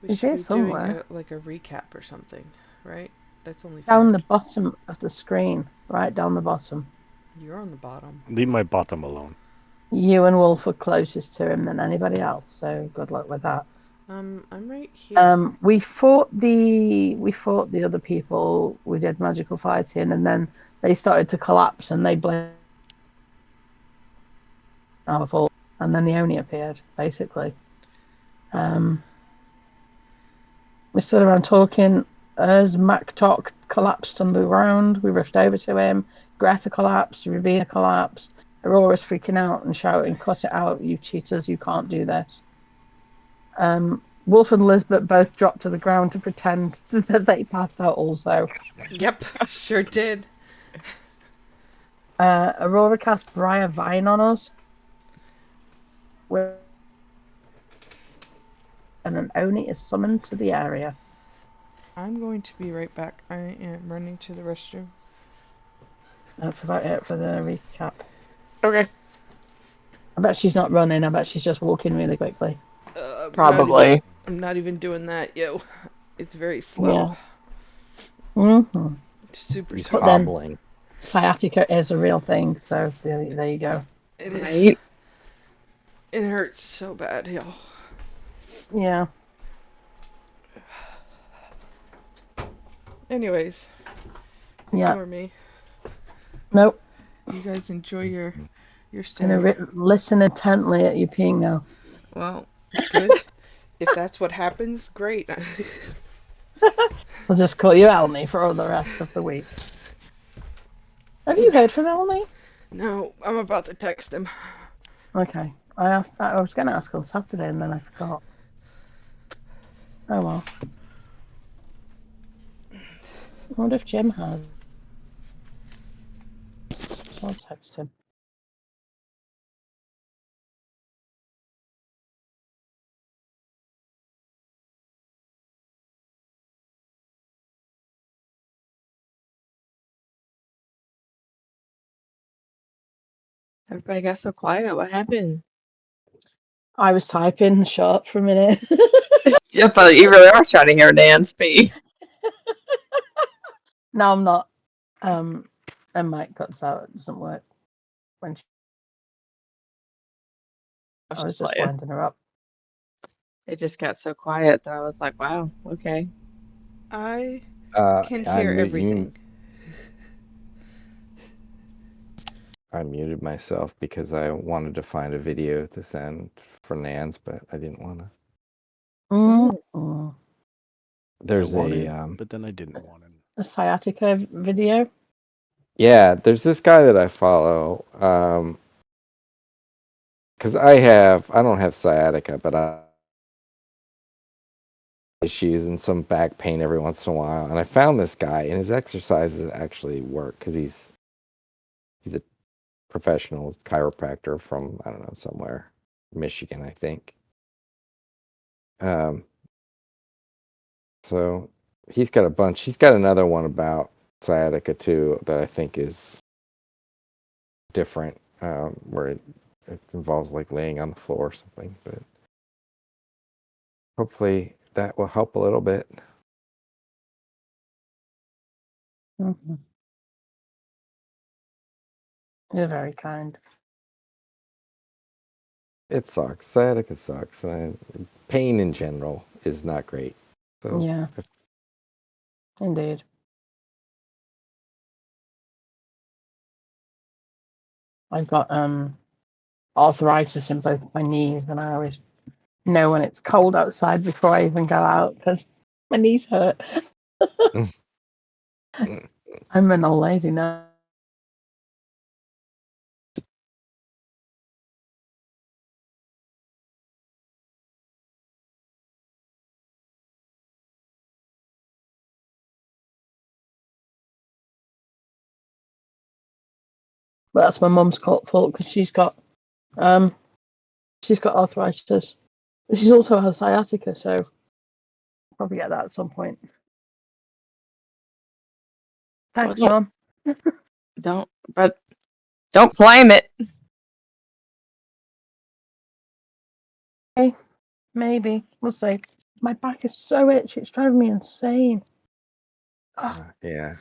We She's should here be doing somewhere. like a recap or something, right? That's only Down fair. the bottom of the screen. Right down the bottom. You're on the bottom. Leave my bottom alone. You and Wolf are closest to him than anybody else, so good luck with that. I'm right here. We fought the other people. We did magical fighting, and then they started to collapse, and they blamed our fault. And then the Oni appeared, basically. Um, we stood around talking. As Mactok collapsed on the ground, we rushed over to him. Greta collapsed. Ravina collapsed. Aurora's freaking out and shouting, "Cut it out, you cheaters! You can't do this." Wolf and Lisbeth both dropped to the ground to pretend that they passed out also. Yep, sure did. Aurora cast Briar Vine on us, and an Oni is summoned to the area. I'm going to be right back. I am running to the restroom. That's about it for the recap. Okay. I bet she's not running. I bet she's just walking really quickly. Probably. I'm not even doing that, yo. It's very slow. Yeah. Mm-hmm. Super He's But slow. then hobbling. sciatica is a real thing, so there you go. It is. Right. It hurts so bad, yo. Yeah. Anyways, Yeah. ignore me. Nope. You guys enjoy your Gonna stay. listen intently at you peeing now. Well, good. If that's what happens, great. We'll just call you Elnie for the rest of the week. Have you heard from Elnie? No, I'm about to text him. Okay. I was going to ask on Saturday and then I forgot. Oh well. I wonder if Jim has. So I'll text him. Everybody got so quiet. What happened? I was typing short for a minute. I thought you really are trying to hear Dan speak. No, I'm not. And Mike cuts out. It doesn't work when I was I was just just playing. winding her up. It just got so quiet that I was like, wow, okay. I can I hear mute you. everything. I muted myself because I wanted to find a video to send for Nans, but I didn't want to. Mm. There's I wanted, a but then I didn't want it. A sciatica video. yeah. There's this guy that I follow. Because I don't have sciatica, but I issues and some back pain every once in a while. And I found this guy, and his exercises actually work because he's a professional chiropractor from, I don't know, somewhere, Michigan, I think. So he's got a bunch. He's got another one about sciatica too that I think is different, where it involves like laying on the floor or something. But hopefully that will help a little bit. Mm-hmm. You're very kind. It sucks. Sciatica sucks. Pain in general is not great. So Yeah. Indeed. I've got arthritis in both my knees, and I always know when it's cold outside before I even go out because my knees hurt. I'm an old lady now. But that's my mum's fault because um she's got arthritis. She's also has sciatica, so I'll probably get that at some point. Thanks, Well, Mum. don't claim it. Hey, maybe we'll see. My back is so itchy. It's driving me insane. Oh, Yeah.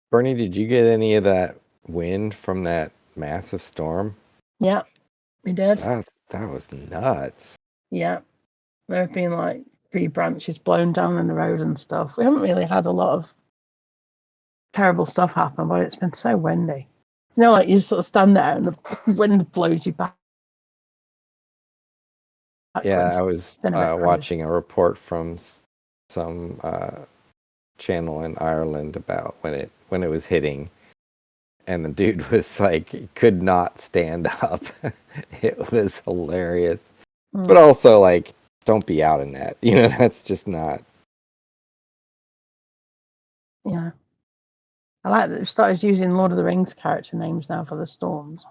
Bernie, did you get any of that wind from that massive storm? yeah, we did. That was nuts. Yeah, there have been like 3 branches blown down in the road and stuff. We haven't really had a lot of terrible stuff happen, but it's been so windy. You know, like you sort of stand there and the wind blows you back. Yeah, backwards. I was It's been a bit crazy. watching a report from some channel in Ireland about when it was hitting, and the dude was like, he could not stand up. It was hilarious, but also like, don't be out in that. You know, that's just not. Yeah. I like that they've started using Lord of the Rings character names now for the storms.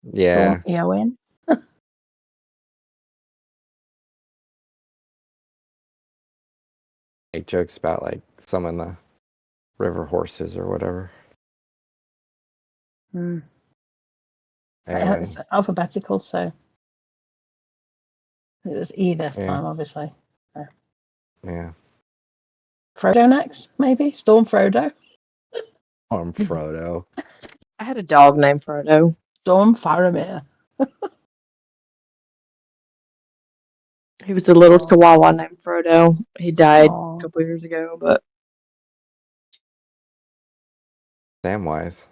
Yeah. Storm Eowyn. Make jokes about like some the river horses or whatever. Mm. And It's alphabetical, so it was E this time, obviously. Yeah. Frodo next, maybe? Storm Frodo? Frodo. I had a dog named Frodo. Storm Faramir. He was a little chihuahua named Frodo. He died Aw. a couple years ago, but Samwise.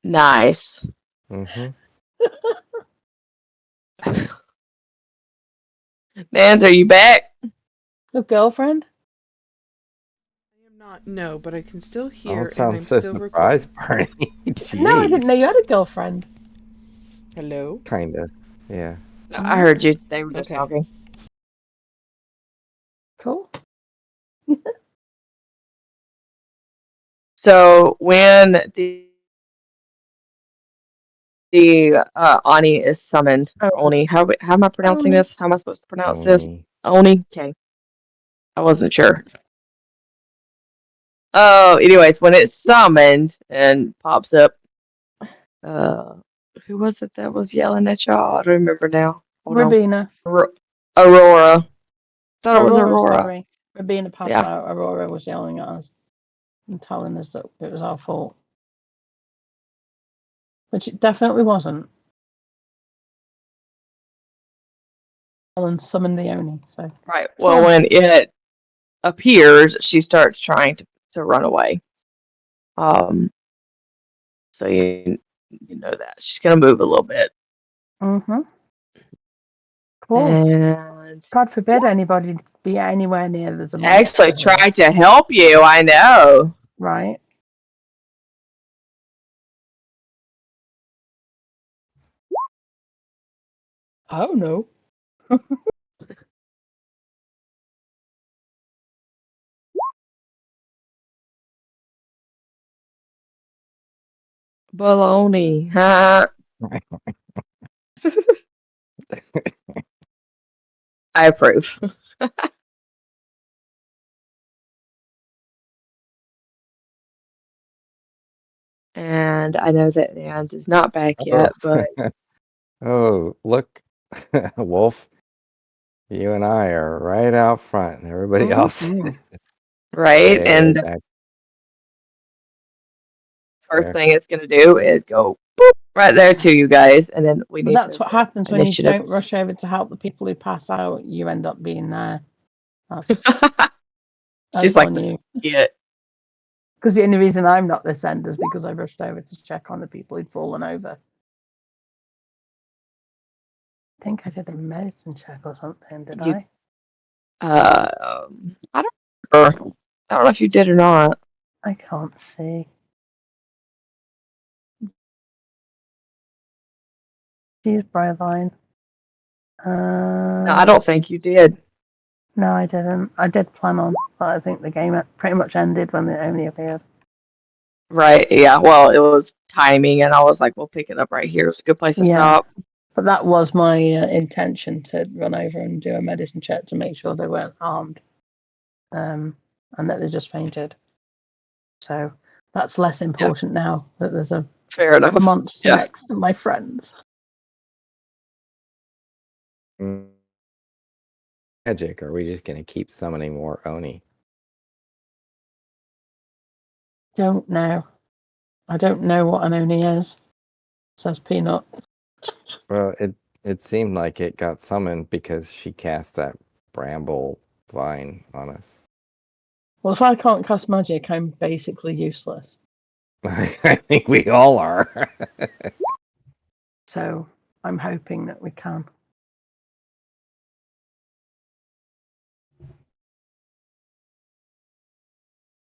nice. Mm-hmm. Nance, are you back? Good girlfriend? I am not. No, but I can still hear, Don't and sound I'm so still surprised, recording. Bernie. Jeez. No, I didn't know you had a girlfriend. Hello. Kinda. Yeah. I heard you. They were just Okay. talking. Cool. So when the Ani is summoned, Oni, how am I pronouncing Oni. this? How am I supposed to pronounce this? Oni? Okay. I wasn't sure. Oh, anyways, when it's summoned and pops up, who was it that was yelling at y'all? I don't remember now. Hold on. Rabina. Aurora. Thought it was Aurora, Aurora. sorry. Rabina passed Yeah. out. Aurora was yelling at us and telling us that it was our fault. Which it definitely wasn't. Ellen summoned the Oni, so. Right. Well, when it appears, she starts trying to run away. So you know that she's gonna move a little bit. Mm-hmm. Of course. And God forbid anybody be anywhere near there's a monster. actually try to help you. I know. Right. Oh no. Baloney. Huh? I approve. And I know that Nance is not back yet, but Oh, look, Wolf. You and I are right out front, and everybody else. right. way And the back first there. thing it's gonna do is go boop right there to you guys, and then we But need that's to what happens when you initiative. don't rush over to help the people who pass out. You end up being there. That's She's like, on you. yeah. Because the only reason I'm not this end is because I rushed over to check on the people who'd fallen over. I think I did a medicine check or something, did I? I don't remember. I don't know if you did or not. I can't see. She's Bryvine. No, I don't think you did. No, I didn't. I did plan on, but I think the game pretty much ended when it only appeared. Right, yeah. Well, it was timing, and I was like, we'll pick it up right here. It's a good place to stop. But that was my intention, to run over and do a medicine check to make sure they weren't harmed, and that they just fainted. So that's less important now that there's a Fair enough. monster next to my friends. Magic, or are we just gonna keep summoning more Oni? Don't know. I don't know what an Oni is, says Peanut. Well, it seemed like it got summoned because she cast that bramble vine on us. Well, if I can't cast magic, I'm basically useless. I think we all are. So I'm hoping that we can.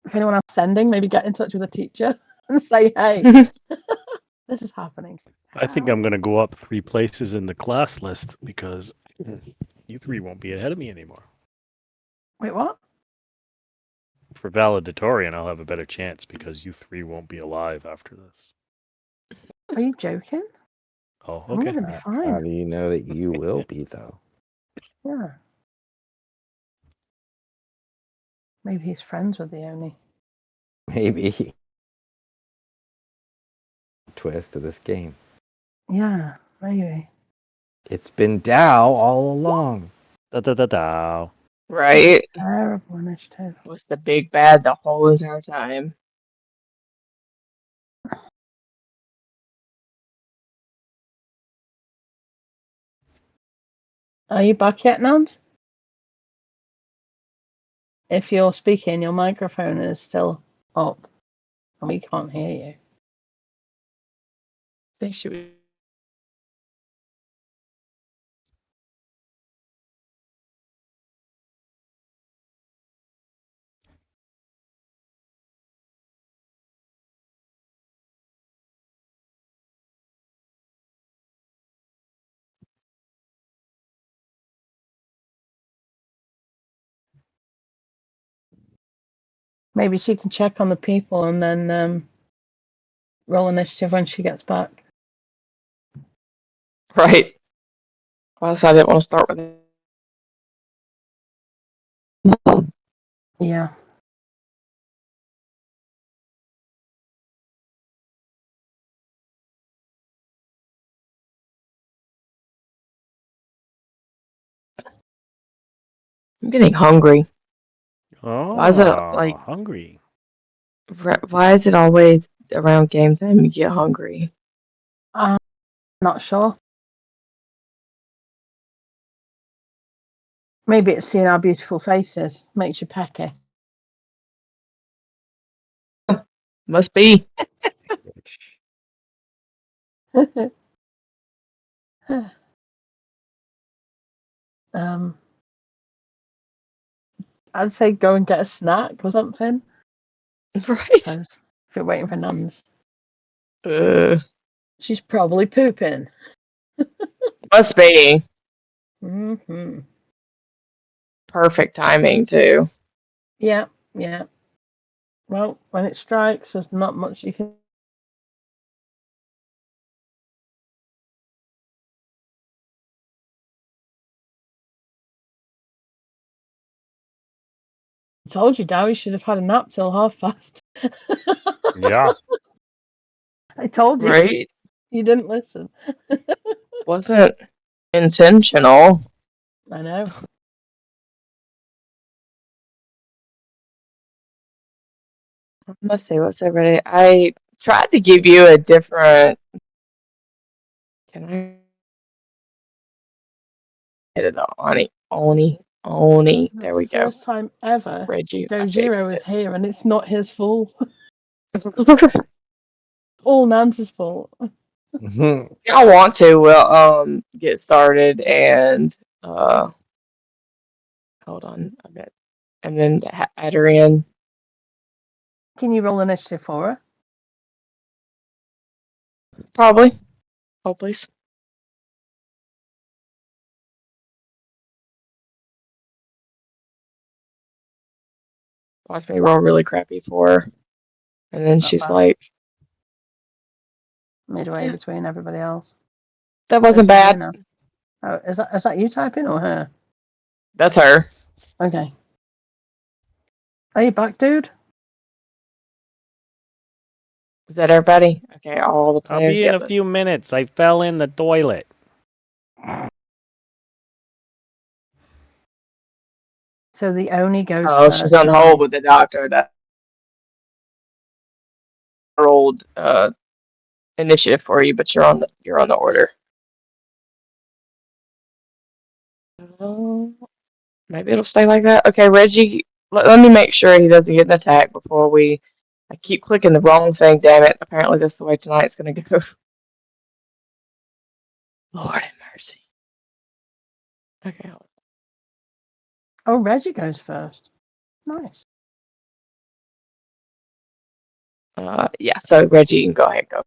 If anyone else sending, maybe get in touch with a teacher and say, hey, this is happening. I think I'm going to go up 3 places in the class list because you 3 won't be ahead of me anymore. Wait, what? For valedictorian, I'll have a better chance because you 3 won't be alive after this. Are you joking? Oh, I'm okay. going to be How fine. do you know that you will be, though? Yeah. Maybe he's friends with the Oni. Maybe. Twist of this game. Yeah, maybe. It's been Dow all along. Da-da-da-da. Right? Terrible initiative. Was the big bad the whole entire time. Are you back yet, Nance? If you're speaking, your microphone is still up and we can't hear you. I think she was. Maybe she can check on the people and then roll initiative when she gets back. Right. Also, I didn't want to start with it. Yeah. I'm getting hungry. Oh, Why is it like? hungry? Why is it always around game time you get hungry? I'm not sure. Maybe it's seeing our beautiful faces makes you pecky. Must be. I'd say go and get a snack or something. Right. Suppose, if you're waiting for Nans. She's probably pooping. Must be. Mm-hmm. Perfect timing too. Yeah, yeah. Well, when it strikes, there's not much you can. I told you, Dow, you should have had a nap till past. Yeah. I told you. Right? You didn't listen. Wasn't intentional. I know. Let's see, what's everybody? I tried to give you a different. Can I get it on? Oni. There we go. First time ever, Reggie, I fixed Gojiro it. is here and it's not his fault. All Nan's fault. If y'all want to, we'll get started and hold on a bit, and then add her in. Can you roll initiative for her? Probably. Oh, please. Watch me roll really crappy for her. And then Not she's bad. like, Midway Yeah. between everybody else. that wasn't This is you bad. now. Oh, is that you typing or her? That's her. Okay. Are you back, dude? Is that everybody? Okay, all the I'll players. be in Yep. a few minutes. I fell in the toilet. So the Oni goes Oh, first. she's on hold with the doctor. That rolled initiative for you, but you're on the order. Maybe it'll stay like that. Okay, Reggie, let me make sure he doesn't get an attack before we. I keep clicking the wrong thing. Damn it! Apparently, that's the way tonight's gonna go. Lord have mercy. Okay. Oh, Reggie goes first. Nice. Yeah. So Reggie, you can go ahead and go.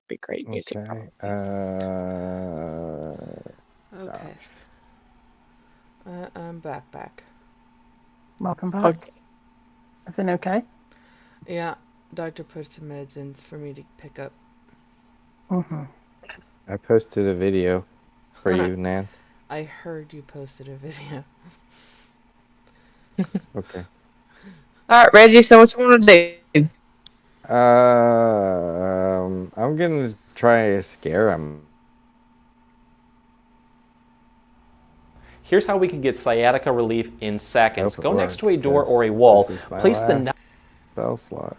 Be great music. Okay. Okay. I'm back. Welcome back. Okay. Everything okay? Yeah, doctor put some meds in for me to pick up. Mm-hmm. I posted a video for you, Nance. I heard you posted a video. Okay. All right, Reggie. So what you want to do? I'm gonna try to scare him. Here's how we can get sciatica relief in seconds. Hope it Go next to a works, door or a 'cause wall. This is my Place the last spell slot.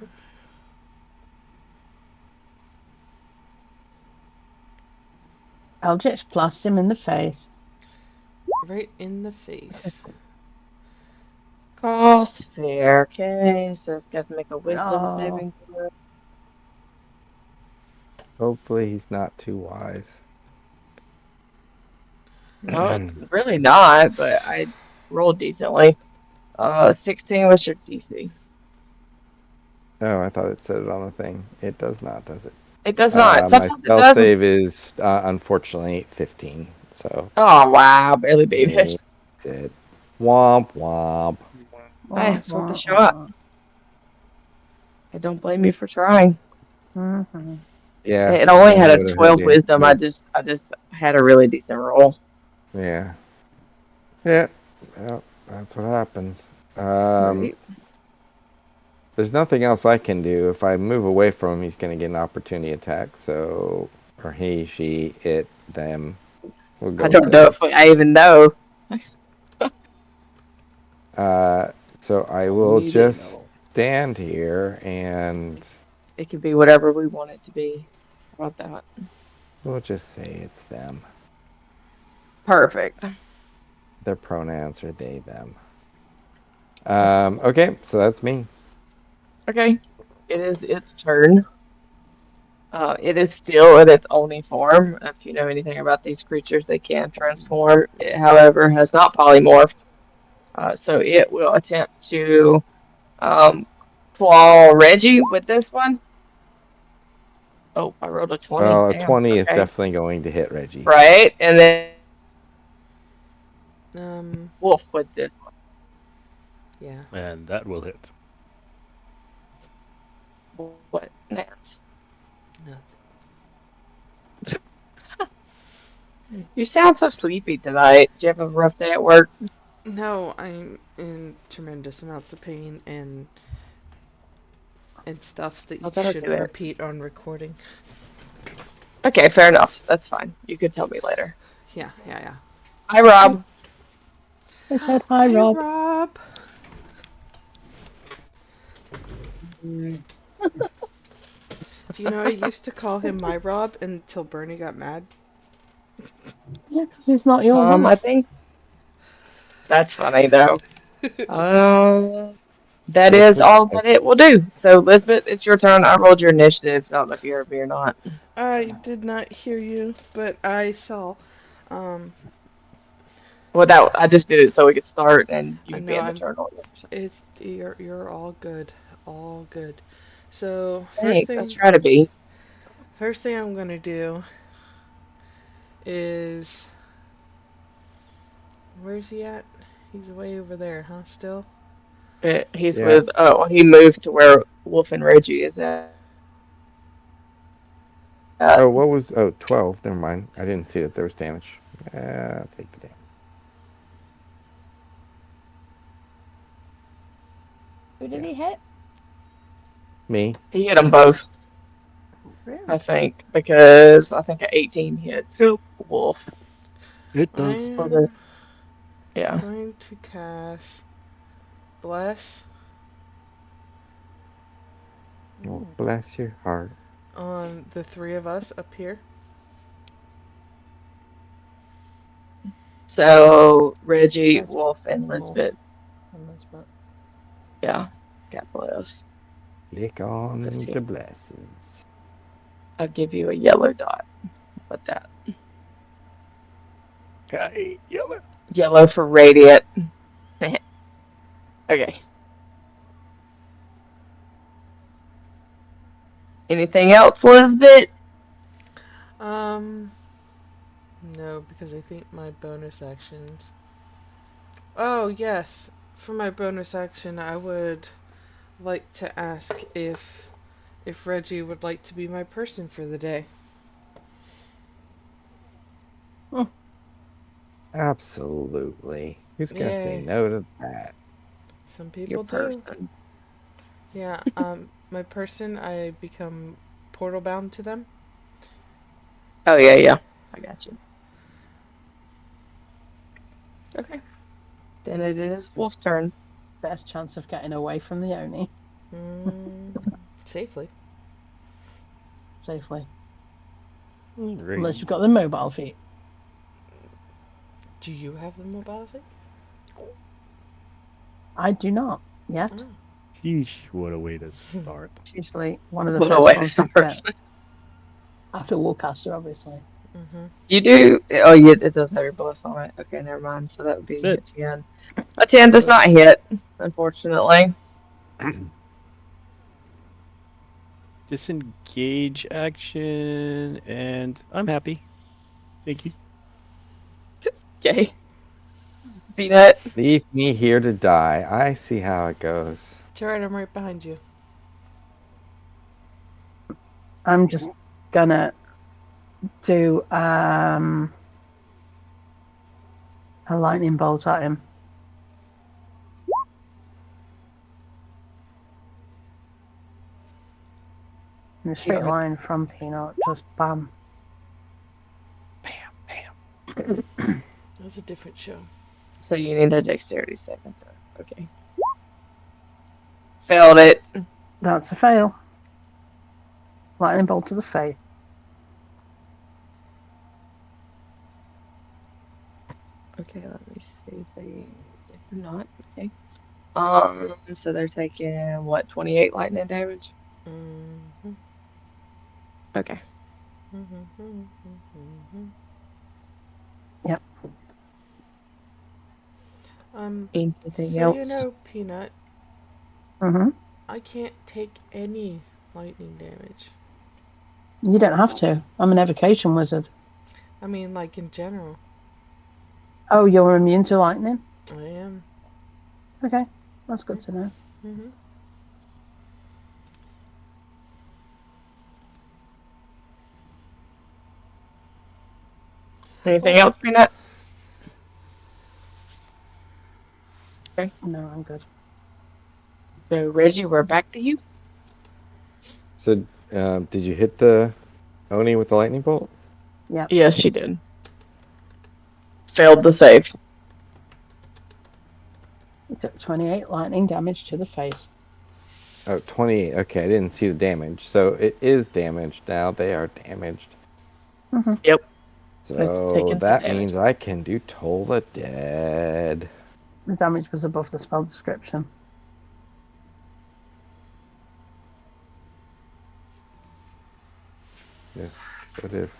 Eldritch blasts him in the face. Right in the face. Cross fair. Okay. So it's got to make a wisdom Oh. saving throw. Hopefully he's not too wise. No, really not. But I rolled decently. 16 was your DC. Oh, I thought it said it on the thing. It does not, does it? It does not. My Sometimes it spell doesn't. save is unfortunately 15. So Oh wow, barely beat it. it. Womp womp. Hey, it's worth a shot. I don't blame you for trying. Mm-hmm. Yeah. It only had a would've 12 had wisdom. I to- just had a really decent roll. Yeah. Yeah. Well, that's what happens. Right. There's nothing else I can do. If I move away from him, he's going to get an opportunity attack. So, or he, she, it, them. We'll go I don't with know it. if I even know. So I will just stand here and It could be whatever we want it to be. How about that? we'll just say it's them. Perfect. Their pronouns are they, them. Okay, so that's me. Okay. It is its turn. It is still in its Oni form. If you know anything about these creatures, they can transform. It, however, has not polymorphed. So it will attempt to claw Reggie with this one. Oh, I rolled a 20. Well, a Damn. 20 is Okay. definitely going to hit Reggie. Right, and then Wolf with this one. Yeah. And that will hit. What next? Nothing. You sound so sleepy tonight. Do you have a rough day at work? No, I'm in tremendous amounts of pain and stuff that you that'll shouldn't do it. repeat on recording. Okay, fair enough. That's fine. You could tell me later. Yeah. Hi, Rob. They said hi, Rob. Rob. Do you know I used to call him my Rob until Bernie got mad? Yeah, because he's not your one. I think that's funny though. That is all that it will do. So, Lisbeth, it's your turn. I rolled your initiative. I don't know if you heard me or not. I did not hear you, but I saw. Well, that I just did it so we could start and you I could know be in the turn order. it's you're all good, all good. So Thanks. Let's try to be. first thing I'm gonna do is where's he at? He's way over there, huh? Still? He's Yeah. with. Oh, he moved to where Wolf and Reggie is at. What was 12? Never mind. I didn't see that there was damage. I'll take the damage. Who did he hit? Me. He hit them both, Really? I think, because I think an 18 hits Wolf. It does. Yeah. I'm going to cast Bless Oh, bless your heart. on the three of us up here. So Reggie, Reggie, Wolf, and Wolf. Lisbeth. Elizabeth. Yeah. God bless. Click on Let's see. the blessings. I'll give you a yellow dot. With that. Okay, yellow. Yellow for radiant. Okay. Anything else, Lisbeth? No, because I think my bonus actions. Oh, yes. For my bonus action, I would like to ask if Reggie would like to be my person for the day. Absolutely. Who's gonna say Yay. no to that? Some Your people do. person. Yeah, my person, I become portal bound to them. Oh, yeah, yeah. I got you. Okay. Then it is Wolf's turn. Best chance of getting away from the Oni Safely. safely. Great. Unless you've got the mobile feet. Do you have the mobile feet? I do not yet. Oh. Sheesh, what a way to start. It's usually one of the What a first way to ones you start. get. After Warcaster, obviously. Mm-hmm. You do. Oh, yeah, it does have your bless on it. Okay, never mind. So that would be That's a 10. A 10 does not hit, unfortunately. Disengage action, and I'm happy. Thank you. Okay. Peanut. Leave me here to die. I see how it goes. It's alright, I'm right behind you. I'm just gonna do a lightning bolt at him. In a straight ahead. line from Peanut, just bam. Bam, bam. That was a different show. So you need a dexterity saving throw. Okay. Failed it. That's a fail. Lightning bolt to the face. Okay, let me see if they did not. Okay. So they're taking what, 28 lightning damage? Mm-hmm. Okay. Yep. Anything So else? you know, Peanut, Mm-hmm. I can't take any lightning damage. You don't have to. I'm an evocation wizard. I mean, like in general. Oh, you're immune to lightning? I am. Okay, that's good to know. Mm-hmm. Anything else, Peanut? Okay. No, I'm good. So Reggie, we're back to you. So, did you hit the Oni with the lightning bolt? Yeah. Yes, she did. Failed the save. You took 28 lightning damage to the face. Oh, 28. Okay, I didn't see the damage. So it is damaged now. They are damaged. Mm-hmm. Yep. So It's taking some that damage. means I can do Toll the Dead. The damage was above the spell description. Yes, it is.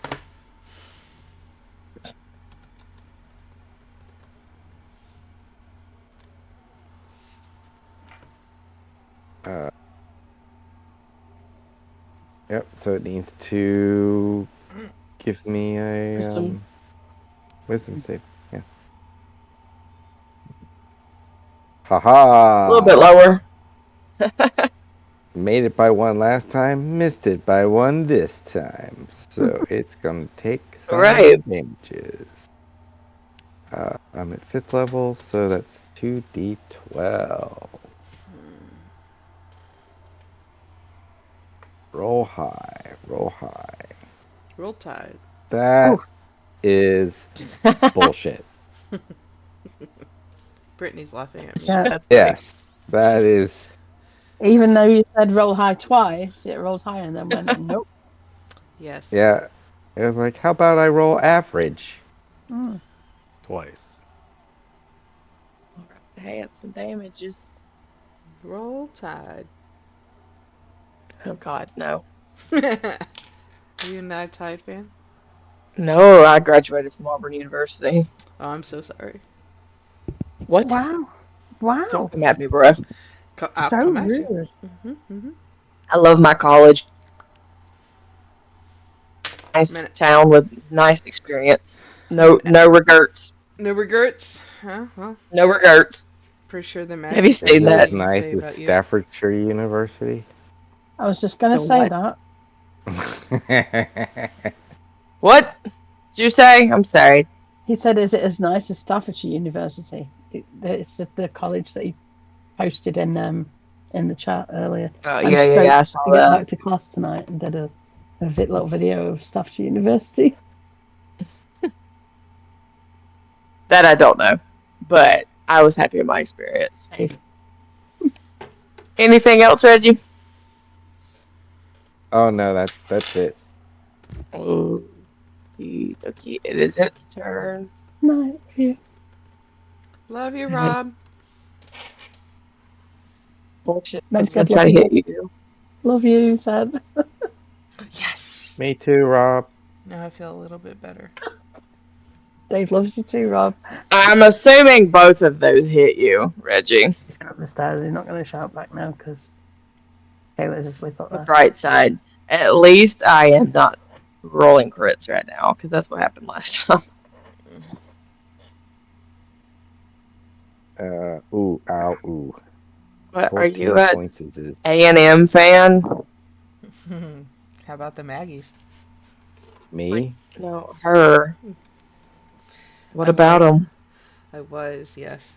Yep, so it needs to give me a Wisdom. wisdom save. Yeah. Haha! A little bit lower. Made it by one last time, missed it by one this time. So it's gonna take some Right. damages. I'm at 5th level, so that's 2d12. Roll high, roll high. Roll Tide. That Oof. is bullshit. Brittany's laughing at me. Yeah. That's funny. Yes, that is. Even though you said roll high twice, it rolled high and then went nope. Yes. Yeah, it was like, how about I roll average? Mm. Twice. Hey, it's some damages. Roll Tide. Oh God, no. Are you not a Tide fan? No, I graduated from Auburn University. Oh, I'm so sorry. What? Wow. Wow. Don't come at me, bro. I'll So come at you. rude. I love my college. Nice Minute. town with nice experience. No regrets. No regrets? Huh? Well, No regrets. pretty sure the Have you Maggies have Is seen it something as that? to nice say as about you. Staffordshire University? I was just going The to say what? that. What did you say? I'm sorry. He said, is it as nice as Staffordshire University? It's the college that he posted in the chat earlier. Oh I'm yeah. I stoked saw to get that. back to class tonight and did a little video of Staffordshire University. That I don't know, but I was happy with my experience. Dave. Anything else, Reggie? Oh no, that's it. Oh, okay. It is its turn. No, you. Love you, Right. Rob. Bullshit. Mum It's gonna said, try to hit you. love you, said. Yes. Me too, Rob. Now I feel a little bit better. Dave loves you too, Rob. I'm assuming both of those hit you, Reggie. He's going up the stairs. He's not going to shout back now because Kayla's asleep up The there. bright side. At least I am not rolling crits right now, because that's what happened last time. Ooh, ow, ooh. But are 14 you a points is his. A&M fan? How about the Maggies? Me? No, her. What I about was. them? I was, yes.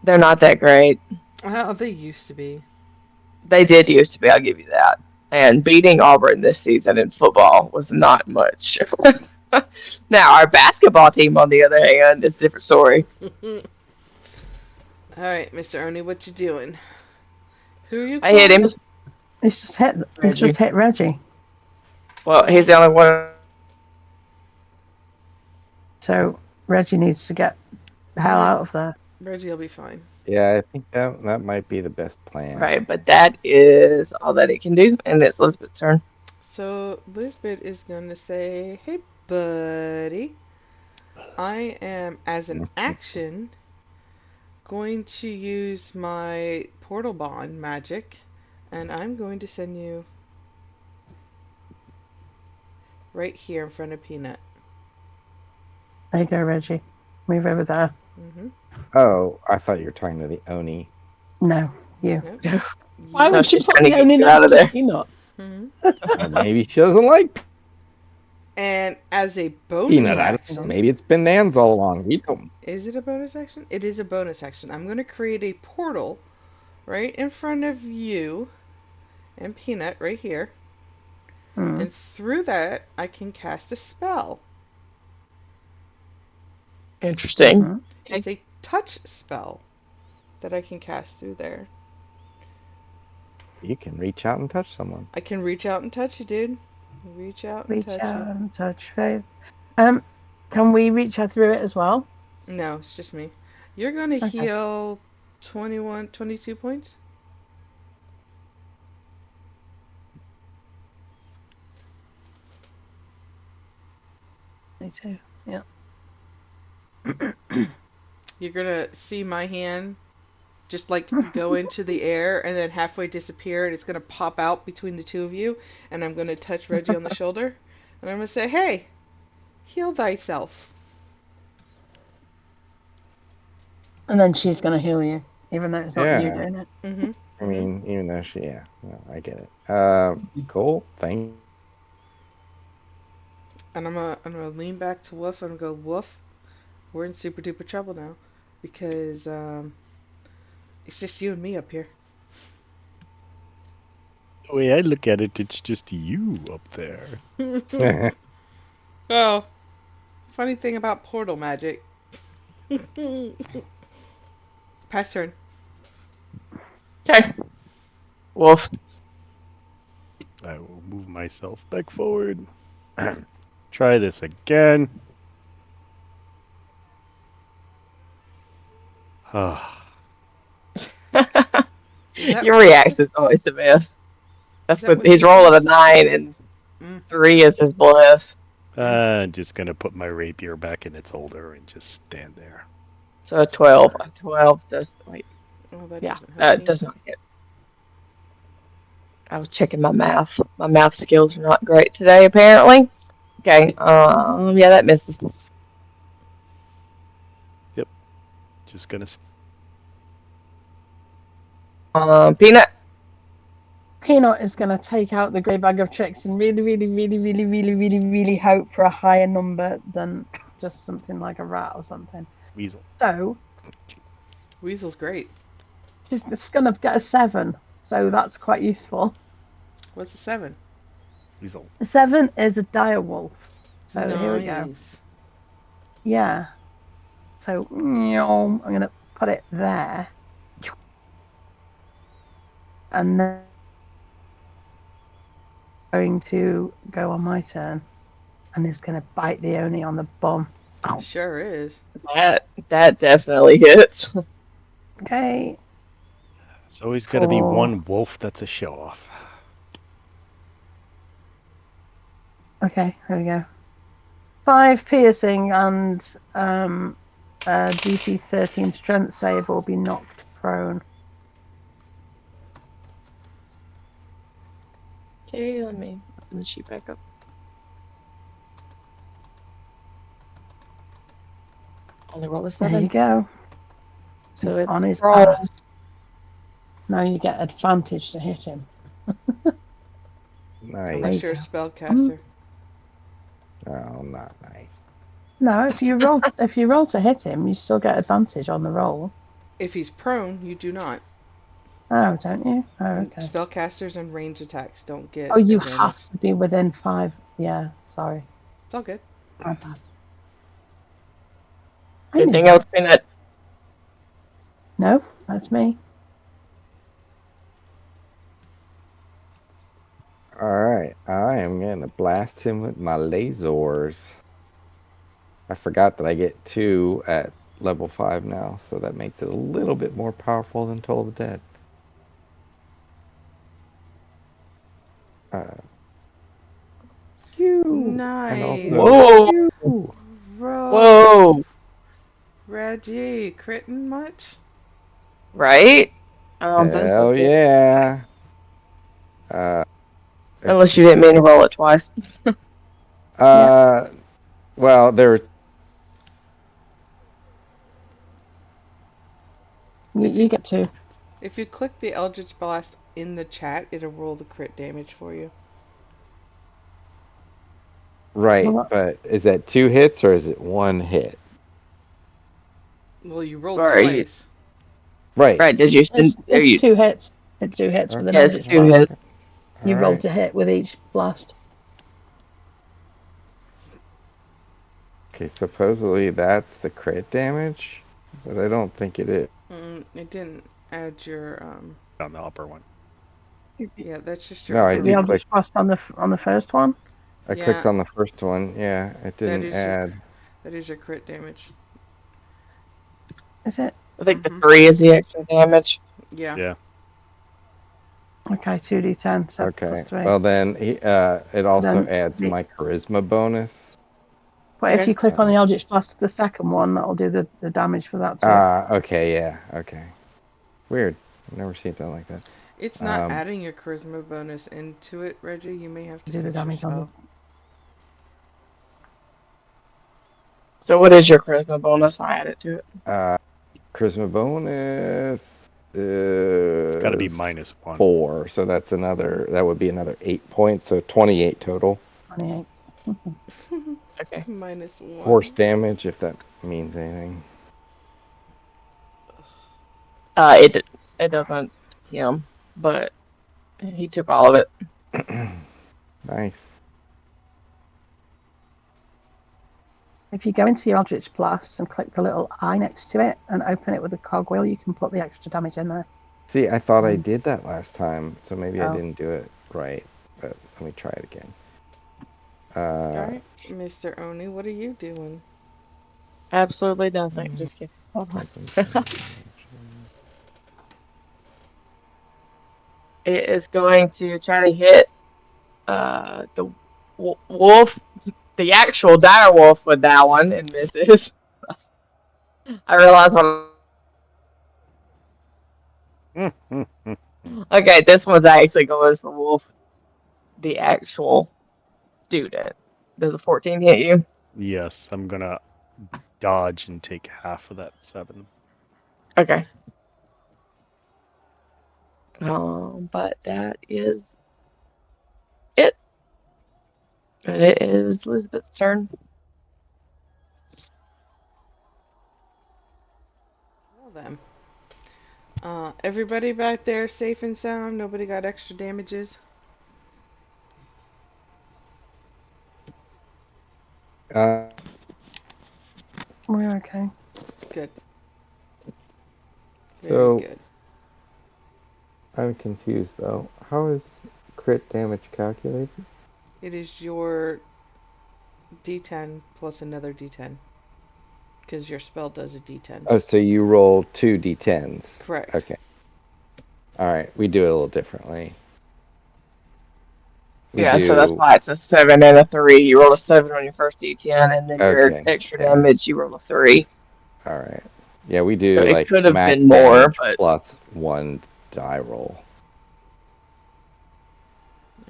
They're not that great. Well, they used to be. They did used to be, I'll give you that. And beating Auburn this season in football was not much. Now, our basketball team, on the other hand, is a different story. All right, Mr. Ernie, what you doing? Who are you I hit calling? him. It's just hit. It's Reggie. just hit Reggie. Well, he's the only one. So Reggie needs to get the hell out of there. Reggie will be fine. Yeah, I think that might be the best plan. Right, but that is all that it can do, and it's Elizabeth's turn. So Lisbeth is going to say, "Hey, buddy, I am, as an action, going to use my portal bond magic, and I'm going to send you right here in front of Peanut." There you go, Reggie. Move over there. Oh, I thought you were talking to the Oni. No, you. Nope. Why No, would you she's put trying to the get only you out next of to there. Peanut? Maybe she doesn't like And as a bonus peanut. I don't know. action, Maybe it's been Nan's all along. We don't. is it a bonus action? It is a bonus action. I'm going to create a portal right in front of you and Peanut right here. Mm. And through that, I can cast a spell. Interesting. Mhm. It's a touch spell that I can cast through there. You can reach out and touch someone. I can reach out and touch you, dude. Reach out and Reach touch out you. and touch faith. Can we reach out through it as well? No, it's just me. You're going to Okay. heal 21, 22 points? Me too. Yeah. You're going to see my hand just like go into the air and then halfway disappear, and it's going to pop out between the two of you, and I'm going to touch Reggie on the shoulder, and I'm going to say, "Hey, heal thyself." And then she's gonna heal you, even though it's not you Yeah. doing it. Mm-hmm. I mean, even though yeah, no, I get it. Cool. Thank. And I'm gonna lean back to Woof and go, "Woof, we're in super duper trouble now, because it's just you and me up here." The way I look at it, it's just you up there. Oh, Funny thing about portal magic. Pass turn. Okay. Wolf. I will move myself back forward. Try this again. Your react is always the best. That's that what what he's you rolling a used? 9 and Mm. 3 is his bliss. I'm just gonna put my rapier back in its holder and just stand there. So a 12. A 12 does wait. Oh, that Yeah, doesn't help that me. does not hit. I was checking my math. My math skills are not great today, apparently. Okay, yeah, that misses. Just gonna. Peanut. Peanut is going to take out the grey bag of tricks and really hope for a higher number than just something like a rat or something. Weasel. So Weasel's great. she's just going to get a 7. So that's quite useful. What's a 7? Weasel. A 7 is a dire wolf. So here we go. Nice. Yeah. So I'm going to put it there. And then going to go on my turn. And it's going to bite the Oni on the bum. Sure is. That definitely hits. Okay. It's always got to be 4. one wolf that's a show off. Okay, there we go. 5 piercing and DC 13 strength save will be knocked prone. Okay, let me open the sheet back up. Only roll a There you 7. go. So He's it's on his prone. ass. Now you get advantage to hit him. Nice. Unless you're a Amazing. spellcaster. Oh, not nice. No, if you roll to hit him, you still get advantage on the roll. If he's prone, you do not. Oh, don't you? Oh, okay. Spellcasters and range attacks don't get Oh, you advantage. have to be within 5. Yeah, sorry. It's all good. My bad. Anything else, Peanut? No, that's me. Alright, I am going to blast him with my lasers. I forgot that I get 2 at level 5 now, so that makes it a little bit more powerful than Toll the Dead. Nice. And also, Whoa! Bro. Whoa! Reggie, critting much? Right? hell yeah. Unless you didn't mean to roll it twice. Well, there. You get 2. If you click the Eldritch Blast in the chat, it'll roll the crit damage for you. Right, Well, but is that 2 hits or is it 1 hit? Well, you rolled Or are you- twice. Right. Right, did you send... It's 2 hits. It's 2 hits with an Yeah, it's Eldritch 2 Blast. hits. You All roll right. to hit with each blast. Okay, supposedly that's the crit damage, but I don't think it is. It didn't add your On the upper one. Yeah, that's just your. No, I upper The did one. click. Eldritch Blast on the first one. I Yeah. clicked on the first one. Yeah, it didn't is add. That is your crit damage. Is it? I think the 3 is the extra damage. Yeah. Yeah. Okay, 2d10. So Okay. plus 3. Well, then it also Then adds the- my charisma bonus. But if Okay. you click on the Eldritch Blast, the second one, that'll do the damage for that too. Okay, yeah, okay. Weird. I've never seen it done like that. It's not adding your charisma bonus into it, Reggie. You may have to Do the fix your damage on spell. So what is your charisma bonus? I add it to it. Charisma bonus It's got to be is -1. 4, so that would be another 8 points, so 28 total. 28. Okay. -1. Force damage, if that means anything. It doesn't him, but he took all of it. Nice. If you go into your Eldritch Blast and click the little eye next to it and open it with a cogwheel, you can put the extra damage in there. See, I thought I did that last time, so maybe I Oh. didn't do it right. But let me try it again. Alright, Mr. Oni, what are you doing? Absolutely nothing. Just kidding. Hold on. It is going to try to hit the wolf, the actual dire wolf with that one, and misses. I realize what. Okay, this one's actually going for wolf, the actual student. Does a 14 hit you? Yes, I'm gonna dodge and take half of that 7. Okay. But that is it. And it is Elizabeth's turn. Well then. Everybody back there safe and sound? Nobody got extra damages? We're okay. Good. Very So good. I'm confused though. How is crit damage calculated? It is your D10 plus another D10. Because your spell does a D10. Oh, so you roll 2 d10s. Correct. Okay. All right, we do it a little differently. Yeah, so that's why it's a 7 and a 3. You roll a 7 on your first D10, and then your Okay, extra yeah. damage, you roll a 3. All right. Yeah, we do So it like could have max been more, damage but plus 1 die roll.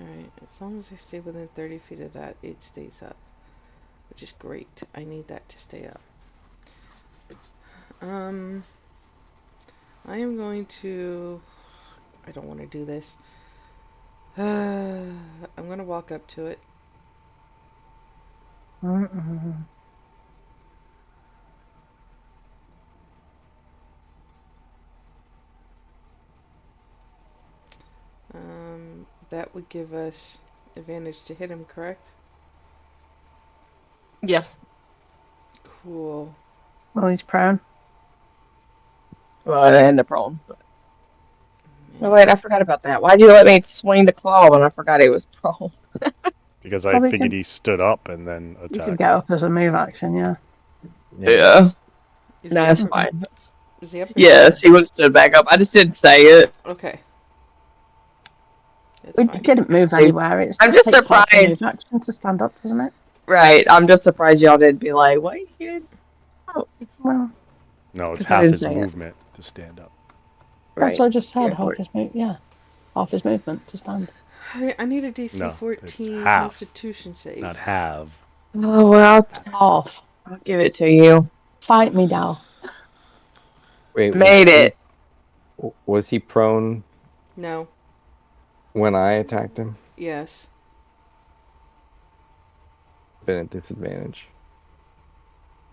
Alright, as long as I stay within 30 feet of that, it stays up. Which is great. I need that to stay up. I am going to... I don't want to do this. I'm going to walk up to it. That would give us advantage to hit him, correct? yeah. Cool. Well, he's prone. Well, and the prone. Oh, wait, I forgot about that. Why'd you let me swing the claw when I forgot it was prone? Because I Well, figured he stood up and then You could attacked. get up as a move action, yeah. Yeah. Is No, he that's up? fine. Is he up? Yes, he would have stood back up. I just didn't say it. Okay. That's We fine. didn't move anywhere. It I'm just just takes half a surprised. move action to stand up, doesn't it? Right. I'm just surprised y'all didn't be like, wait, he didn't. Oh, Well, No, it's because I half didn't his say it. movement to stand up. that's Right. what I just said. Yeah, Half his move, yeah. Half his movement to stand. I need a DC No, it's 14 half, Constitution save. not have. Oh, well, Half. I'll give it to you. Fight me, Dal. Wait, Made it. Was he prone No. when I attacked him? Yes. Been at disadvantage.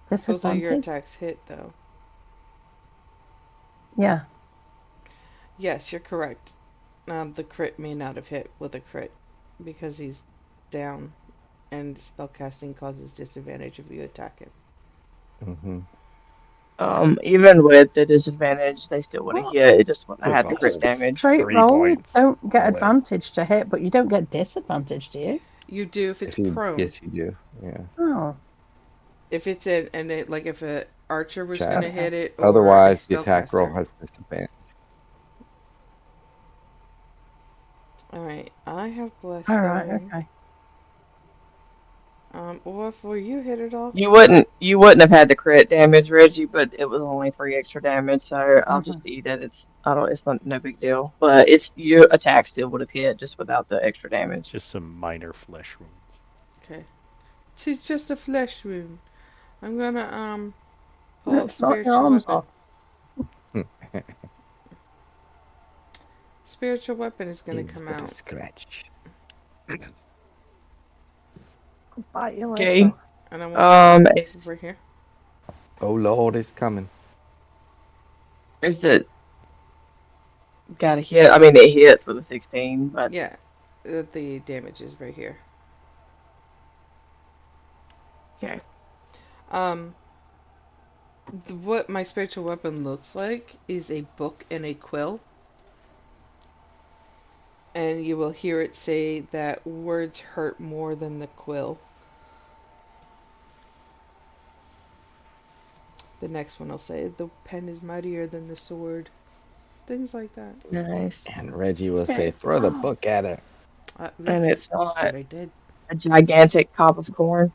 Both of your Disadvantage? attacks hit, though. Yeah. Yes, you're correct. The crit may not have hit with a crit because he's down, and spellcasting causes disadvantage if you attack him. Mm-hmm. Even with the disadvantage, they still would have What? hit. It just wouldn't have had the It's crit damage. Straight 3 roll, points don't get away. advantage to hit, but you don't get disadvantage, do you? You do if it's prone. Yes, you do. Yeah. Oh. If it's like if a archer was Chat. gonna hit it, or Otherwise, a the attack roll spellcaster. has disadvantage. Alright, I have blessed Alright, going. okay. Wolf, were you hit at all? You wouldn't have had the crit damage, Reggie, but it was only 3 extra damage, so I'll just eat it. It's not no big deal. But it's your attack still would have hit just without the extra damage. Just some minor flesh wounds. Okay. It's just a flesh wound. I'm gonna pull out It's not your spiritual arms weapon. off. Spiritual weapon is gonna It's come but a out. scratch. I'll bite you Okay. later. And I want over here. Oh Lord, it's coming. Is it got to hit? I mean, it hits with a 16, but Yeah. The damage is right here. okay. Um, what my spiritual weapon looks like is a book and a quill. And you will hear it say that words hurt more than the quill. The next one will say the pen is mightier than the sword. Things like that. Nice. And Reggie will say, Okay. throw the book at it. And Yes, it's not that I did. a gigantic cob of corn.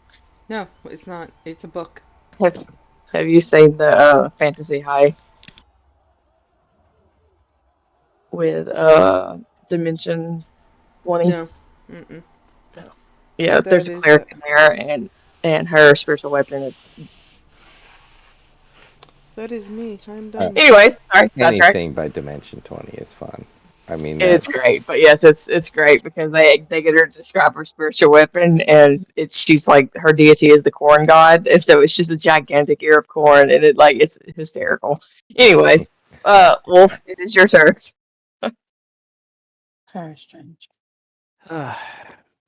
No, it's not. It's a book. Have, have you seen the Fantasy High with Dimension 20? No. Mm-mm. No. Yeah, there's That a is a, cleric in there, and her spiritual weapon is. that is me. I'm Uh, done. Anyways, sorry, sidetrack. Anything by Dimension 20 is fun. I mean, It's that's great, but yes, it's great because they get her to describe her spiritual weapon, and she's like her deity is the corn god, and so it's just a gigantic ear of corn, and it's hysterical. Anyways, Wolf, it is your turn. Very strange.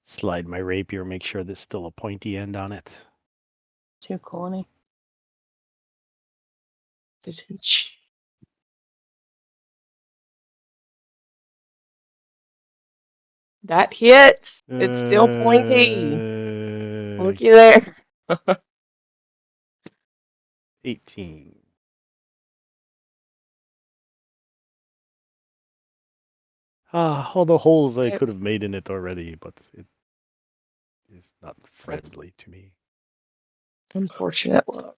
Slide my rapier, make sure there's still a pointy end on it. Too corny. That hits. It's still pointy. Uh, Looky there. 18. All the holes I Yep. could have made in it already, but it is not friendly to me. Unfortunate luck.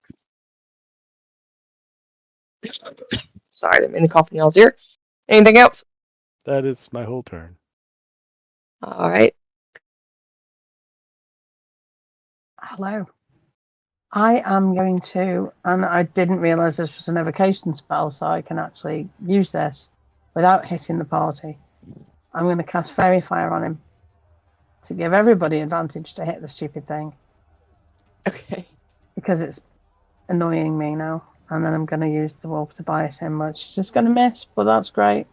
Sorry, I didn't mean to cough in y'all's ear. Anything else? That is my whole turn. All right. Hello. I am going to, and I didn't realise this was an evocation spell, so I can actually use this without hitting the party. I'm going to cast Fairy Fire on him to give everybody advantage to hit the stupid thing Okay. because it's annoying me now. And then I'm going to use the wolf to bite him, which is just going to miss, but that's great.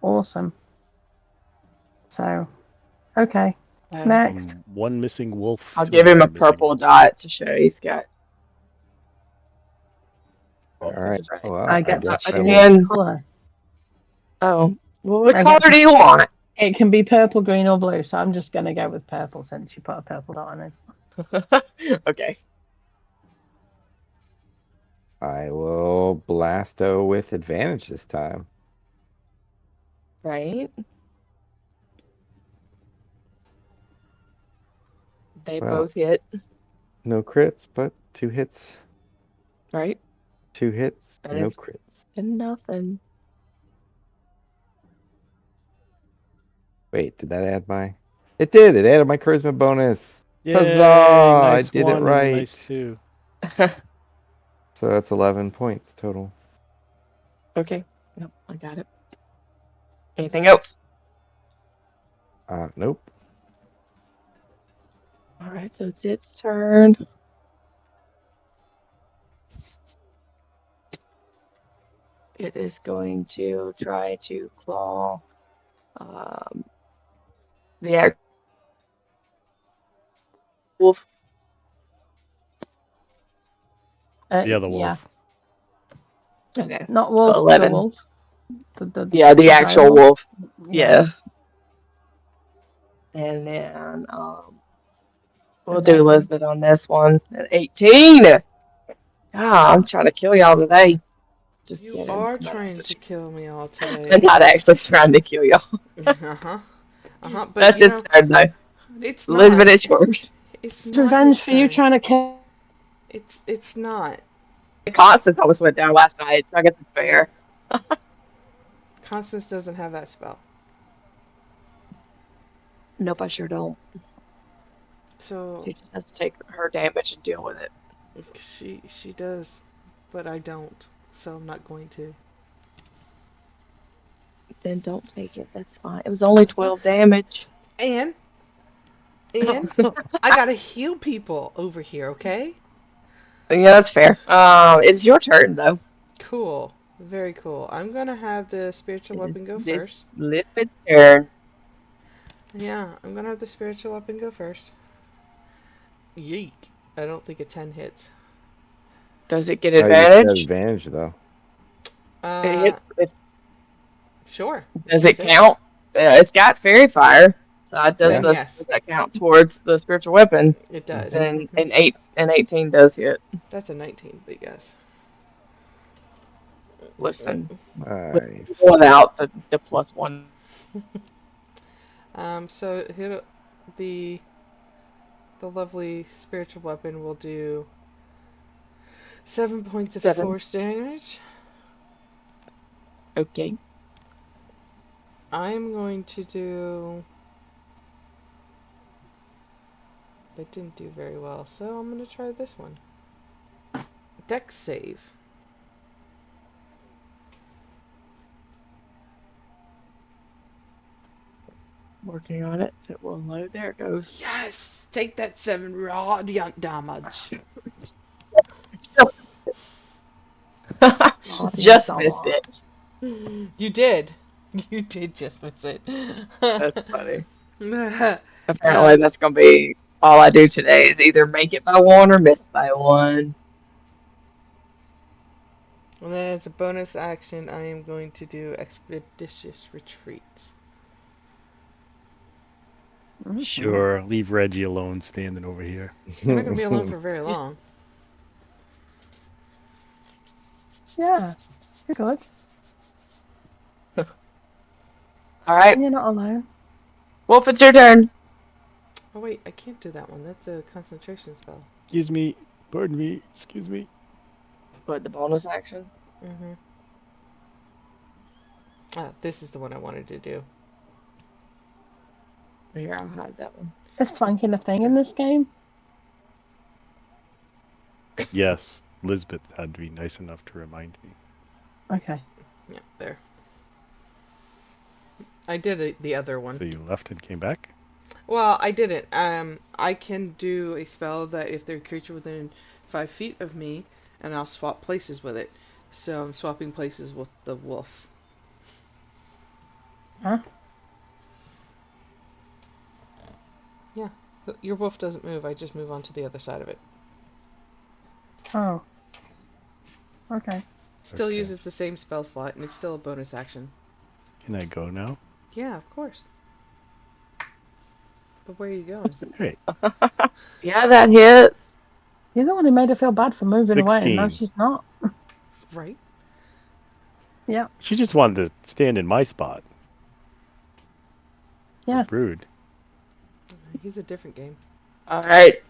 Awesome. So, okay. Next. One missing wolf. I'll to give him a another missing purple wolf. dot to show he's got. all This right. is right. Well, I get guess to I choose will. And colour. oh, well, what I color get to do you choose. want? It can be purple, green, or blue, so I'm just going to go with purple since you put a purple dot on it. Okay. I will blasto with advantage this time. Right. They Well, both hit. no crits, but 2 hits. Right. 2 hits, That no is- crits. And nothing. Wait, did that add my? It did. It added my charisma bonus. Yay, Huzzah! I nice did it one, right. nice two. So that's 11 points total. Okay. Yep, I got it. Anything else? Nope. All right, so it's its turn. It is going to try to claw the wolf. The other Yeah. wolf. Okay. Not So wolf, the 11. wolf. Yeah, the dire actual wolf. Yeah. Yes. And then we'll Okay. do Elizabeth on this one at 18. Ah, I'm trying to kill y'all today. Just You kidding. are I'm not trying actually, to kill me all I'm today. not actually trying to kill y'all. Uh-huh. Uh-huh. But That's you its know, turn though. it's Elizabeth, not. it's yours. It's It's not his revenge for you turn. trying to kill. It's not. Constance almost went down last night, so I guess it's fair. Constance doesn't have that spell. Nope, I sure don't. So She just has to take her damage and deal with it. she does, but I don't. So I'm not going to. Then don't take it. That's fine. It was only 12 damage. And I gotta heal people over here, okay? Yeah, that's fair. It's your turn though. Cool. Very cool. I'm gonna have the spiritual weapon go This first. Elizabeth's turn. Yeah, I'm gonna have the spiritual weapon go first. Yeet. I don't think a 10 hits. Does it get Oh, you said advantage? advantage though. It hits. Sure. Does Use it count? It's got fairy fire. So Then does yes, that count towards the spiritual weapon? it does. Then Mhm. an 18 does hit. That's a 19, but yes. Listen, Nice. pull it out the +1. So hit the lovely spiritual weapon will do 7 points of 7. force damage. Okay. I'm going to do. That didn't do very well, so I'm going to try this one. Dex save. Working on it. It will load. There it goes. Yes! Take that 7 radiant damage. Just missed it. You did. You did just miss it. That's funny. Um, Apparently, that's going to be all I do today is either make it by 1 or miss by 1. And then as a bonus action, I am going to do Expeditious Retreat. Sure, leave Reggie alone standing over here. You're not going to be alone for very long. Yeah, you're good. All right. You're not alone. Wolf, it's your turn. Oh wait, I can't do that one. That's a concentration spell. Excuse me. Pardon me. Excuse me. What, the bonus action? Mm-hmm. Ah, this is the one I wanted to do. Here, I'll hide that one. Is flanking a thing in this game? Yes, Lisbeth had to be nice enough to remind me. Okay. Yeah, there. I did the other one. So you left and came back? Well, I didn't. I can do a spell that if there's a creature within 5 feet of me, and I'll swap places with it. So I'm swapping places with the wolf. Huh? Yeah. Your wolf doesn't move. I just move on to the other side of it. Oh. Okay. Still Okay. uses the same spell slot, and it's still a bonus action. Can I go now? Yeah, of course. But where are you going? Hey, Yeah, that hits. You're the one who made her feel bad for moving away, and now 16. she's not. Right? Yeah. she just wanted to stand in my spot. Yeah. Rude. He's a different game. All right.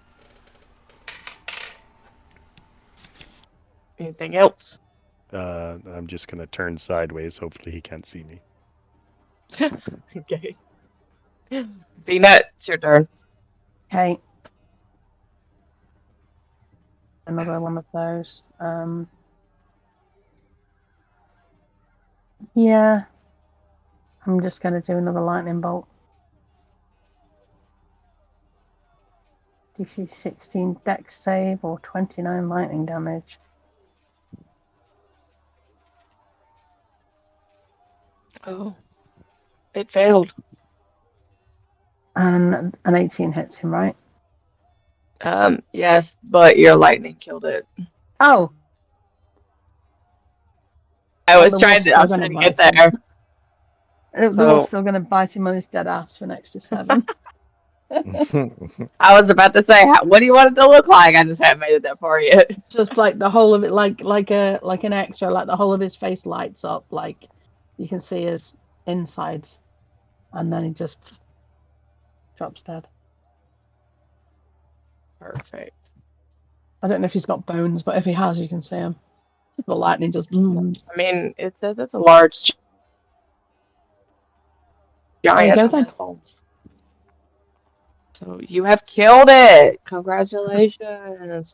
Anything else? I'm just gonna turn sideways. Hopefully he can't see me. Okay. Peanut, it's your turn. Okay. Another one of those. Yeah. I'm just going to do another lightning bolt. DC 16 dex save or 29 lightning damage. Oh. It failed. And an 18 hits him, right? Yes, but your lightning killed it. Oh! I Well, was trying to get bite there. him. The So- wolf's still going to bite him on his dead ass for an extra 7. I was about to say, what do you want it to look like? I just haven't made it that far yet. Just like the whole of it, like an extra, like the whole of his face lights up, like you can see his insides, and then he just drops dead. Perfect. I don't know if he's got bones, but if he has, you can see him. The lightning just. I mean, it says it's a large giant There you go, then. bones. So you have killed it. Congratulations.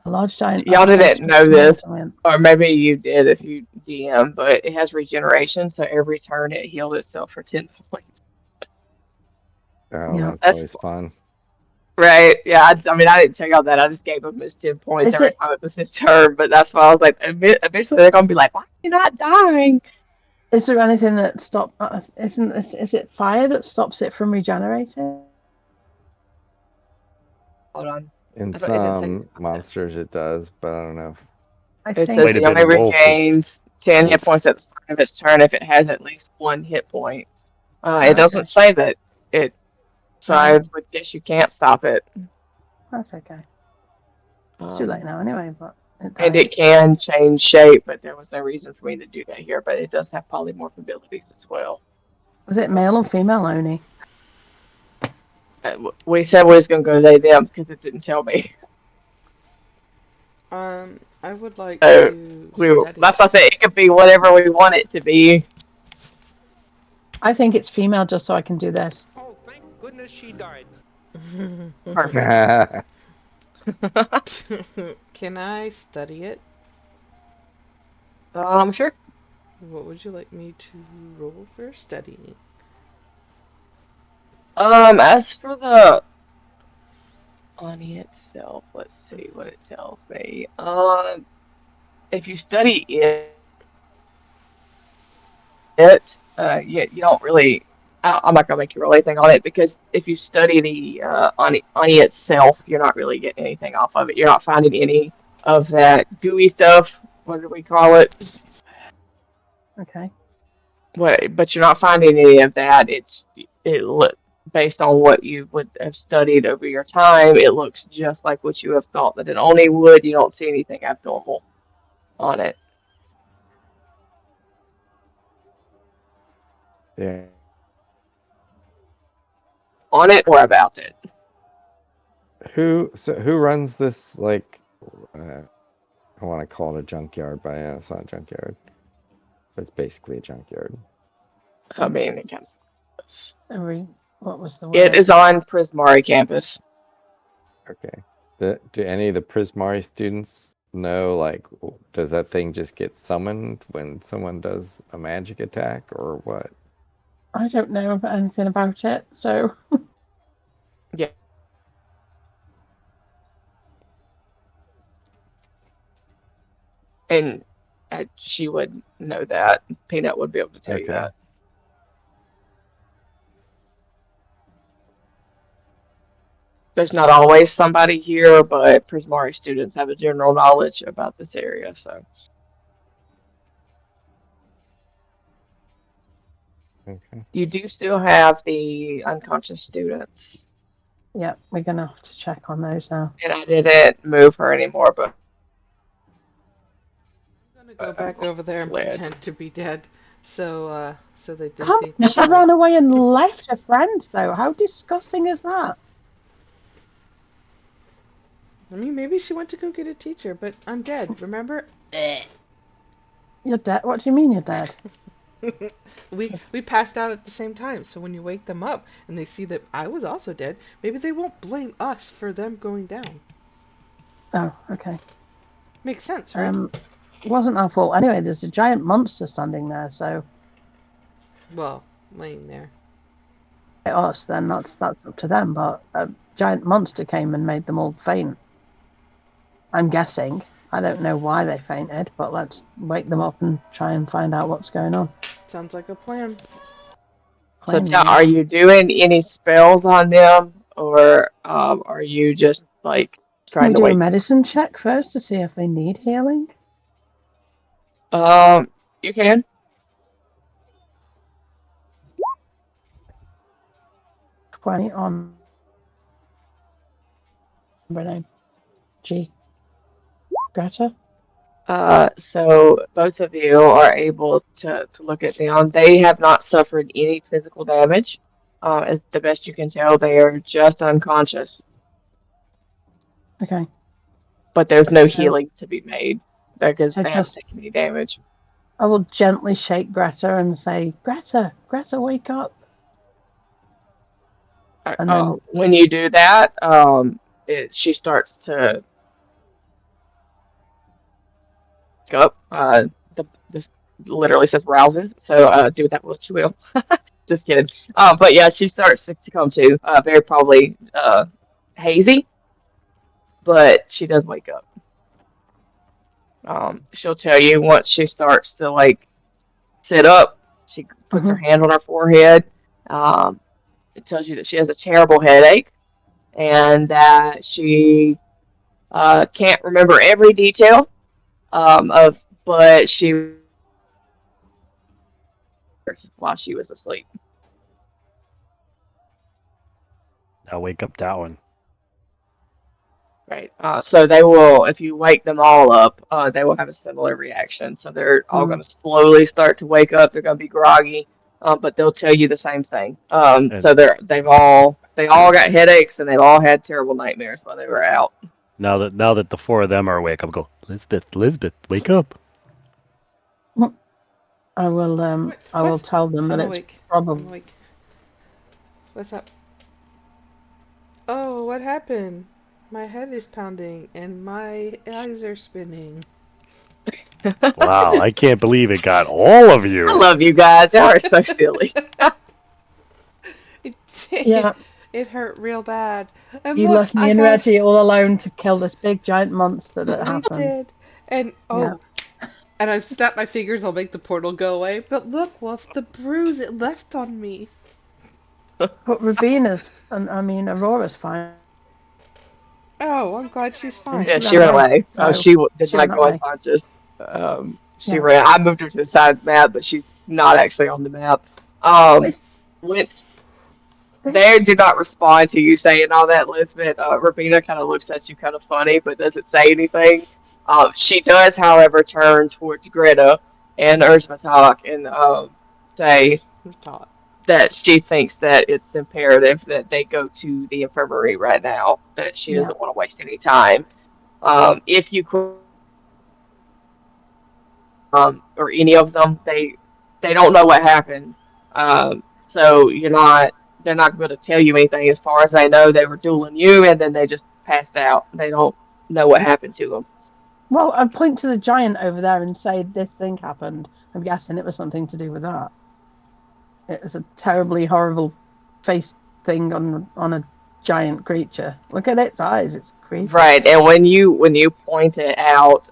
A large giant. Y'all didn't know this, giant. or maybe you did if you DM, but it has regeneration, so every turn it healed itself for 10 points. Oh, Yeah. that's always fun. Right, yeah, I mean, I didn't tell y'all that. I just gave him his 10 points every time it was his turn, but that's why I was like, eventually they're going to be like, why is he not dying? Is there anything that stops? Is it fire that stops it from regenerating? Hold on. In I thought it did say- some monsters it does, but I don't know. It says Might it have been only a wolf. regains 10 hit Wolf. points at the start of its turn if it has at least 1 hit point. It Okay. doesn't say that it, so I Mhm. would guess you can't stop it. That's okay. It's too late now anyway, but it And died. it can change shape, but there was no reason for me to do that here. But it does have polymorph abilities as well. Was it male or female Oni? We said we was going to go they, them because it didn't tell me. I would like So to study that's it. why I said it could be whatever we want it to be. I think it's female just so I can do this. Oh, thank goodness she died. Perfect. Can I study it? Sure. What would you like me to roll for studying? As for the Oni itself, let's see what it tells me. If you study you don't really. I'm not gonna make you roll anything on it because if you study the Oni itself, you're not really getting anything off of it. You're not finding any of that gooey stuff. What do we call it? Okay. But you're not finding any of that. Based on what you would have studied over your time, it looks just like what you have thought that it only would. You don't see anything abnormal on it. Yeah. On it or about it. Who runs this, like, I want to call it a junkyard, but I know it's not a junkyard. But it's basically a junkyard. I mean, it comes. What was the word? It is on Prismari campus. Okay. Do any of the Prismari students know, like, does that thing just get summoned when someone does a magic attack, or what? I don't know anything about it, so. Yeah. And she would know that. Peanut would be able to tell you that. There's not always somebody here, but Prismari students have a general knowledge about this area, so. Okay. You do still have the unconscious students. Yeah, we're going to have to check on those now. And I didn't move her anymore, but. I'm gonna go back over there and pretend to be dead, so they think. She ran away and left her friends, though. How disgusting is that? I mean, maybe she went to go get a teacher, but I'm dead, remember? You're dead? What do you mean you're dead? we passed out at the same time, so when you wake them up and they see that I was also dead, maybe they won't blame us for them going down. Oh, okay. Makes sense, right? It wasn't our fault. Anyway, there's a giant monster standing there, so. Well, laying there. Us, then that's up to them, but a giant monster came and made them all faint. I'm guessing. I don't know why they fainted, but let's wake them up and try and find out what's going on. Sounds like a plan. So are you doing any spells on them, or are you just like trying to do wake? A medicine check first to see if they need healing? You can. On name. G. Greta? So both of you are able to look at them. They have not suffered any physical damage. As the best you can tell, they are just unconscious. Okay. But there's no healing to be made because so they haven't taken any damage. I will gently shake Greta and say, Greta, wake up. And then when you do that, she starts to go up. This literally says rouses, so do with that what you will. Just kidding. But yeah, she starts to come to. Very probably hazy, but she does wake up. She'll tell you once she starts to like sit up. She puts her hand on her forehead. It tells you that she has a terrible headache and that she can't remember every detail, But she while she was asleep. I'll wake up that one. Right. So they will, if you wake them all up, they will have a similar reaction. So they're all going to slowly start to wake up. They're going to be groggy, but they'll tell you the same thing. So they all got headaches and they've all had terrible nightmares while they were out. Now that the four of them are awake, I'll go, Elizabeth, wake up. I will tell them that I'm it's awake. probably. I'm awake. What's up? Oh, what happened? My head is pounding and my eyes are spinning. Wow, I can't believe it got all of you. I love you guys. Y'all are so silly. Yeah. It hurt real bad. And You look, left me and Reggie all alone to kill this big giant monster that We happened. did. And and I snap my fingers, I'll make the portal go away. But look, Wolf, the bruise it left on me. But Ravina's, Aurora's fine. Oh, I'm glad she's fine. Yeah, she ran away. She did not go away. unconscious. She ran. I moved her to the side of the map, but she's not actually on the map. Once they do not respond to you saying all that, Elizabeth, Ravina kind of looks at you kind of funny, but doesn't say anything. She does, however, turn towards Greta and Urzmatalk and say that she thinks that it's imperative that they go to the infirmary right now, that she doesn't want to waste any time. If you or any of them, they don't know what happened. So they're not going to tell you anything. As far as they know, they were dueling you, and then they just passed out. They don't know what happened to them. Well, I'd point to the giant over there and say this thing happened. I'm guessing it was something to do with that. It was a terribly horrible face thing on a giant creature. Look at its eyes; it's creepy. Right, and when you point it out,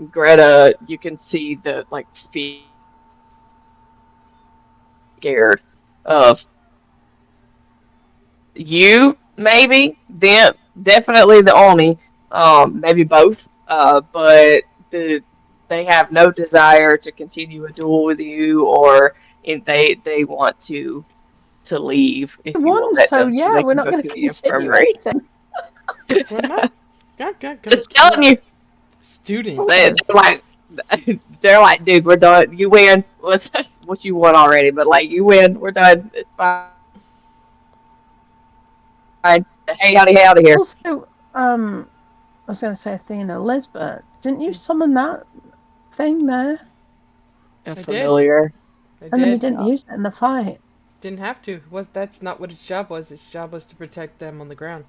Greta, you can see the scared of you, maybe them, definitely the Oni, maybe both. But they have no desire to continue a duel with you, or if they want to leave if you will let them, so they we're can not go going to to the continue infirmary. We're not. Just telling you, Students. they're like, dude, we're done. You win. That's what you won already, but you win. We're done. It's fine. Hey, howdy here. Also, I was going to say, Athena, Lisbeth, didn't you summon that thing there? Familiar. I and then you didn't use it in the fight. Didn't have to. That's not what its job was. Its job was to protect them on the ground.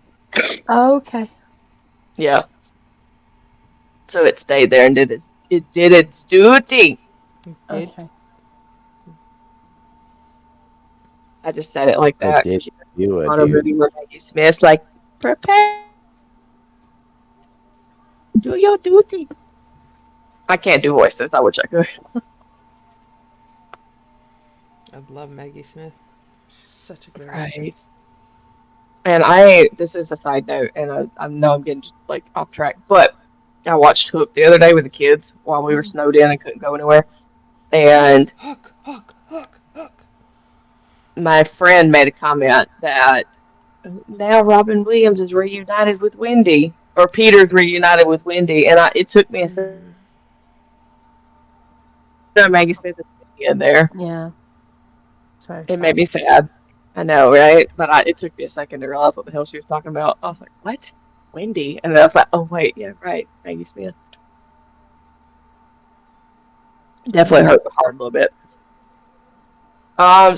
Oh, okay. Yeah. So it stayed there and did its duty. Okay. I just said it like that. It did you a on a movie where Maggie Smith's like, prepare, do your duty. I can't do voices. I wish I could. I love Maggie Smith. She's such a great Right. And this is a side note, and I know I'm getting off track, but I watched Hook the other day with the kids while we were snowed in and couldn't go anywhere. And Hook. My friend made a comment that now Robin Williams is reunited with Wendy, or Peter's reunited with Wendy, and it took me a second. Maggie Smith is in there. Yeah. It made me sad. I know, right? But it took me a second to realize what the hell she was talking about. I was like, what? Wendy? And then I was like, oh, wait, yeah, right. Maggie Smith. Definitely hurt the heart a little bit.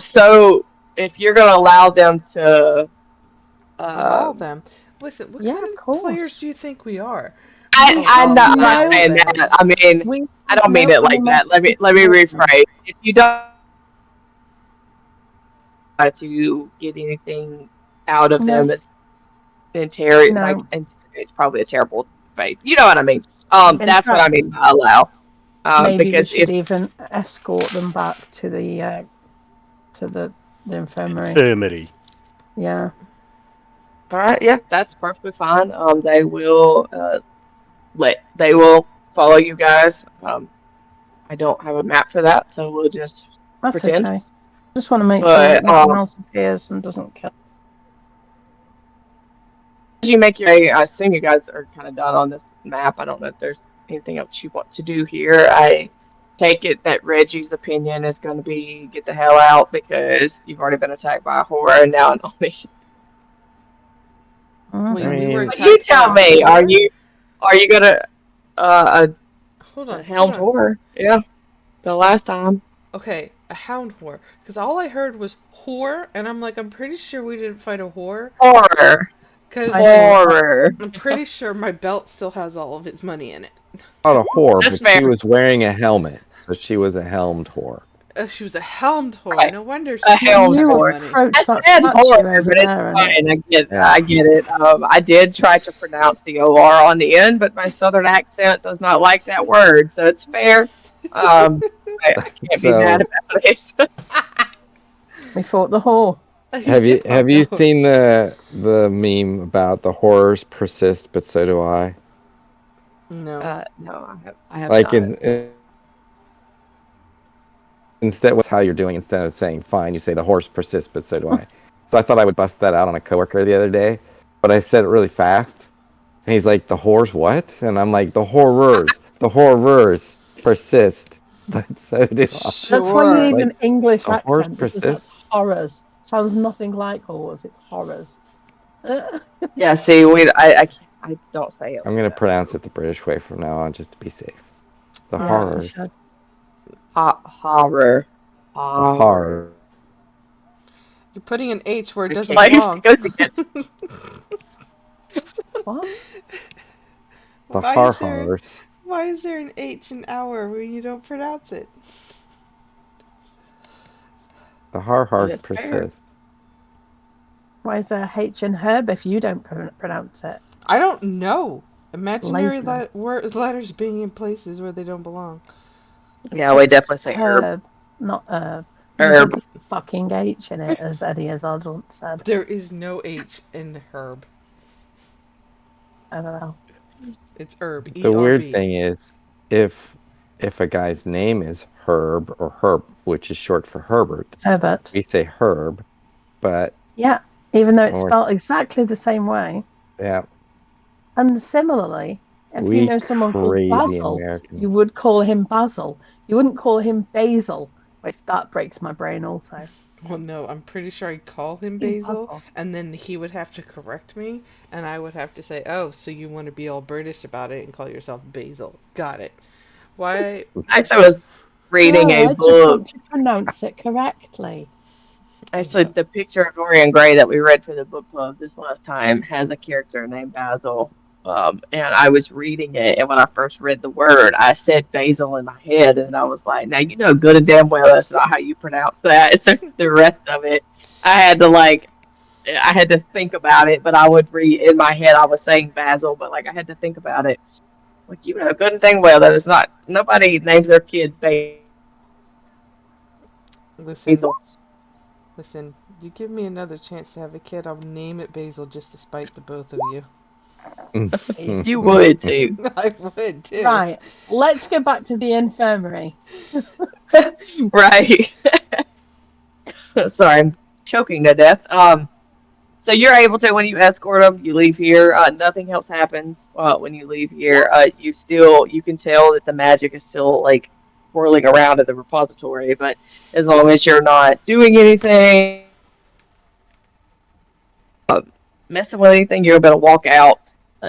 So, if you're going to allow them to... allow them? Listen, what kind of players do you think we are? I'm not saying that. I mean, I don't mean it like that. Let me rephrase. If you don't to get anything out of them, it's it's probably a terrible fate. You know what I mean? That's what I mean by allow. Maybe because we should even escort them back to the infirmary. Yeah. All right. Yeah, that's perfectly fine. They will follow you guys. I don't have a map for that, so we'll just That's pretend. okay. Just want to make sure But that nothing else appears and doesn't kill. as you make your way, I assume you guys are kind of done on this map. I don't know if there's anything else you want to do here. I take it that Reggie's opinion is going to be get the hell out because you've already been attacked by a horror, and now an only. Wait, I we were mean, attacked You by tell a me. horror? Are you gonna Hold a on, hold helmed on. horror? Yeah, the last time. Okay, a hound whore. Because all I heard was whore, and I'm like, I'm pretty sure we didn't fight a whore. Horror. Because Horror. I'm pretty sure my belt still has all of its money in it. not a whore, That's but she fair. was wearing a helmet, so she was a helmed whore. She was a helmed whore. Right. No wonder A she helmed had You whore. money. approach I that said statue horror, over but it's there and fine. Yeah. I get it. I did try to pronounce the OR on the end, but my southern accent does not like that word, so it's fair. I can't be mad So, about it. we fought the whore. have you Did fight the seen the meme about the horrors persist, but so do I? No. No, I have Like not. instead, what's how you're doing? Instead of saying fine, you say the horse persists, but so do I. So I thought I would bust that out on a coworker the other day, but I said it really fast. And he's like, the horrors what? And I'm like, the horrors persist, but so do I. That's why you Sure. need Like, an English a horse accent because persists? that's horrors. Sounds nothing like horrors. It's horrors. Yeah, see, I don't say it. I'm Like gonna that. pronounce it the British way from now on, just to be safe. The Yeah, horrors. you should. Horror. The horror. You're putting an H where it doesn't Like, belong. goes against What? The Why is there horrors. why is there an H in hour when you don't pronounce it? The horrors That's fair. persist. Why is there a H in herb if you don't pronounce it? I don't know. Imaginary Lazy. letters being in places where they don't belong. Yeah, we definitely say herb. Herb, not herb. Herb. There's a fucking H in it, as Eddie Izzard once said. There is no H in herb. I don't know. It's herb. The weird E-R-B. thing is, if a guy's name is Herb or Herb, which is short for Herbert, Herbert. we say Herb, but Yeah, even though it's Or- spelled exactly the same way. yeah, And similarly, if we you know someone called crazy Basil, Americans. you would call him Basil. You wouldn't call him Basil, which that breaks my brain also. Well, no, I'm pretty sure I'd call him He's Basil, and then he would have to correct me, and I would have to say, oh, so you want to be all British about it and call yourself Basil. Got it. Why? Actually, I was reading No, a I just book. want to pronounce it correctly. Actually, the picture of Dorian Gray that we read for the book club this last time has a character named Basil. And I was reading it, and when I first read the word, I said basil in my head, and I was like, now you know good and damn well that's not how you pronounce that. It's the rest of it. I had to think about it, but I would read in my head, I was saying basil, but like I had to think about it. Like, you know good and dang well that it's not, nobody names their kid Listen, basil. you give me another chance to have a kid, I'll name it Basil just to spite the both of you. You would too. I would, too. Right, let's go back to the infirmary. Right. Sorry, I'm choking to death. So you're able to, when you escort them, you leave here. Nothing else happens when you leave here. You can tell that the magic is still like whirling around at the repository, but as long as you're not doing anything, messing with anything, you're able to walk out.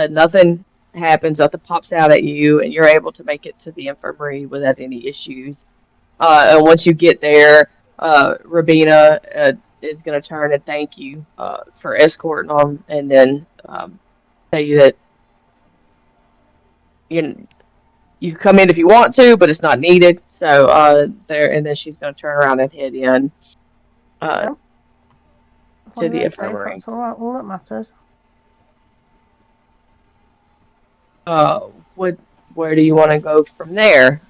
Nothing happens, nothing pops out at you, and you're able to make it to the infirmary without any issues. And once you get there, Rabina is going to turn and thank you for escorting them, and then tell you that you can come in if you want to, but it's not needed. So there, and then she's going to turn around and head in to the infirmary. That's all that matters. Where do you want to go from there?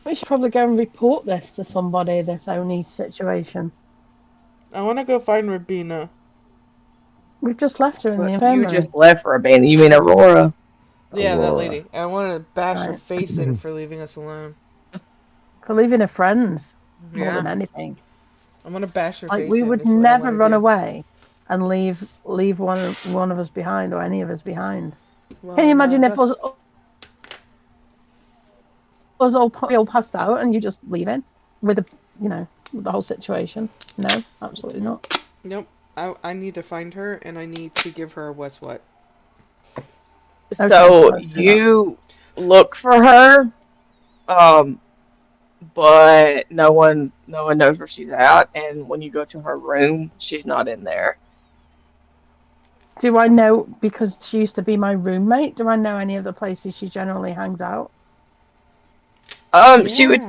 We should probably go and report this to somebody, this Oni situation. I want to go find Rabina. We've just left her in the You infirmary. just left Rabina. You mean Aurora? Yeah, that Aurora. lady. I want to bash her Right. face in for leaving us alone. For leaving her friends more Yeah. than anything. I'm gonna bash her Like face we in. would Is what I never want to run do. away and leave one of us behind or any of us behind. Well, Can you imagine if that's us all passed out and you just leaving with with the whole situation? No, absolutely not. nope. I need to find her and I need to give her a what's what. Okay, So let's do that. you look for her, but no one knows where she's at. And when you go to her room, she's not in there. Do I know, because she used to be my roommate, do I know any of the places she generally hangs out? She would.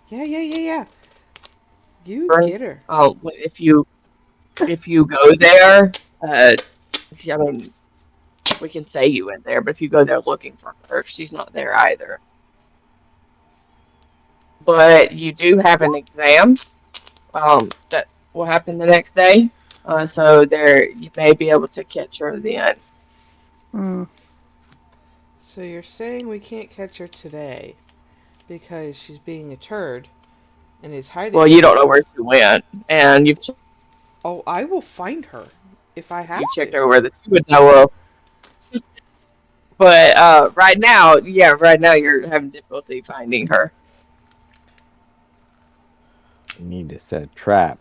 Yeah. Yeah. You get her. If you go there, I mean, we can say you went there, but if you go there looking for her, she's not there either. But you do have an exam, that will happen the next day. So there you may be able to catch her then. Mm. So you're saying we can't catch her today because she's being a turd and is hiding Well, you from don't know where us? she went, and Oh, I will find her if I you've have checked to. everywhere that you would know of. But right now, you're having difficulty finding her. You need to set a trap.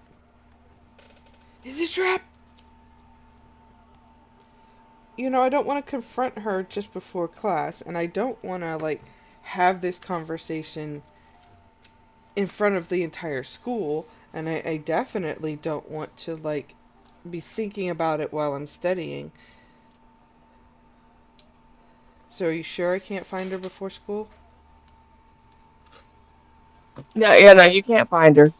Is it a trap? I don't want to confront her just before class, and I don't want to, have this conversation in front of the entire school, and I definitely don't want to, be thinking about it while I'm studying. So are you sure I can't find her before school? No, you can't find her.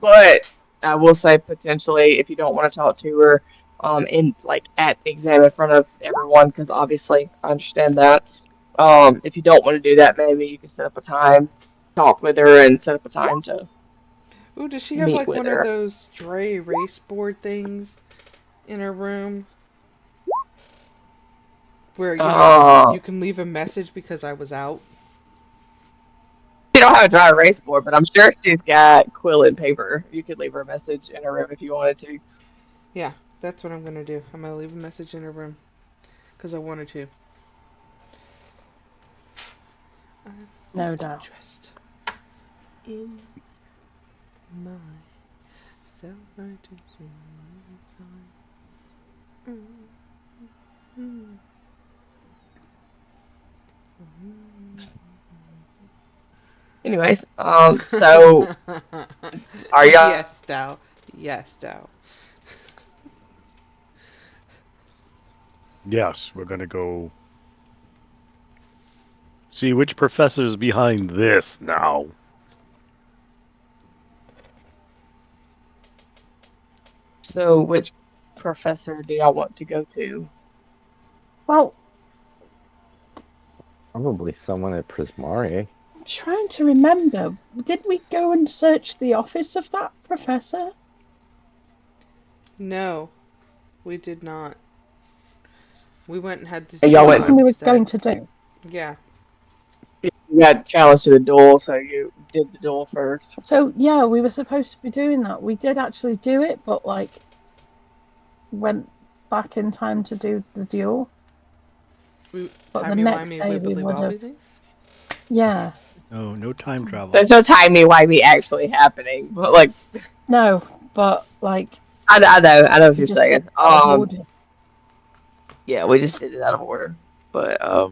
But I will say potentially if you don't want to talk to her, in at the exam in front of everyone, because obviously I understand that. If you don't want to do that, maybe you can set up a time, talk with her, and set up a time to Ooh, does she have, meet with one of her. those Dre erase board things in her room? Where, Uh, you can leave a message because I was out? she don't have a dry erase board, but I'm sure she's got quill and paper. You could leave her a message in her room if you wanted to. Yeah, that's what I'm gonna do. I'm gonna leave a message in her room. Because I wanted to. No doubt. Trust in myself. Anyways, so are y'all? Yes, Dow. Yes, Dow. Yes, we're gonna go see which professor's behind this now. So which professor do y'all want to go to? Well, Probably someone at Prismari. I'm trying to remember. Did we go and search the office of that professor? No, we did not. We went and had this And y'all That's duel went. something we were instead. going to do. Yeah. You got challenged to the duel, so you did the duel first. So yeah, we were supposed to be doing that. We did actually do it, but went back in time to do the duel. But the next Timey-wimey, day we would wibbly-wobbly have. things? Yeah. No time travel. There's no timey-wimey actually happening, but No, but I know what we you're just did saying. it out of order. Yeah, we just did it out of order, but I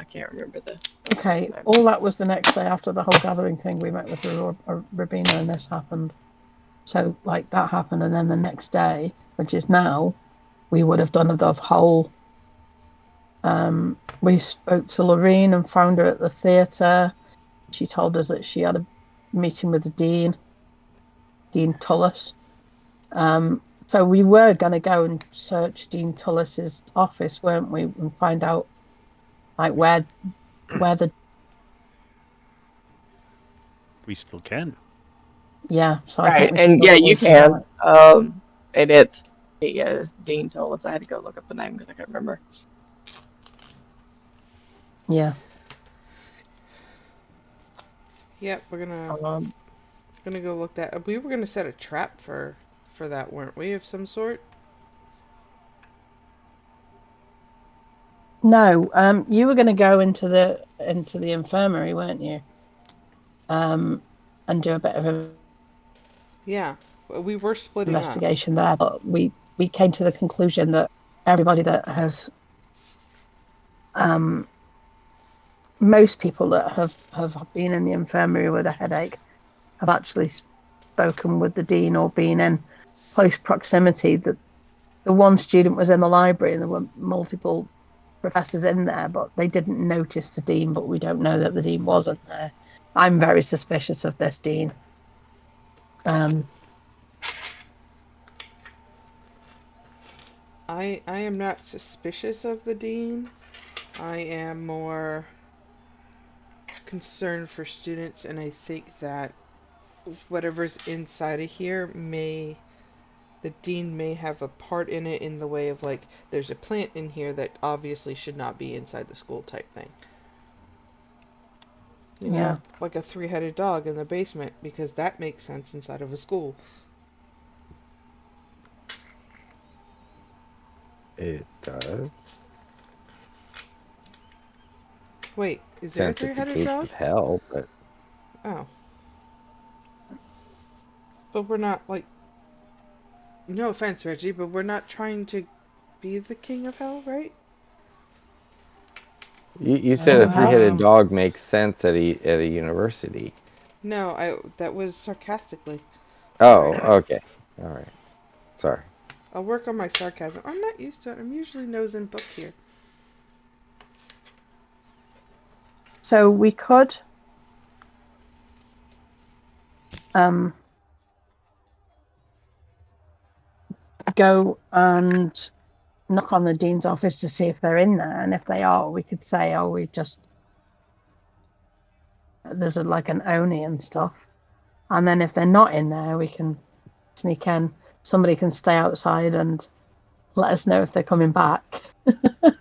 can't remember the. Okay, all that was the next day after the whole gathering thing. We met with Rabina and this happened. So that happened, and then the next day, which is now, we would have done the whole. We spoke to Lorraine and found her at the theatre. She told us that she had a meeting with the Dean Tullis. So we were going to go and search Dean Tullis's office, weren't we, and find out where the. We still can. Yeah, so I think Right, we and still yeah, you always do can. that. And it's Yeah, as Dean told us, I had to go look up the name because I couldn't remember. Yeah. Yep, we're gonna Um, go look that. We were gonna set a trap for that, weren't we, of some sort? No, you were going to go into the infirmary, weren't you? And do a bit of an Yeah, we were splitting up. investigation there, but we came to the conclusion that everybody that has most people that have been in the infirmary with a headache have actually spoken with the dean or been in close proximity. That the one student was in the library and there were multiple professors in there, but they didn't notice the dean, but we don't know that the dean wasn't there. I'm very suspicious of this dean. I am not suspicious of the dean. I am more concerned for students, and I think that whatever's inside of here the dean may have a part in it, in the way of, like, there's a plant in here that obviously should not be inside the school type thing. You know, like a three-headed dog in the basement, because that makes sense inside of a school. It does. Wait, is there a Sense at the three-headed gates dog? of hell, but Oh. But we're not, like... No offense, Reggie, but we're not trying to be the king of hell, right? you said a three-headed Um, dog makes sense at a university. No, that was sarcastically. Oh, Sorry. okay. All right. Sorry. I'll work on my sarcasm. I'm not used to it. I'm usually nose in book here. so we could go and knock on the dean's office to see if they're in there, and if they are, we could say, "Oh, we just there's like an Oni and stuff," and then if they're not in there, we can sneak in. Somebody can stay outside and let us know if they're coming back,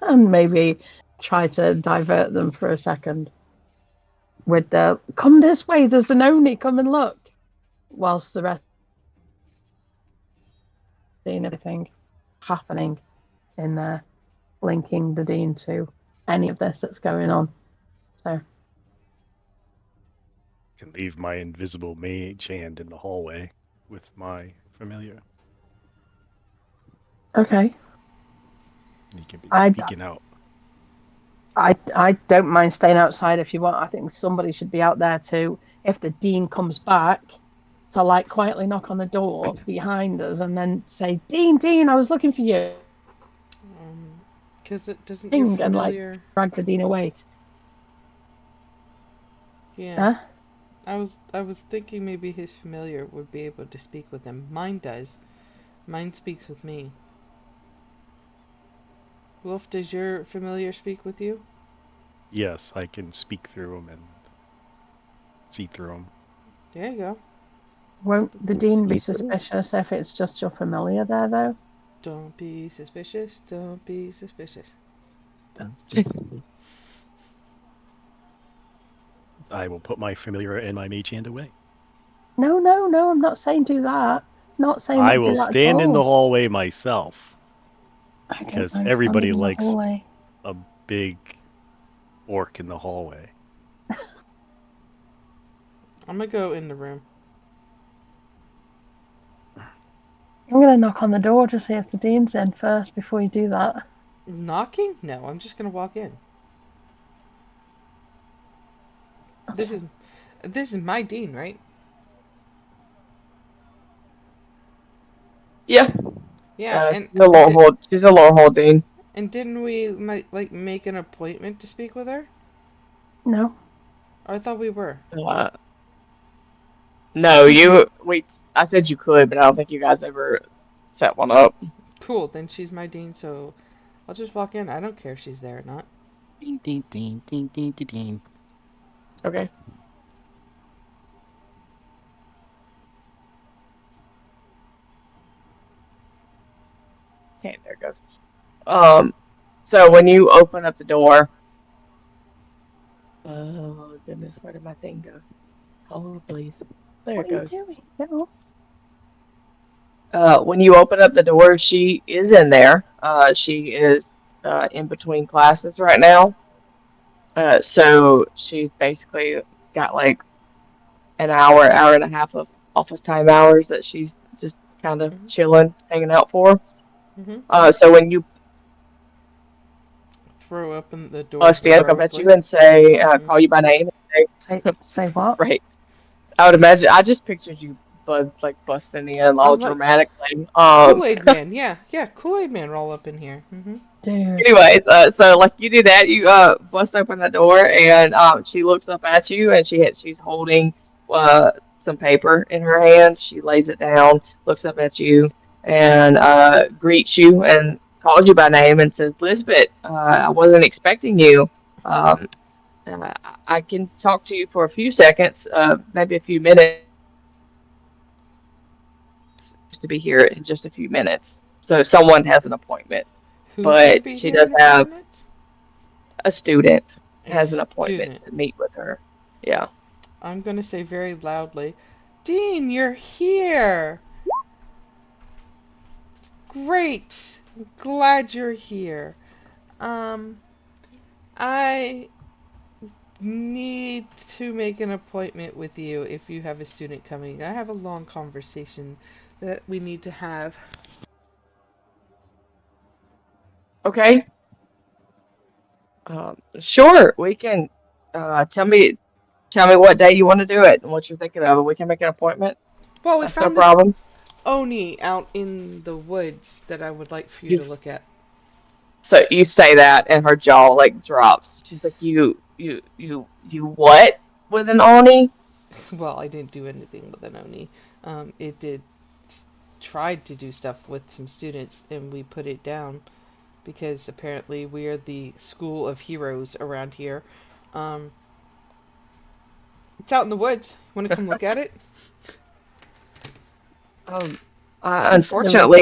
and maybe try to divert them for a second with the "Come this way, there's an Oni, come and look," whilst the rest seeing everything happening in there, linking the dean to any of this that's going on. So Can leave my invisible mage hand in the hallway with my familiar. okay, He can be I peeking out. I don't mind staying outside if you want. I think somebody should be out there too. If the dean comes back, to like quietly knock on the door behind us and then say, "Dean, Dean, I was looking for you," Because it doesn't your and like familiar... drag the dean away. Yeah. Huh? I was thinking maybe his familiar would be able to speak with him. Mine does. Mine speaks with me. Wolf, does your familiar speak with you? Yes, I can speak through him and see through him. There you go. Won't the You dean be see through? suspicious if it's just your familiar there, though? Don't be suspicious. Don't be suspicious. I will put my familiar and my mage hand away. No, no, no. I'm not saying do that. Not saying I that do will that at stand in the all. hallway myself I don't because mind everybody standing in the likes hallway. a big orc in the hallway. I'm gonna go in the room. I'm gonna knock on the door to see if the dean's in first before you do that. Knocking? No, I'm just gonna walk in. This is my dean, right? yeah. Yeah, and She's a lore hold Dean. and didn't we like make an appointment to speak with her? No. Or I thought we were. No, I said you could, but I don't think you guys ever set one up. Cool, then she's my dean, so I'll just walk in. I don't care if she's there or not. Ding, ding, ding, ding, ding, ding, ding. Okay. Okay, there it goes. So when you open up the door, oh goodness, where did my thing go? Oh, please. There What it are you goes. doing? No. When you open up the door, she is in there. She is in between classes right now. So she's basically got like an hour and a half of office time hours that she's just kind of Mhm. chilling, hanging out for. Mhm. So when you Throw open the door bust in, look up at you heroically. and say, Mhm. call you by name, and Say say, what? right. I would imagine. I just pictured you busting in all I'm like dramatically. Kool-Aid Man. Yeah, yeah. Kool-Aid Man roll up in here. Mhm. Dude. Anyways, so like you do that, you bust open the door, and she looks up at you, and she's holding some paper in her hands. She lays it down, looks up at you, and greets you and calls you by name and says, "Lisbeth, I wasn't expecting you. Um, I can talk to you for a few seconds, maybe a few minutes. To be here in just a few minutes. So someone has an appointment, Who's gonna but be she here does in a few have minutes? a student A has an appointment student. to meet with her. Yeah. I'm gonna say very loudly, Dean, you're here. Great. Glad you're here. Um, I need to make an appointment with you if you have a student coming. I have a long conversation that we need to have. Okay. Sure. We can. Tell me what day you want to do it and what you're thinking of. We can make an appointment. Well, we That's no found this problem. Oni out in the woods that I would like for you You to look at. so you say that and her jaw like drops. She's like, you what with an Oni? Well, I didn't do anything with an Oni. It did tried to do stuff with some students, and we put it down because apparently we are the school of heroes around here. Um, it's out in the woods. Want to come look at it? Um, Consider it unfortunately,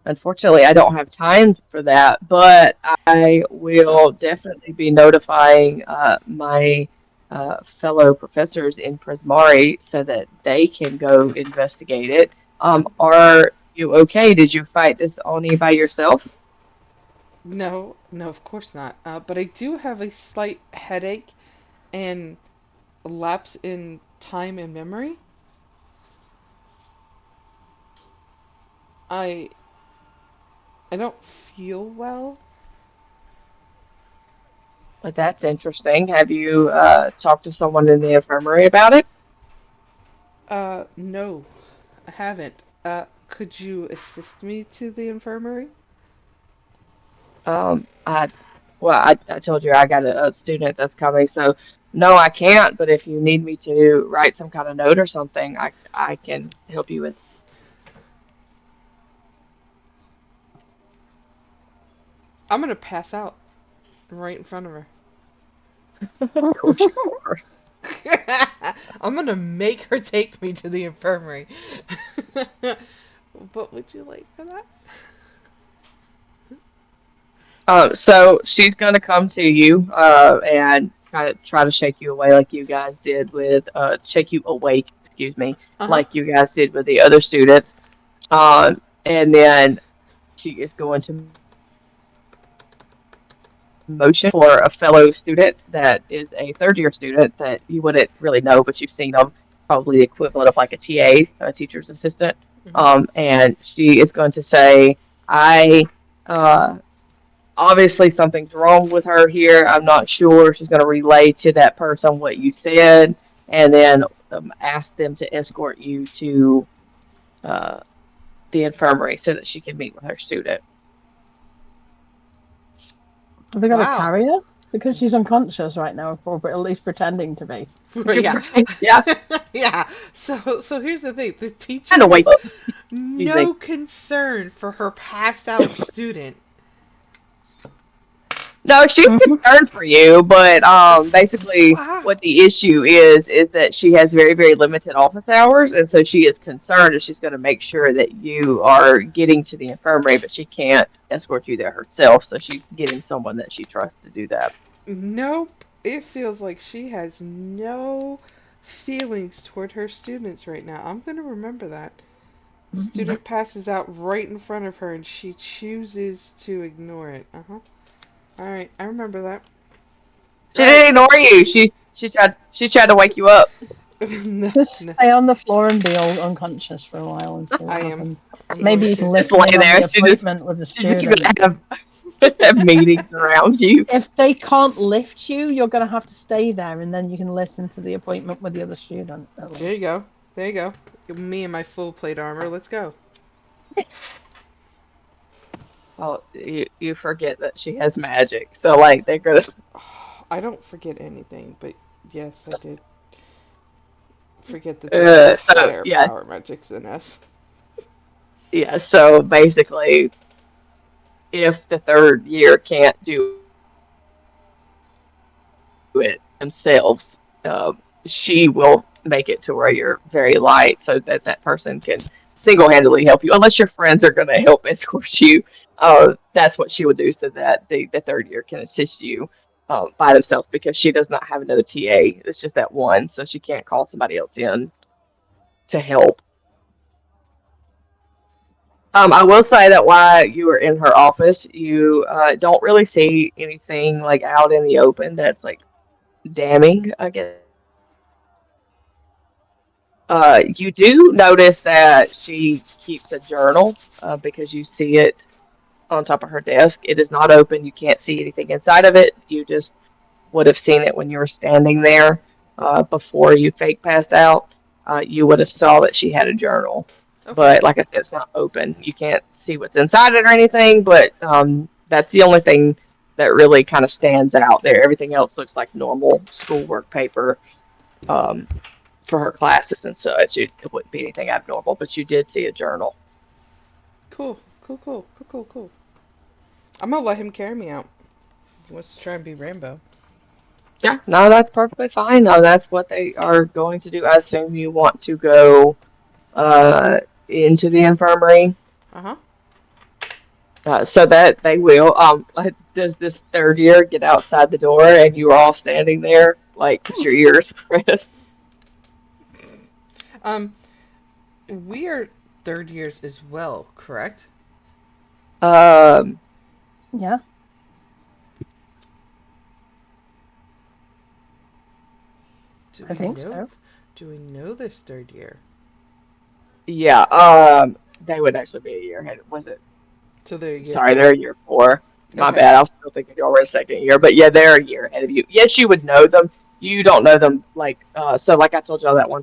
pleasantry. I don't have time for that, but I will definitely be notifying my fellow professors in Prismari so that they can go investigate it. Are you okay? Did you fight this Oni by yourself? No, no, of course not. But I do have a slight headache and a lapse in time and memory. I I don't feel well. But that's interesting. Have you talked to someone in the infirmary about it? No, I haven't. Could you assist me to the infirmary? I well, I told you I got a student that's coming, so no, I can't. But if you need me to write some kind of note or something, I can help you with. I'm gonna pass out right in front of her. Of course you are. I'm gonna make her take me to the infirmary. What would you like for that? So she's gonna come to you, and kind of try to shake you away like you guys did with, shake you awake, excuse me, Uh huh. like you guys did with the other students. And then she is going to motion for a fellow student that is a third year student that you wouldn't really know, but you've seen them, probably the equivalent of like a TA, a teacher's assistant. Mhm. And she is going to say, I uh, obviously something's wrong with her here. I'm not sure. She's going to relay to that person what you said, and then ask them to escort you to uh, the infirmary so that she can meet with her student. Have they got to Wow. carry her? Because she's unconscious right now, or at least pretending to be. Yeah. Right? Yeah, Yeah. So here's the thing. The teacher kind of wait. has Excuse me. no concern for her passed out student. No, she's concerned for you, but basically Wow. what the issue is that she has very, very limited office hours, and so she is concerned and she's going to make sure that you are getting to the infirmary, but she can't escort you there herself, so she's getting someone that she trusts to do that. Nope. It feels like she has no feelings toward her students right now. I'm going to remember that. Student passes out right in front of her and she chooses to ignore it. Uh-huh. Alright, I remember that. She Alright. didn't ignore you. She tried to wake you up. No, Just no. stay on the floor and be all unconscious for a while and see what I am. happens. I'm Maybe going you to. can Just listen lay in on there. the appointment with the She's just student. gonna have meetings around you. If they can't lift you, you're going to have to stay there, and then you can listen to the appointment with the other student. There you go. There you go. Me and my full plate armor. Let's go. Oh, you forget that she has magic, so like they're gonna. I don't forget anything, but yes, I did forget that they have So higher yes, power magics than us. yeah. So basically, if the third year can't do it themselves, she will make it to where you're very light, so that that person can single-handedly help you. Unless your friends are going to help escort you, that's what she would do, so that the third year can assist you by themselves because she does not have another TA. It's just that one, so she can't call somebody else in to help. I will say that while you were in her office, you don't really see anything like out in the open that's like damning, I guess. You do notice that she keeps a journal because you see it on top of her desk. It is not open. You can't see anything inside of it. You just would have seen it when you were standing there before you fake passed out. You would have saw that she had a journal. Okay. But like I said, it's not open. You can't see what's inside it or anything, but that's the only thing that really kind of stands out there. Everything else looks like normal schoolwork paper. Um, for her classes and such. It wouldn't be anything abnormal, but you did see a journal. Cool. Cool, cool, cool, cool, cool. I'm gonna let him carry me out. He wants to try and be Rambo. Yeah, no, that's perfectly fine. No, that's what they are going to do. I assume you want to go uh, into the infirmary. Uh-huh. So that they will. Does this third year get outside the door and you are all standing there, like with your ears pressed? Um, we are third years as well, correct? Um, Yeah. Do I we think know? so. Do we know this third year? yeah. They would actually be a year ahead. Was it? So they're year Sorry, 4. they're a year 4. My Okay. bad. I was still thinking y'all were a second year, but yeah, they're a year ahead of you. Yes, you would know them. You don't know them so like I told y'all that one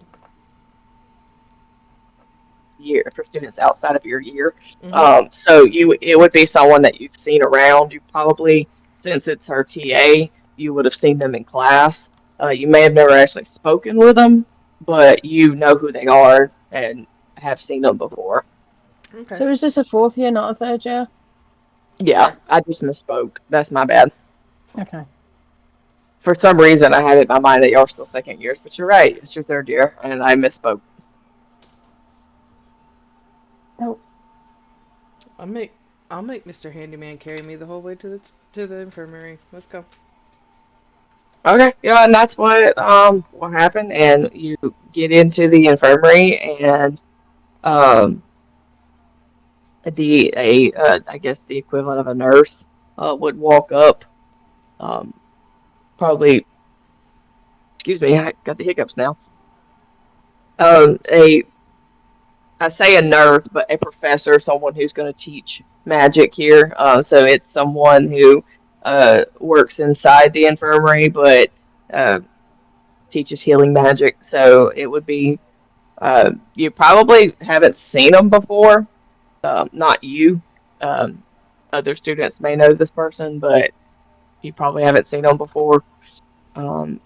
year for students outside of your year. Mm-hmm. So it would be someone that you've seen around. You probably, since it's her TA, you would have seen them in class. You may have never actually spoken with them, but you know who they are and have seen them before. Okay. So is this a fourth year, not a third year? Yeah, Correct. I just misspoke. That's my bad. Okay. For some reason, I had it in my mind that y'all are still second years, but you're right. It's your third year, and I misspoke. Oh, I'll make Mr. Handyman carry me the whole way to the infirmary. Let's go. Okay, yeah, and that's what happened. And you get into the infirmary, and um, I guess the equivalent of a nurse would walk up. Um, probably, excuse me, I got the hiccups now. A I say a nurse, but a professor, someone who's going to teach magic here. So it's someone who works inside the infirmary, but uh, teaches healing magic. So it would be you probably haven't seen them before. Not you. Um, Other students may know this person, but you probably haven't seen them before. Um,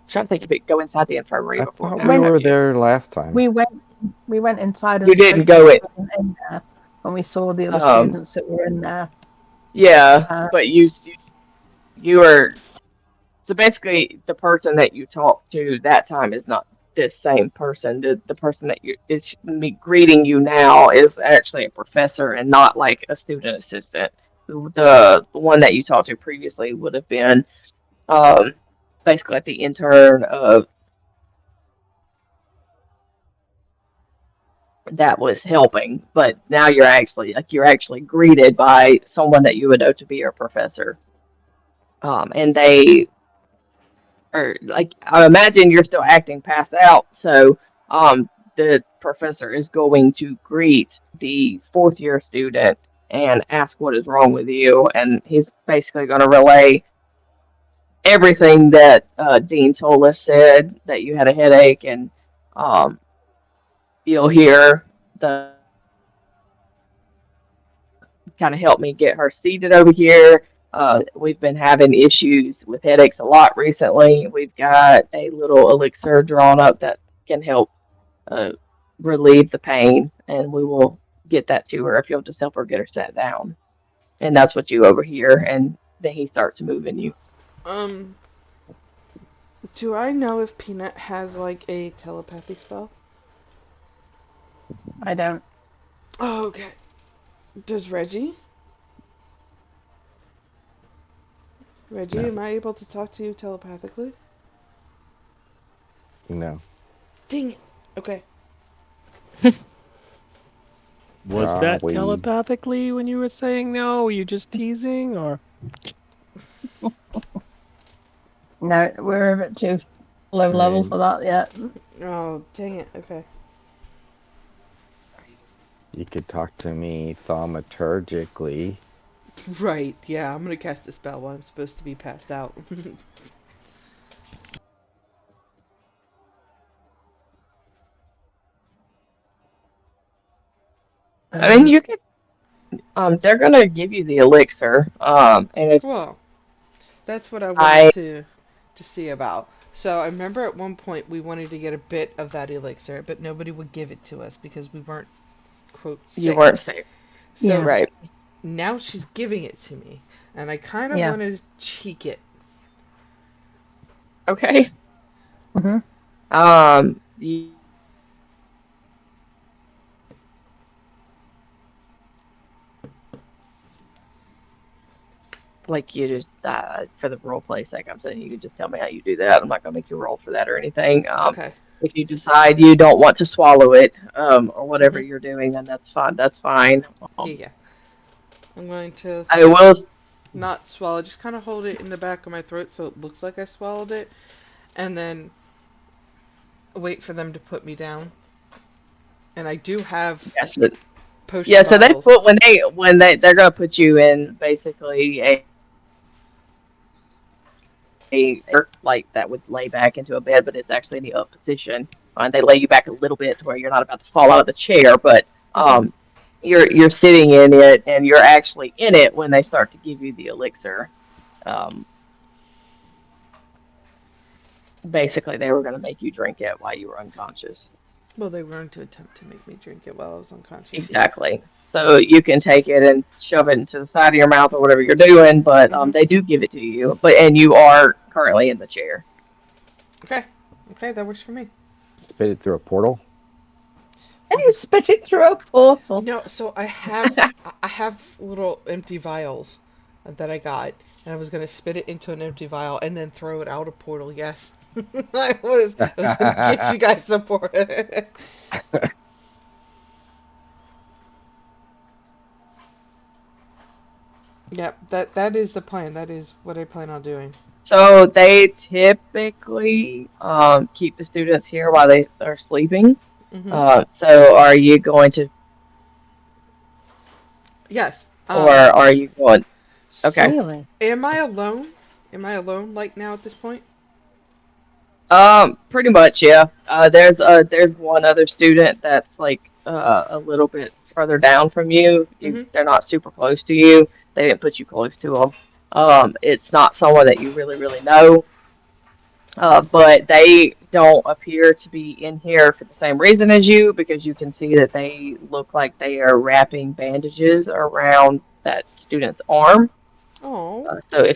Trying to think if it go inside the infirmary I before. thought No, we When have were you? there last time. we went inside You and didn't spoke go to in. the person in there, when we saw the other Um, students that were in there. yeah, but you were so basically the person that you talked to that time is not this same person. The person that you is me greeting you now is actually a professor and not like a student assistant. The one that you talked to previously would have been um, basically like the intern of that was helping, but now you're actually greeted by someone that you would know to be your professor. And they are like I imagine you're still acting passed out, so the professor is going to greet the fourth year student and ask what is wrong with you, and he's basically going to relay everything that Dean Tolis said that you had a headache, and um, you'll hear the kind of help me get her seated over here. We've been having issues with headaches a lot recently. We've got a little elixir drawn up that can help uh, relieve the pain, and we will get that to her if you'll just help her get her sat down. And that's what you overhear, and then he starts moving you. Um, do I know if Peanut has like a telepathy spell? I don't. Oh, okay. Does Reggie? Reggie, No. am I able to talk to you telepathically? No. Dang it. Okay. Was that We telepathically when you were saying no? Were you just teasing, or? No, we're a bit too low level for that yet. Oh, dang it. Okay. you could talk to me thaumaturgically. Right. Yeah, I'm gonna cast a spell while I'm supposed to be passed out. I mean, you could. They're gonna give you the elixir. And if Well, that's what I wanted I, to see about. So I remember at one point we wanted to get a bit of that elixir, but nobody would give it to us because we weren't quote you sick. weren't safe, So Yeah. right? now she's giving it to me, and I kind of Yeah. want to cheek it. Okay. hmm You, like you just for the role play sake, I'm saying you can just tell me how you do that. I'm not gonna make you roll for that or anything. Okay. If you decide you don't want to swallow it, or whatever Mhm. you're doing, then that's fine. That's fine. Yeah, yeah. I'm going to I will. not swallow, just kind of hold it in the back of my throat so it looks like I swallowed it, and then wait for them to put me down. And I do have Yes. potion Yeah. So they bottles. put they're gonna put you in basically a like that would lay back into a bed, but it's actually in the up position. And they lay you back a little bit to where you're not about to fall out of the chair, but Mhm. you're sitting in it and you're actually in it when they start to give you the elixir. Um, Basically, they were going to make you drink it while you were unconscious. Well, they were going to attempt to make me drink it while I was unconscious. Yes. Exactly. So you can take it and shove it into the side of your mouth or whatever you're doing, but Mhm. they do give it to you. And you are currently in the chair. Okay. Okay, that works for me. Spit it through a portal. And you spit it through a portal. No, so I have little empty vials that I got, and I was gonna spit it into an empty vial and then throw it out a portal. Yes, I was gonna get you guys support. Yep, that is the plan. That is what I plan on doing. So they typically keep the students here while they are sleeping. Hmm. So are you going to, Yes. or are you going? Okay. So Really? am I alone? Am I alone like now at this point? Pretty much, yeah. There's one other student that's like a little bit further down from you. Hmm. They're not super close to you. They didn't put you close to them. It's not someone that you really know. But they don't appear to be in here for the same reason as you, because you can see that they look like they are wrapping bandages around that student's arm. Oh, So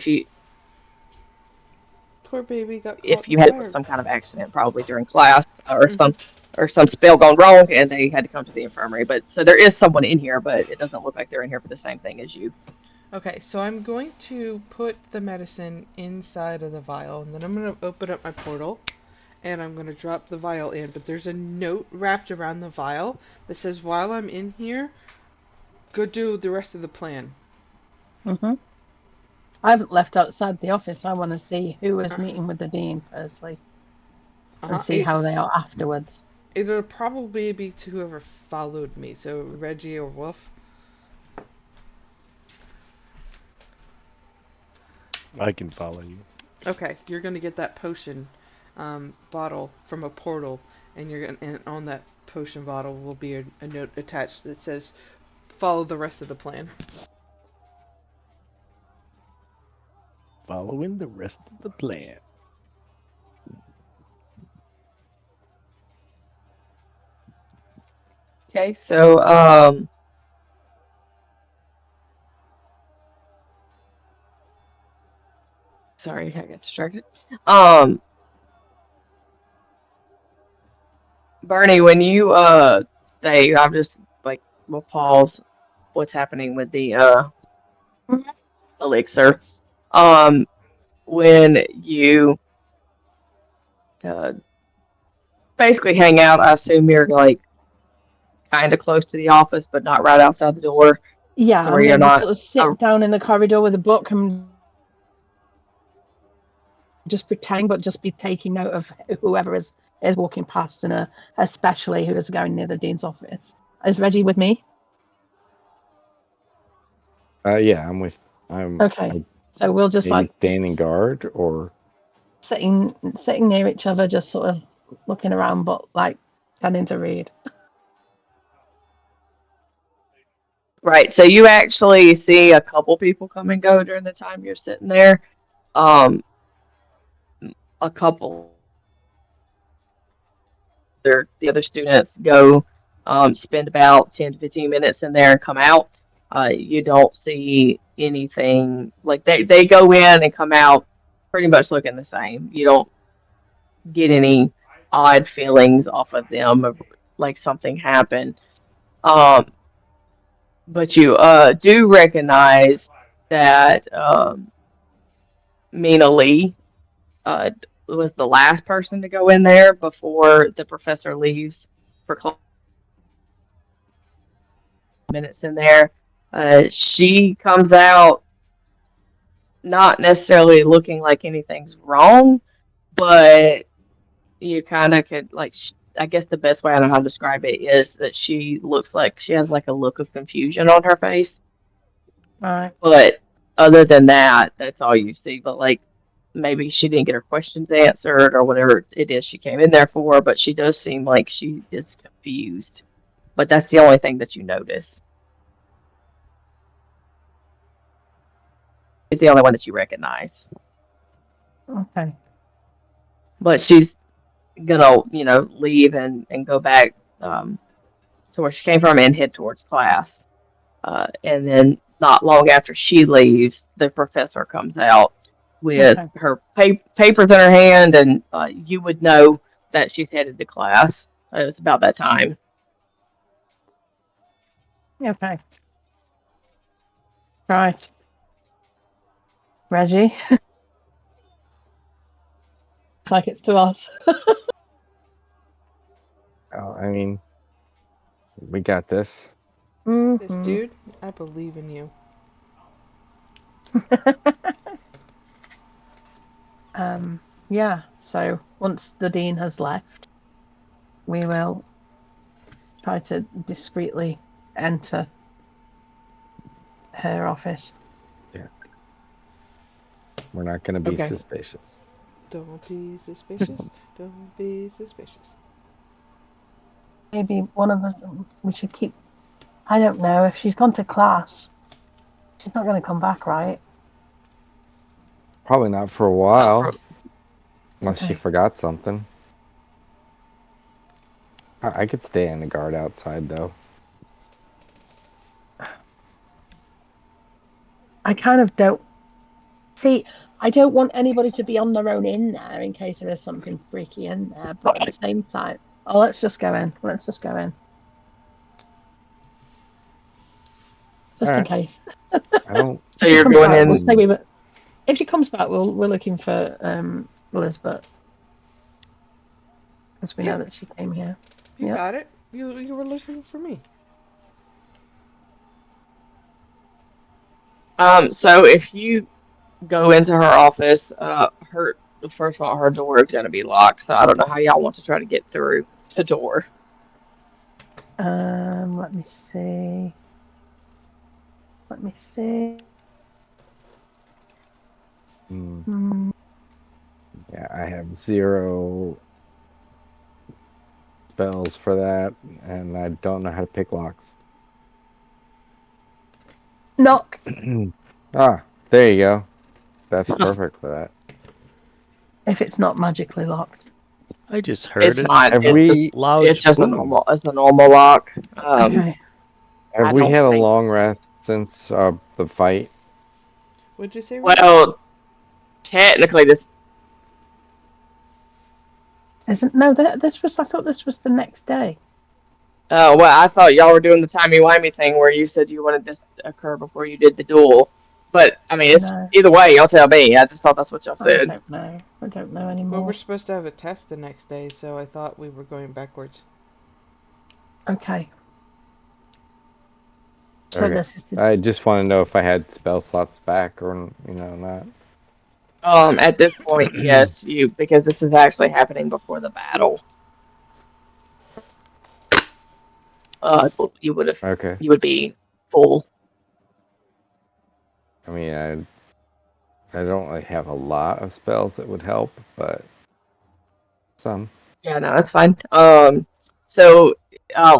poor baby got caught if in you the had it was fire. some kind of accident, probably during class, or Hmm. some spell gone wrong, and they had to come to the infirmary. But so there is someone in here, but it doesn't look like they're in here for the same thing as you. Okay, so I'm going to put the medicine inside of the vial, and then I'm going to open up my portal, and I'm going to drop the vial in. But there's a note wrapped around the vial that says, while I'm in here, go do the rest of the plan. I haven't left outside the office. I want to see who was Uh-huh. meeting with the dean firstly, Uh-huh. and see how they are afterwards. It'll probably be to whoever followed me, so Reggie or Wolf. I can follow you. Okay, you're gonna get that potion bottle from a portal, and and on that potion bottle will be a note attached that says, "Follow the rest of the plan." Following the rest of the plan. Okay, so sorry, I got distracted. Bernie, when you say, I'm just like, we'll pause what's happening with the elixir. Um, when you uh basically hang out, I assume you're like kind of close to the office, but not right outside the door. Yeah, So where I'm you're going to not. sort of sit down in the corridor with a book and just pretend, but just be taking note of whoever is walking past, and especially who is going near the dean's office. Is Reggie with me? Yeah, I'm Okay, so we'll just maybe like standing guard or sitting near each other, just sort of looking around, but like tending to read. Right. So you actually see a couple people come and go during the time you're sitting there. Um, a couple. The other students go spend about 10 to 15 minutes in there and come out. You don't see anything like they go in and come out pretty much looking the same. You don't get any odd feelings off of them of like something happened. Um, but you do recognize that Mina Lee uh, was the last person to go in there before the professor leaves for minutes in there. She comes out not necessarily looking like anything's wrong, but you kind of could like. I guess the best way I know how to describe it is that she looks like she has like a look of confusion on her face. All right. But other than that, that's all you see. But like maybe she didn't get her questions answered or whatever it is she came in there for, but she does seem like she is confused. But that's the only thing that you notice. It's the only one that you recognize. Okay. But she's gonna, leave and go back to where she came from and head towards class. And then not long after she leaves, the professor comes out with Okay. her papers in her hand, and you would know that she's headed to class. It was about that time. Okay. Right. Reggie. Looks like it's to us. I mean, we got this. This Mhm. dude, I believe in you. Yeah, so once the dean has left, we will try to discreetly enter her office. Yes. We're not going to be Okay. suspicious. Don't be suspicious. Don't be suspicious. Maybe one of us, we should keep. I don't know, if she's gone to class, she's not going to come back, right? Probably not for a Not while. for Unless she Okay. forgot something. I could stay on the guard outside, though. I kind of don't see. I don't want anybody to be on their own in there in case there is something freaky in there. But at the same time, let's just go in. Let's just go in, just in Alright. case. I don't. So If she you're comes going back, we'll in. stay with it. If she comes back, we're looking for Elizabeth because we know that she came here. You Yep. got it. You were listening for me. So if you go into her office, her first of all, her door is going to be locked. So I don't know how y'all want to try to get through the door. Let me see. Let me see. Hmm. Yeah, I have 0 spells for that, and I don't know how to pick locks. Knock. There you go. That's perfect for that. If it's not magically locked. I just heard It's it. not. Have It's just. we Loud It's just a boom. normal. It's a normal lock. Okay. have I we don't had a think. long rest since the fight? What'd you say, Ray? Well, technically, this. Isn't no? This was. I thought this was the next day. Well, I thought y'all were doing the timey-wimey thing where you said you wanted this to occur before you did the duel. But I mean, it's No, either way. Y'all tell me. I just thought that's what y'all I said. don't know. I don't know Well, anymore. we're supposed to have a test the next day, so I thought we were going backwards. Okay. So Okay. this is the. I just want to know if I had spell slots back or not. At this point, yes, because this is actually happening before the battle. You would have. Okay. You would be full. I mean, I don't really have a lot of spells that would help, but some. Yeah, no, that's fine. So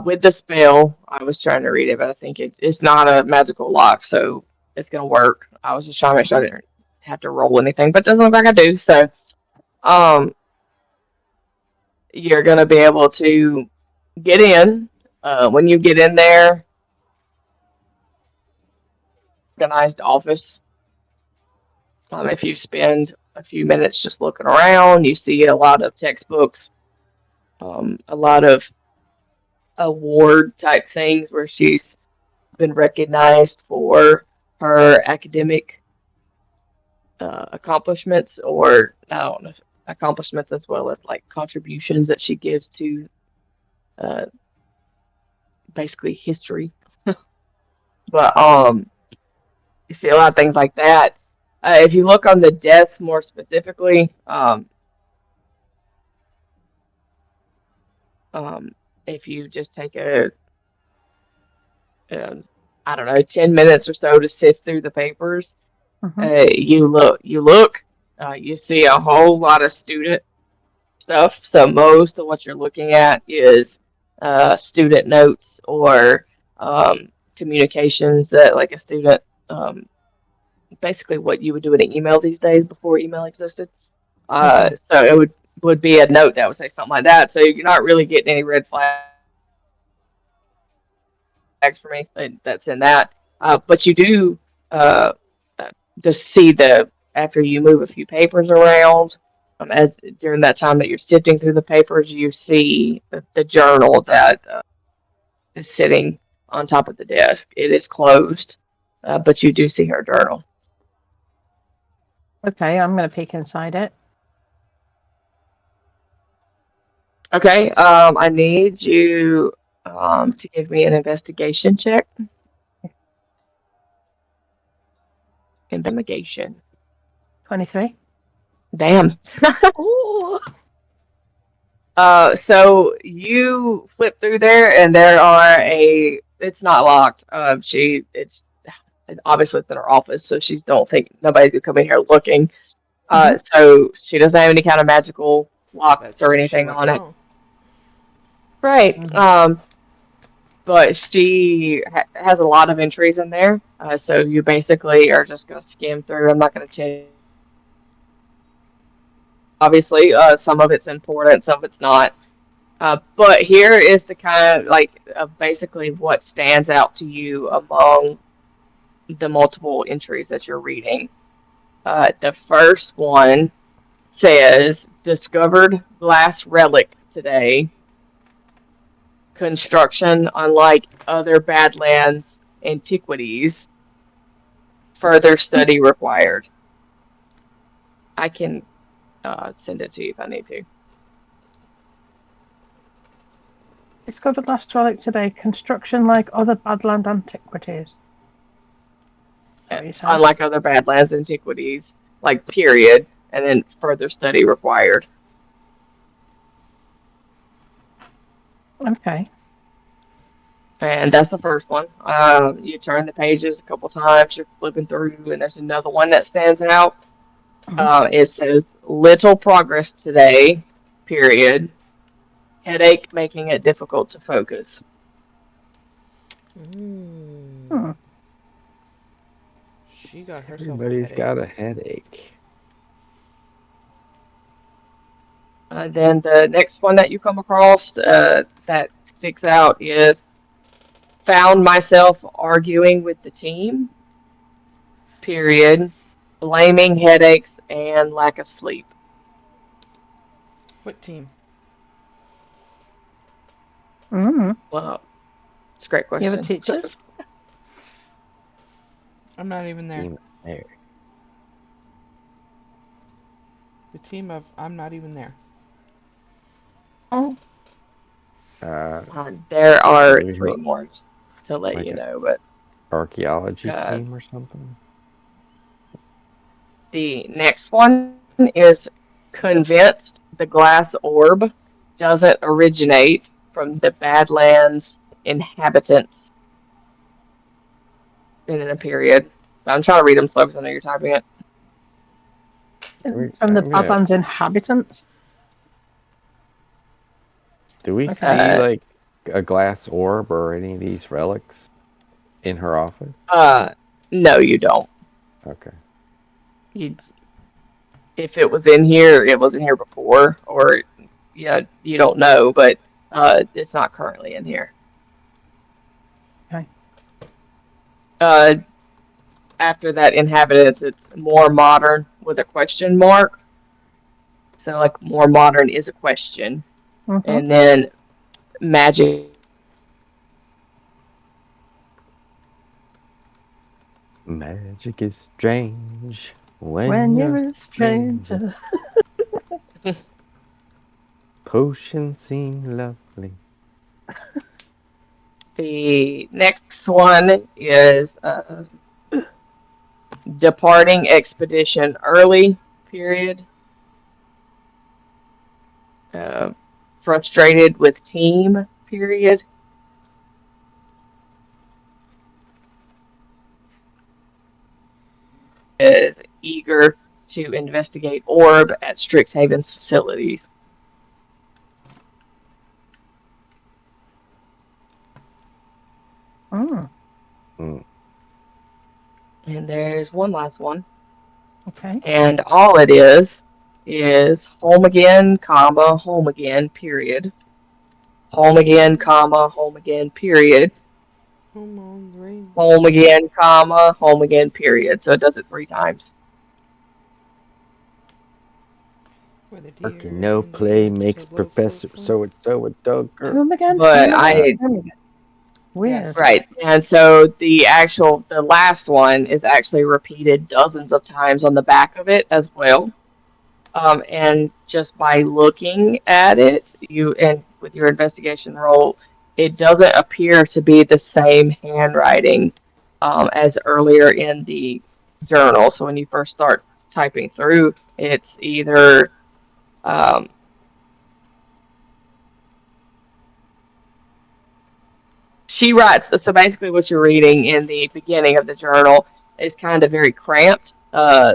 with the spell, I was trying to read it, but I think it's not a magical lock, so it's gonna work. I was just trying to make sure I didn't have to roll anything, but it doesn't look like I do. So, um, you're gonna be able to get in. When you get in there, organized office. If you spend a few minutes just looking around, you see a lot of textbooks, a lot of award type things where she's been recognized for her academic accomplishments, or I don't know, accomplishments as well as like contributions that she gives to uh, basically history. But you see a lot of things like that. If you look on the deaths more specifically, if you just take a I don't know, 10 minutes or so to sift through the papers, you see a whole lot of student stuff. So most of what you're looking at is student notes or communications that like a student, basically what you would do in an email these days before email existed. Okay. So it would be a note that would say something like that. So you're not really getting any red flags for me that's in that. But you do uh, just see the after you move a few papers around. As during that time that you're sifting through the papers, you see the journal that is sitting on top of the desk. It is closed, but you do see her journal. Okay, I'm gonna peek inside it. Okay, I need you to give me an investigation check. Investigation. 23. Damn. Ooh. So you flip through there, and there are It's not locked. Obviously it's in her office, so she don't think nobody's gonna come in here looking. So she doesn't have any kind of magical locks That's or where she anything would on it. go. Right. But she has a lot of entries in there. So you basically are just gonna skim through. I'm not gonna tell you Obviously, some of it's important, some of it's not. But here is the kind of like basically what stands out to you among the multiple entries that you're reading. The first one says discovered glass relic today. Construction unlike other Badlands antiquities. Further study required. I can send it to you if I need to. Discovered last relic today. Construction like other Badland antiquities. Unlike other Badlands antiquities, like period, and then further study required. Okay. And that's the first one. You turn the pages a couple times, you're flipping through, and there's another one that stands out. It says, little progress today, period. Headache making it difficult to focus. She got herself Everybody's a headache. got a headache. Then the next one that you come across that sticks out is found myself arguing with the team, period, blaming headaches and lack of sleep. What team? Well, it's a great question. You have teachers? I'm not even there. There. The team of I'm not even there. Oh. There are three more to let like you know, but archaeology team or something. The next one is convinced the glass orb doesn't originate from the Badlands inhabitants. And in a period. I'm trying to read them slow because I know you're typing it. From the Badlands inhabitants? Do we see like a glass orb or any of these relics in her office? No, you don't. Okay. If it was in here, it wasn't here before, or yeah, you don't know, but it's not currently in here. Okay. After that, inhabitants, it's more modern with a question mark. So, like, more modern is a question. And then magic. Magic is strange when you're a stranger. Potions seem lovely. The next one is departing expedition early, period. Frustrated with team, period. Eager to investigate orb at Strixhaven's facilities. And there's one last one. Okay. And all it is home again, comma, home again, period. Home again, comma, home again, period. Home again, comma, home again, period. So it does it 3 times. Working no play makes Professor so-and-so a dogger. Home again? But Weird. Right. And so the last one is actually repeated dozens of times on the back of it as well. And just by looking at it, and with your investigation roll, it doesn't appear to be the same handwriting as earlier in the journal. So when you first start typing through, it's either she writes. So basically, what you're reading in the beginning of the journal is kind of very cramped.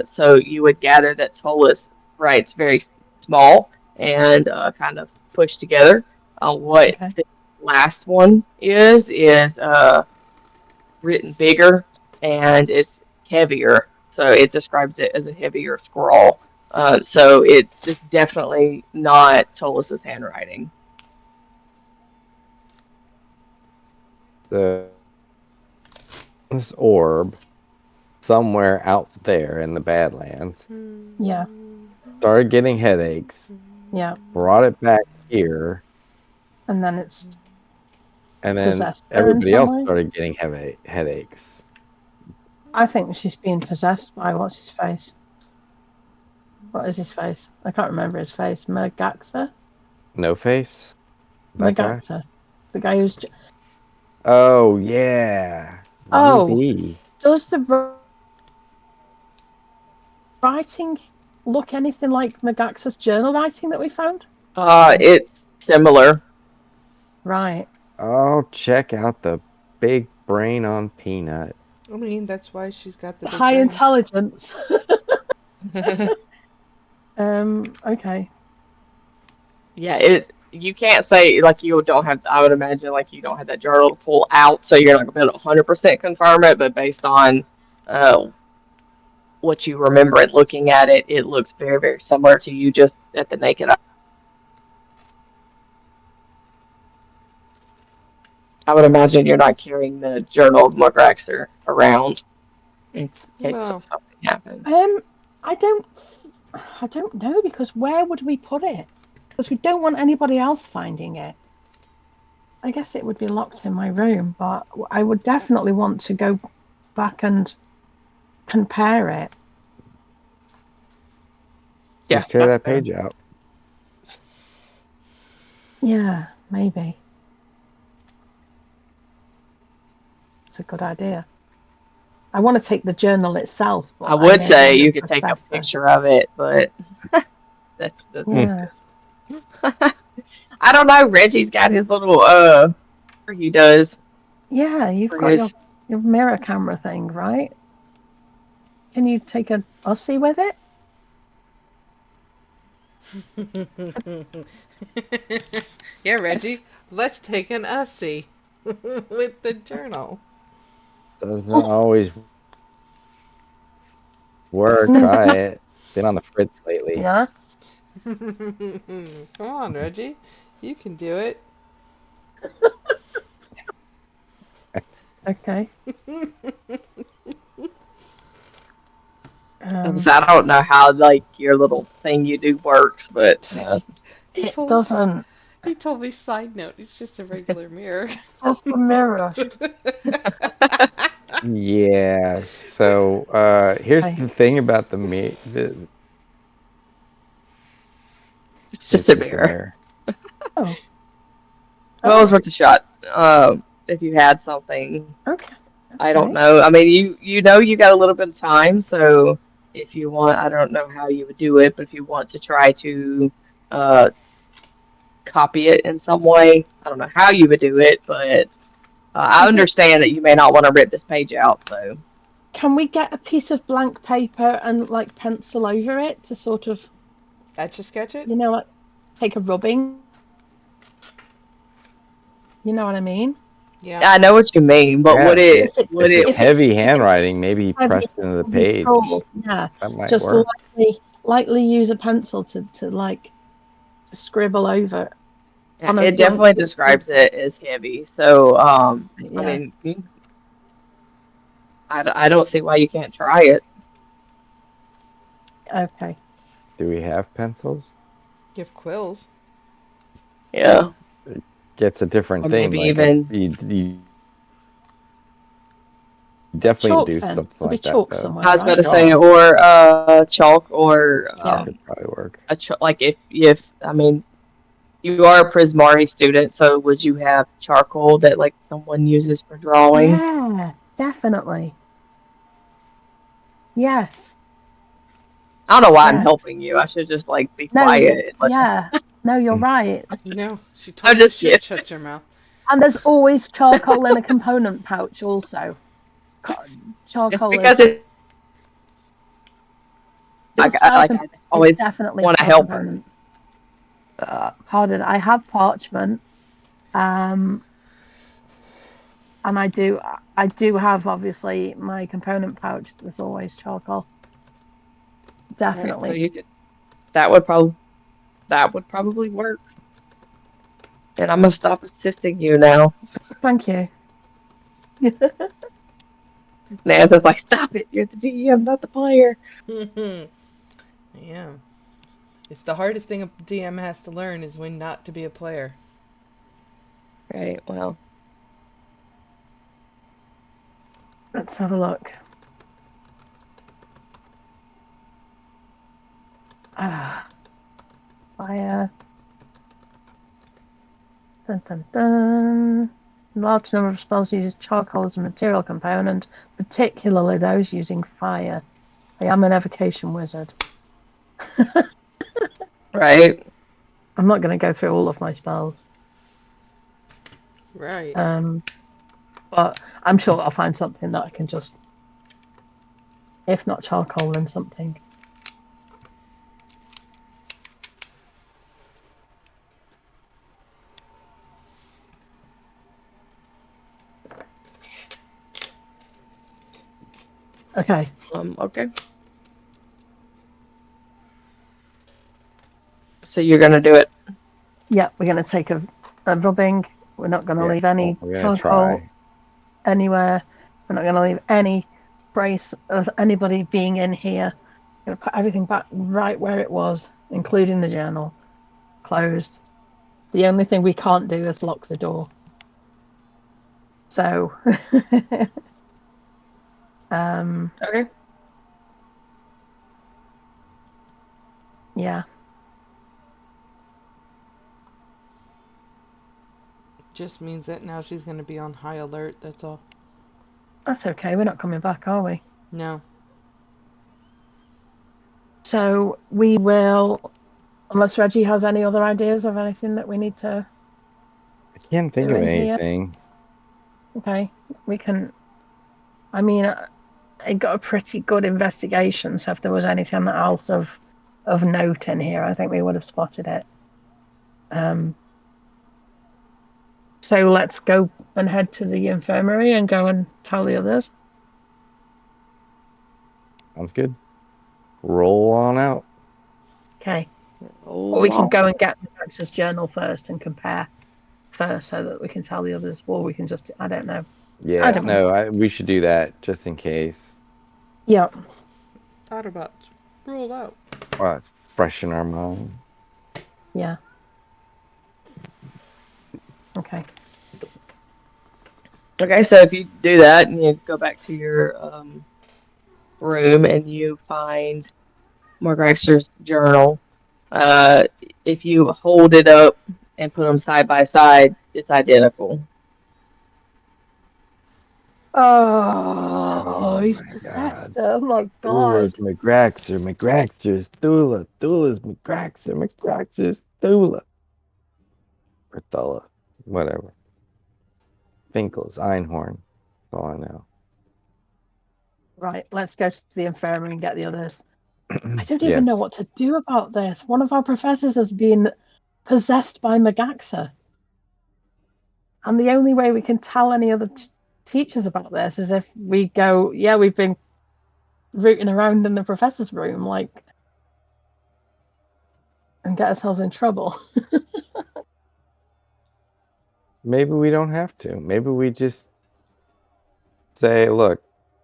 So you would gather that Tolis writes very small and kind of pushed together. What the last one is written bigger and it's heavier. So it describes it as a heavier scroll. So it is definitely not Tolus's handwriting. The this orb somewhere out there in the Badlands Yeah. started getting headaches, Yeah. brought it back here, And then it's and then possessed her in everybody some else way. started getting headaches. I think she's being possessed by what's his face. What is his face? I can't remember his face. Magaxa? No face? That guy? Magaxa. The guy who's. Oh, yeah. Oh, Maybe. does the writing look anything like Magaxa's journal writing that we found? It's similar. Right. Oh, check out the big brain on Peanut. I mean, that's why she's got the big High brain. intelligence. Okay. Yeah, you can't say like you don't have. I would imagine like you don't have that journal to pull out, so you're not gonna be able to 100% confirm it. But based on what you remember and looking at it, it looks very, very similar to you just at the naked eye. I would imagine you're not carrying the journal of Mugraxer around in case No. something happens. I don't know, because where would we put it? Because we don't want anybody else finding it. I guess it would be locked in my room, but I would definitely want to go back and compare it. Yeah, Just tear that's that fair. page out. Yeah, maybe. It's a good idea. I want to take the journal itself, but I would may say end you up could with take a better. picture of it, but that's just Yeah. I don't know. Reggie's got his little or he does Yeah, you've for got his your mirror camera thing, right? Can you take a Aussie with it? Yeah, Reggie, let's take an Ussie with the journal. Doesn't always work. Try it. Been on the fritz lately. Yeah. Come on, Reggie. You can do it. Okay. I don't know how like your little thing you do works, but He It told doesn't. he told me, side note, it's just a regular mirror. It's just a mirror. Yeah. So here's Okay. the thing about the it's it's just a just a mirror. mirror. Oh. Well, it's worth a shot. If you had something, Okay. I don't know. I mean, you know you got a little bit of time, so if you want, I don't know how you would do it, but if you want to try to copy it in some way, I don't know how you would do it, but I understand that you may not want to rip this page out. So Can we get a piece of blank paper and like pencil over it to sort of, Etch a sketch it? like take a rubbing? You know what I mean? Yeah. I know what you mean, but Yeah, would it if would it's it? heavy handwriting, maybe heavy, pressed into the it'll be page. cool. Yeah. That might Just work. lightly use a pencil to like scribble over on a It blank definitely piece of describes paper. it as heavy. So I Yeah. mean, I don't see why you can't try it. Okay. Do we have pencils? You have quills. Yeah, Gets a different or thing. maybe Like even you definitely Chalk do then. something There'll be like that chalk though. somewhere, I was about right? to say, Chalk. or chalk, or Yeah. Could probably work. like if I mean you are a Prismari student, so would you have charcoal that like someone uses for drawing? Yeah, definitely. Yes. I don't know why I'm Yeah. helping you. I should just like be No, quiet. yeah. No, you're right. No, she I'm totally just should kidding. shut your mouth. And there's always charcoal in a component pouch also. Just Charcoal because is it, I it's always definitely a want to spell help her. component. Pardon, I have parchment. And I do have obviously my component pouch. There's always charcoal. Right, Definitely. so That would probably work. And I'm gonna stop assisting you now. Thank you. Nan's like, stop it! You're the DM, not the player. Yeah. It's the hardest thing a DM has to learn is when not to be a player. Right. Well, Let's have a look. Fire. Dun, dun, dun. Large number of spells use charcoal as a material component, particularly those using fire. I am an evocation wizard. right. I'm not going to go through all of my spells. Right. But I'm sure I'll find something that I can just, if not charcoal, then something. Okay. Okay. So you're gonna do it. Yeah, we're going to take a rubbing. We're not going to leave any we're gonna charcoal try. anywhere. We're not going to leave any trace of anybody being in here. We're going to put everything back right where it was, including the journal. Closed. The only thing we can't do is lock the door. So, Okay. yeah. Just means that now she's going to be on high alert, that's all. That's okay. We're not coming back, are we? No. So we will, unless Reggie has any other ideas of anything that we need to I can't think do of in here. anything. Okay, we can. I mean, I got a pretty good investigation, so if there was anything else of note in here, I think we would have spotted it. So let's go and head to the infirmary and go and tell the others. Sounds good. Roll on out. Okay. Oh, Or we can go and get Max's journal first and compare first so that we can tell the others, or we can just, I don't know. Yeah, don't no, we should do that just in case. Yeah. Autobots, roll out. Well, it's fresh in our mind. Yeah. Okay. Okay, so if you do that and you go back to your room and you find Morgreister's journal, if you hold it up and put them side by side, it's identical. Oh, he's my possessed. God. Oh my Thula's God. McGraxter's Thula. Thula's McGraxter's Thula. Or Thula. Whatever. Finkel's Einhorn. That's all I know. Right, let's go to the infirmary and get the others. I don't even Yes. know what to do about this. One of our professors has been possessed by Magaxa. And the only way we can tell any other teachers about this is if we go, yeah, we've been rooting around in the professor's room, like, and get ourselves in trouble. Maybe we don't have to. Maybe we just say, look,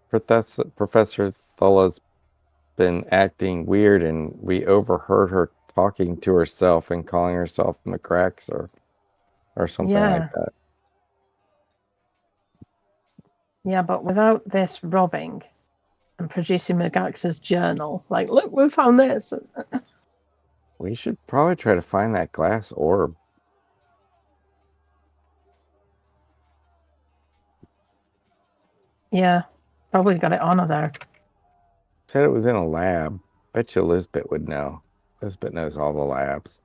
Professor Thula's been acting weird and we overheard her talking to herself and calling herself McGrax or something like that. Yeah, but without this robbing and producing Magaxa's journal, like, look, we found this. We should probably try to find that glass orb. Yeah, probably got it on her there. Said it was in a lab. Bet you Lisbeth would know. Lisbeth knows all the labs.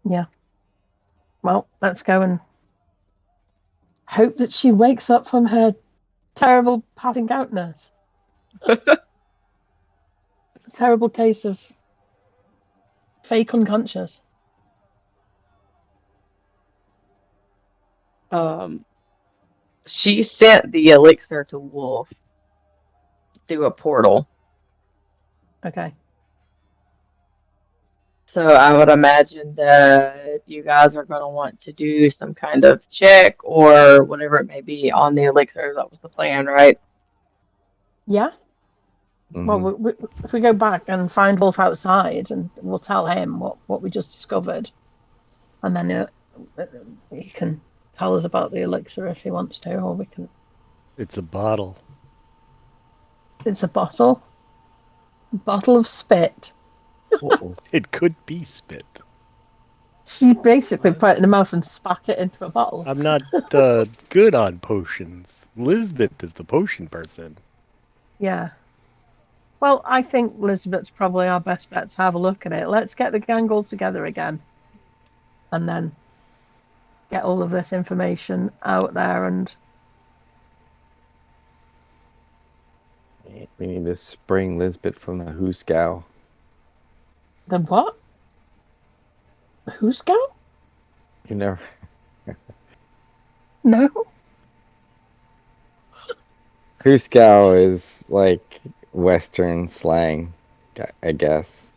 Yeah. Well, let's go and hope that she wakes up from her terrible passing outness. A terrible case of fake unconscious. She sent the elixir to Wolf through a portal. Okay. So I would imagine that you guys are going to want to do some kind of check or whatever it may be on the elixir. That was the plan, right? Yeah. Well, if we go back and find Wolf outside, and we'll tell him what we just discovered, and then he can tell us about the elixir if he wants to, or we can. It's a bottle. It's a bottle of spit. It could be spit. She basically put it in her mouth and spat it into a bottle. I'm not good on potions. Lisbeth is the potion person. Yeah. Well, I think Elizabeth's probably our best bet to have a look at it. Let's get the gang all together again, and then get all of this information out there. And We need to spring Lisbeth from the Hooskow. the what? Who's go? You never. No. Hooskow is like Western slang, I guess.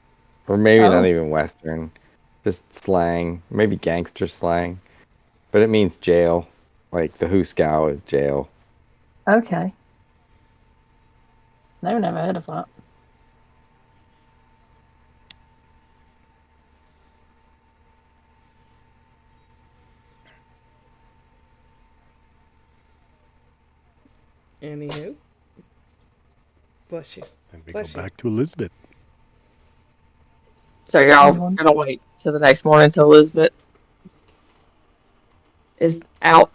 Or maybe not even Western. Just slang. Maybe gangster slang. But it means jail. Like the Hooskow is jail. Okay. No, never heard of that. Anywho. Bless you. And we Bless go you. back to Elizabeth. So y'all gonna wait till the next morning until Elizabeth is out.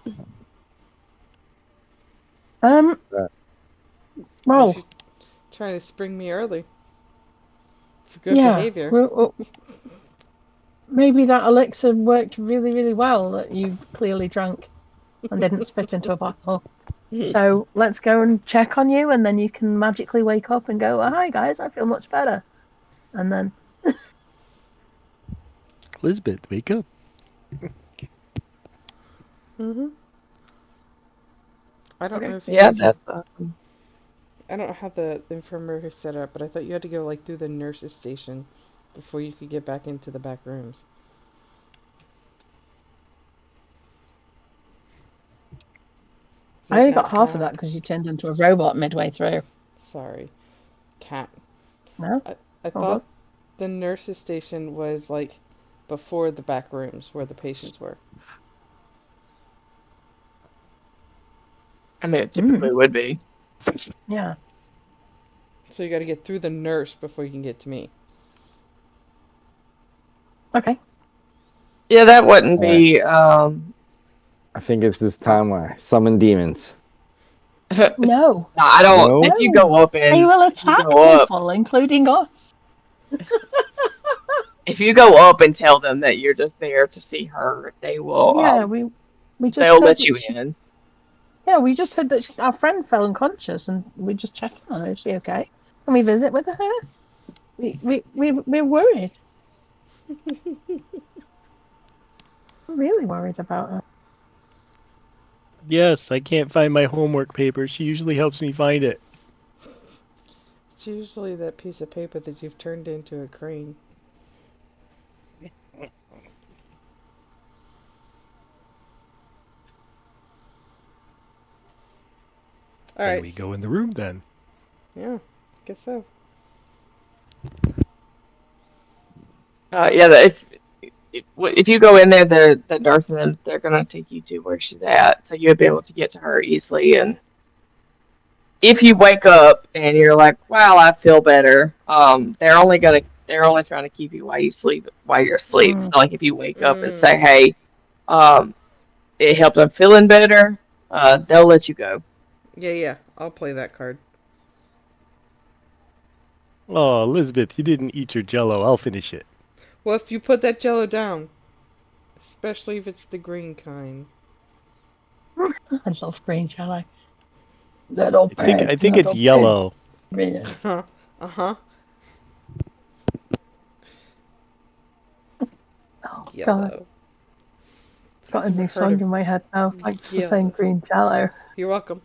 Well, She's trying to spring me early. For good yeah. behavior. Maybe that elixir worked really, really well that you clearly drank and didn't spit into a bottle. So let's go and check on you, and then you can magically wake up and go, oh, hi guys, I feel much better. And then Lisbeth, wake up. I don't know if you Yeah, guys that's I don't have the infirmary set up, but I thought you had to go like through the nurse's station before you could get back into the back rooms. I only got half of that because you turned into a robot midway through. Sorry. Cat. No? I thought the nurse's station was like before the back rooms where the patients were. I mean, it typically would be. Yeah. So you got to get through the nurse before you can get to me. Okay. Yeah, that wouldn't be. I think it's this time where I summon demons. No. I don't. No. If you go up and they will attack people, including us. If you go up and tell them that you're just there to see her, they will. Yeah, we just. They'll let you in. Yeah, we just heard that our friend fell unconscious, and we just checked on her. Is she okay? Can we visit with her? We're worried. I'm really worried about her. Yes, I can't find my homework paper. She usually helps me find it. It's usually that piece of paper that you've turned into a crane. All right. We go in the room then. Yeah, guess so. Yeah, if you go in there, the nurse and them, they're gonna take you to where she's at, so you'll be able to get to her easily. And if you wake up and you're like, "Wow, I feel better," they're only trying to keep you while you're asleep. So like if you wake up and say, "Hey, it helped, I'm feeling better," they'll let you go. Yeah, I'll play that card. Oh, Elizabeth, you didn't eat your jello. I'll finish it. Well, if you put that jello down, especially if it's the green kind. I love green jello. I think it's yellow. Uh-huh. Oh, Yellow. God. Got a new song in my head now. Thanks for saying green jello. You're welcome.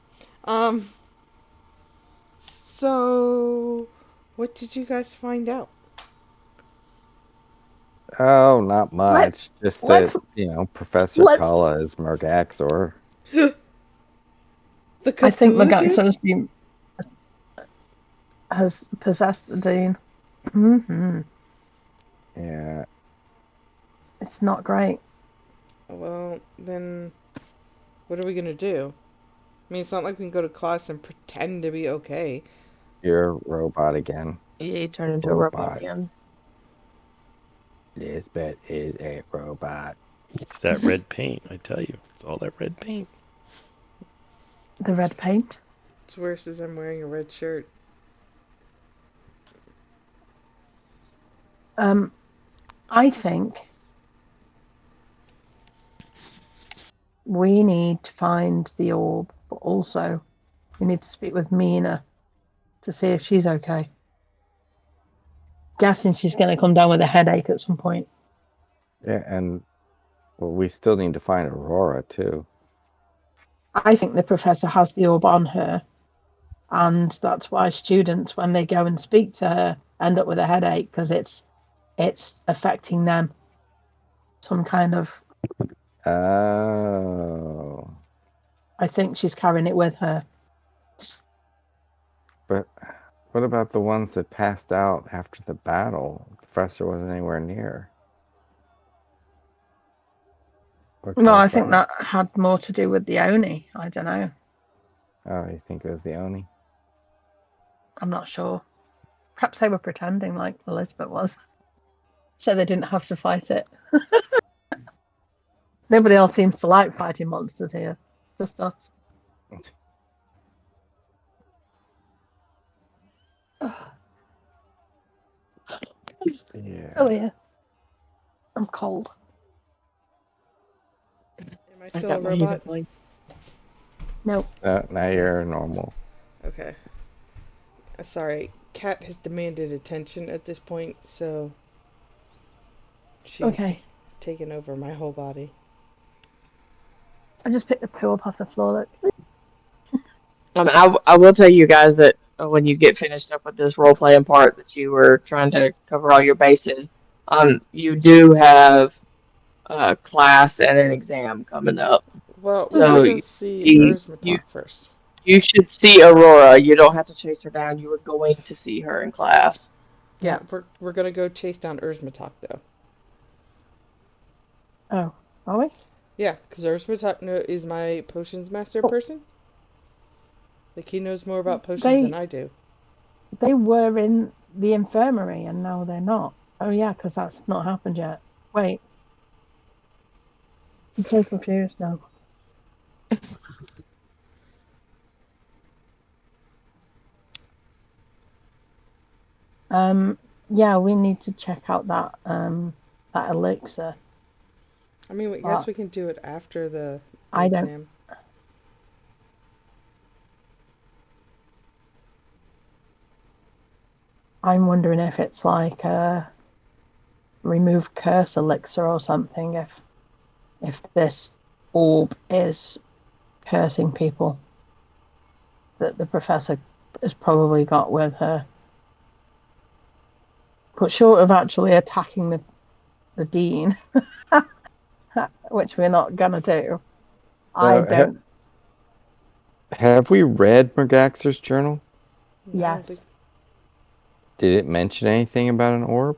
So what did you guys find out? Oh, not much. Just that, let's- Professor let's- Kala is Mergaxor. The I think Cthulhu dude? has possessed the Dean. Mm-hmm. Yeah. It's not great. Well, then what are we gonna do? I mean, it's not like we can go to class and pretend to be okay. You're a robot again. Yeah, you turn into a robot Robot. again. Lisbeth is a robot. It's that red paint, I tell you. It's all that red paint. The red paint. It's worse as I'm wearing a red shirt. I think we need to find the orb, but also we need to speak with Mina to see if she's okay. Guessing she's going to come down with a headache at some point. Yeah, and we still need to find Aurora too. I think the professor has the orb on her, and that's why students, when they go and speak to her, end up with a headache because it's affecting them. Some kind of. Oh. I think she's carrying it with her. But what about the ones that passed out after the battle? The professor wasn't anywhere near. No, I think that had more to do with the Oni. I don't know. Oh, you think it was the Oni? I'm not sure. Perhaps they were pretending like Elizabeth was, so they didn't have to fight it. Nobody else seems to like fighting monsters here. Just us. Yeah. Oh yeah. I'm cold. Am I I still got a my heater robot? going. Nope. Now you're normal. Okay. Sorry, Cat has demanded attention at this point, so she's Okay. taken over my whole body. I just picked the poo up off the floor. I will tell you guys that when you get finished up with this role playing part that you were trying to cover all your bases, you do have a class and an exam coming up. Well, we So should go see you Erzmatok first. you should see Aurora. You don't have to chase her down. You were going to see her in class. Yeah, we're gonna go chase down Erzmatok though. Oh, are we? Yeah, because Erzmatok is my potions master person. Like, he knows more about potions than I do. They were in the infirmary and now they're not. Oh yeah, because that's not happened yet. Wait. I'm so confused now. Yeah, we need to check out that that elixir. I mean, I guess we can do it after the I exam. I'm wondering if it's like a remove curse elixir or something. If this orb is cursing people, that the professor has probably got with her. But short of actually attacking the dean, which we're not gonna do, I don't. Have we read Mergaxor's journal? Yes. Did it mention anything about an orb?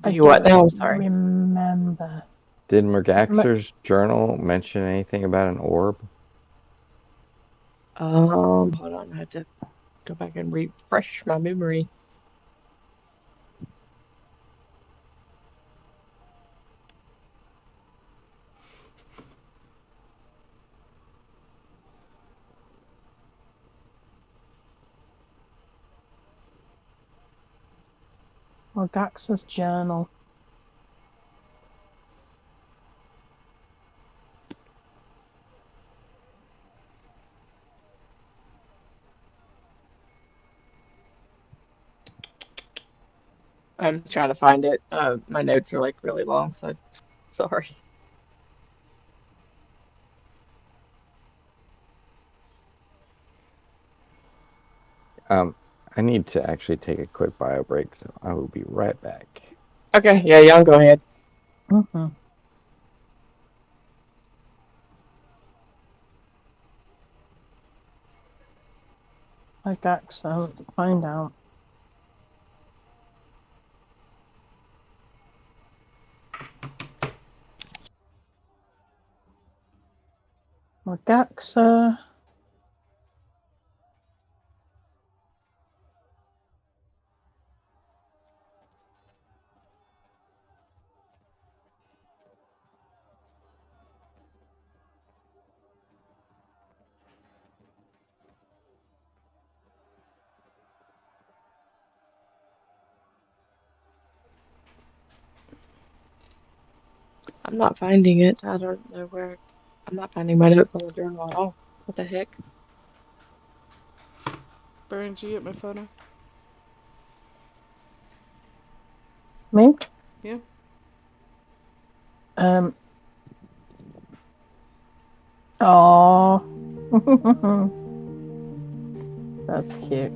What now? Sorry. Remember. Did Mergaxor's journal mention anything about an orb? Hold on. I have to go back and refresh my memory. Mergaxor's journal. I'm trying to find it. My notes are like really long, so sorry. I need to actually take a quick bio break, so I will be right back. Okay, yeah, y'all go ahead. Mm-hmm. I got so let's find out. Magaxa. I'm not finding it. I don't know where. I'm not finding my note from the journal at all. What the heck? Burns, you get my photo? Me? Yeah. Oh. That's cute.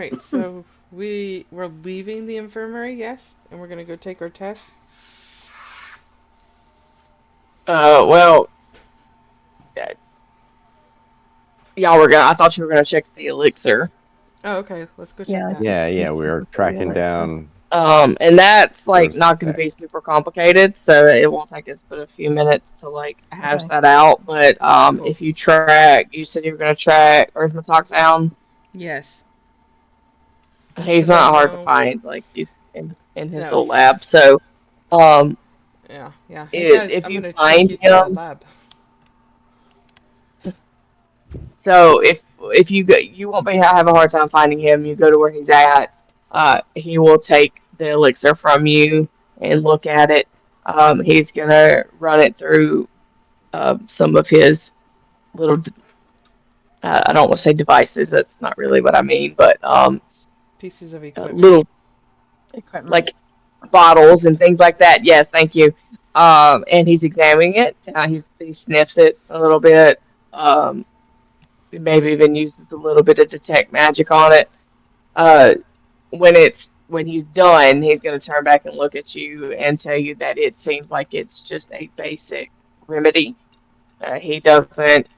right, so we're leaving the infirmary, yes, and we're gonna go take our test. Well, y'all were gonna. I thought you were gonna check the elixir. Oh, okay, let's go check Yeah, that. Yeah, we were tracking down. And that's like First not going to be attack. super complicated, so it won't take us but a few minutes to like hash Okay. that out. But Cool. if you track, you said you were going to track Earthmatok down. Yes. He's 'Cause I not hard to know. find. Like he's in his No. little lab. So, um, Yeah. Hey guys, if I'm you gonna take find you to the him, lab. so if you go, you won't be have a hard time finding him. You go to where he's at. He will take the elixir from you and look at it. He's gonna run it through some of his little, I don't want to say devices, that's not really what I mean, but Pieces of equipment. little Equipment. like bottles and things like that. Yes, thank you. And he's examining it. He sniffs it a little bit. Maybe even uses a little bit of detect magic on it. Uh, when he's done, he's going to turn back and look at you and tell you that it seems like it's just a basic remedy. He doesn't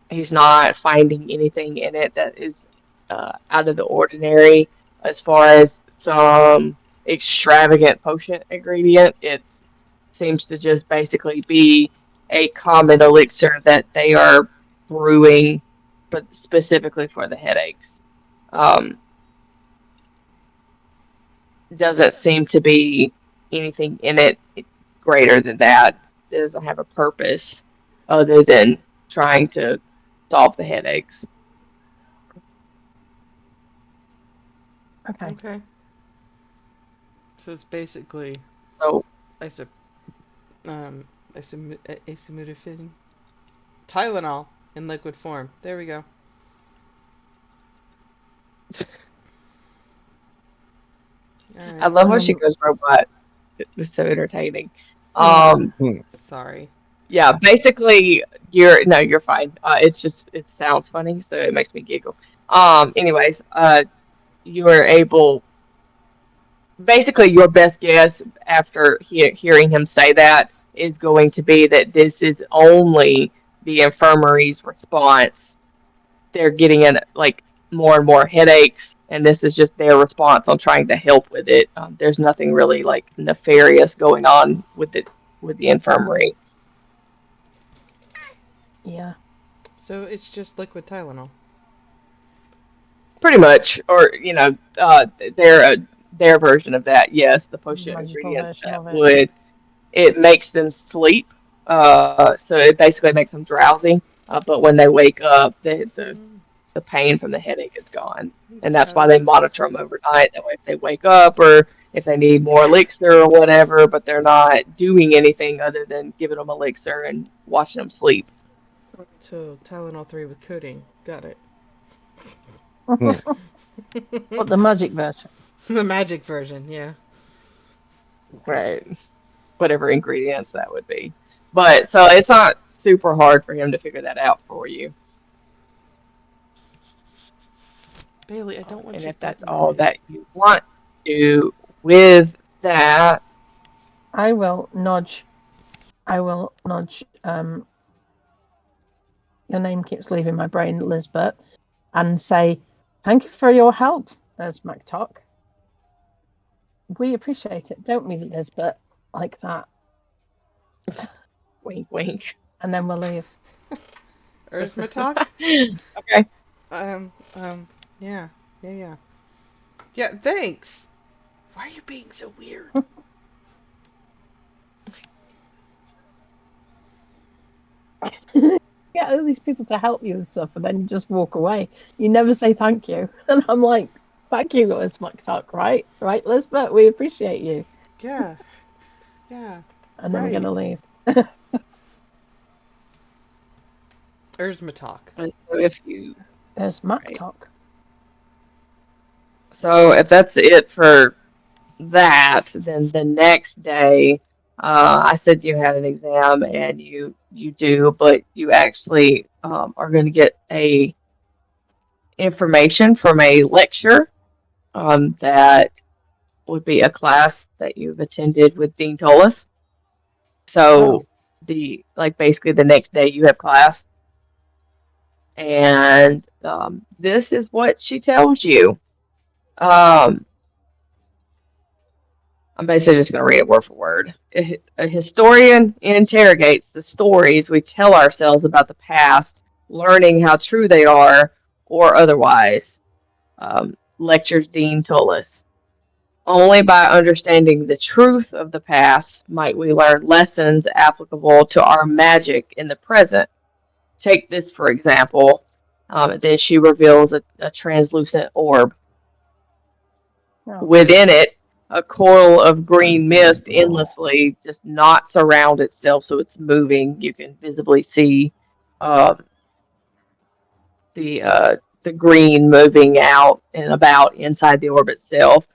He's not finding anything in it that is out of the ordinary as far as some extravagant potion ingredient. It seems to just basically be a common elixir that they are brewing, but specifically for the headaches. Um, doesn't seem to be anything in it greater than that. It doesn't have a purpose other than trying to solve the headaches. Okay. Okay. So it's basically So isop acetaminophen, Tylenol in liquid form. There we go. All I right. love when she goes robot. It's so entertaining. Um, Sorry. yeah, basically, you're fine. It's just it sounds funny, so it makes me giggle. Anyways, you are able. Basically, your best guess after hearing him say that is going to be that this is only the infirmary's response. They're getting in like more and more headaches, and this is just their response on trying to help with it. There's nothing really like nefarious going on with the infirmary. Yeah. So it's just liquid Tylenol. Pretty much, or their version of that. Yes, the potion Magical ingredients version that of it. would it makes them sleep. So it basically makes them drowsy. But when they wake up, the pain from the headache is gone, and that's why So they monitor them overnight. That way, if they wake up or if they need more elixir or whatever, but they're not doing anything other than giving them elixir and watching them sleep. so Tylenol 3 with codeine. Got it. But the magic version. The magic version, yeah. Right. Whatever ingredients that would be. But so it's not super hard for him to figure that out for you. Bailey, I don't want And you if to that's poke my all that face. you want to do with that, I will nudge. Your name keeps leaving my brain, Lisbeth, and say, "Thank you for your help." There's MacTalk. We appreciate it, don't we, Lisbeth? Like that, wink, wink. and then we'll leave. Erzmatok? Okay. Yeah. Yeah. Yeah, thanks. Why are you being so weird? Get all these people to help you and stuff, and then you just walk away. You never say thank you, and I'm like, "Thank you, Liz McTalk, right? Right, Lisbeth, we appreciate you." Yeah. Yeah. And then we're gonna leave. Erzmatok. So if you There's MacTalk. so if that's it for that, then the next day, I said you had an exam, and you do, but you actually are going to get a information from a lecture that would be a class that you've attended with Dean Tolis. So basically the next day you have class, and this is what she tells you. I'm basically just going to read it word for word. A historian interrogates the stories we tell ourselves about the past, learning how true they are or otherwise. Lectures Dean Tullis. Only by understanding the truth of the past might we learn lessons applicable to our magic in the present. Take this, for example. Then she reveals a translucent orb. Oh. Within it, a coil of green mist endlessly just knots around itself, so it's moving. You can visibly see uh, the green moving out and about inside the orb itself.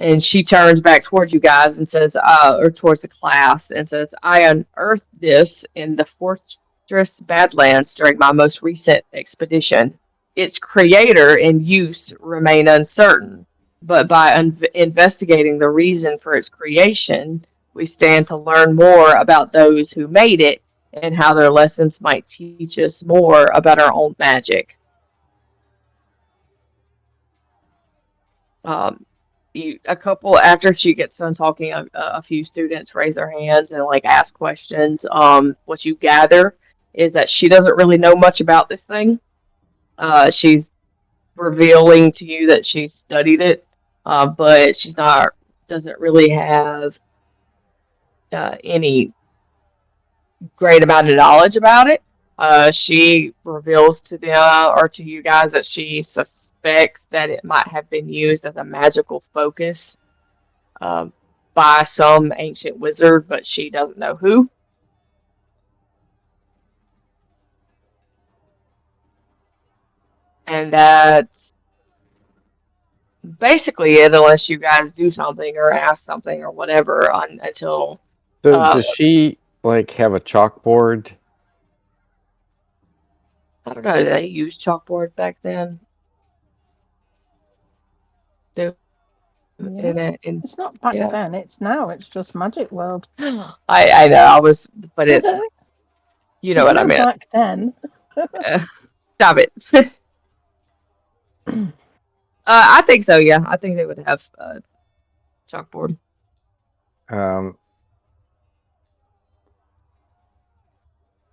And she turns back towards you guys and says, or towards the class, and says, I unearthed this in the Fortress Badlands during my most recent expedition. Its creator and use remain uncertain, but by investigating the reason for its creation, we stand to learn more about those who made it and how their lessons might teach us more about our own magic. A couple after she gets done talking, a few students raise their hands and ask questions. What you gather is that she doesn't really know much about this thing. She's revealing to you that she studied it, but she's not doesn't really have any great amount of knowledge about it. She reveals to them or to you guys that she suspects that it might have been used as a magical focus by some ancient wizard, but she doesn't know who. And that's basically it, unless you guys do something or ask something or whatever until. So does she have a chalkboard? I don't know. Did they use chalkboard back then? It's not back then. It's now. It's just Magic World. I know. But it. You know what I meant. Back then. Stop it. I think so. Yeah, I think they would have chalkboard.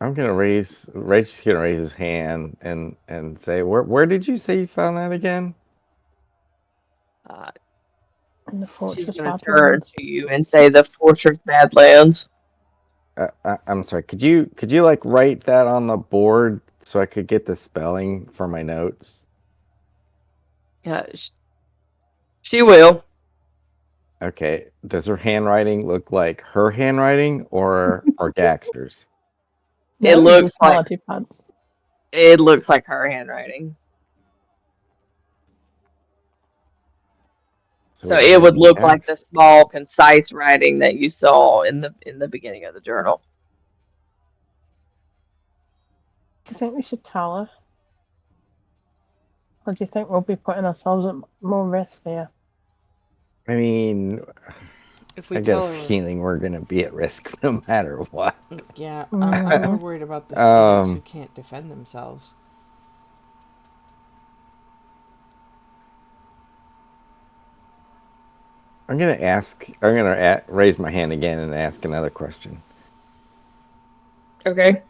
I'm gonna Ray's gonna raise his hand and say, where did you say you found that again? In the Fortress She's gonna turn to you and say the Fortress Badlands. I'm sorry. Could you write that on the board so I could get the spelling for my notes? Yeah, she will. Okay. Does her handwriting look like her handwriting or Gaxter's? It looks like her handwriting. So it would look like the small, concise writing that you saw in the beginning of the journal. Do you think we should tell her? Or do you think we'll be putting ourselves at more risk here? I mean, If we I tell get a her, feeling we're gonna be at risk no matter what. Yeah, I'm more worried about the students who can't defend themselves. I'm gonna raise my hand again and ask another question. Okay.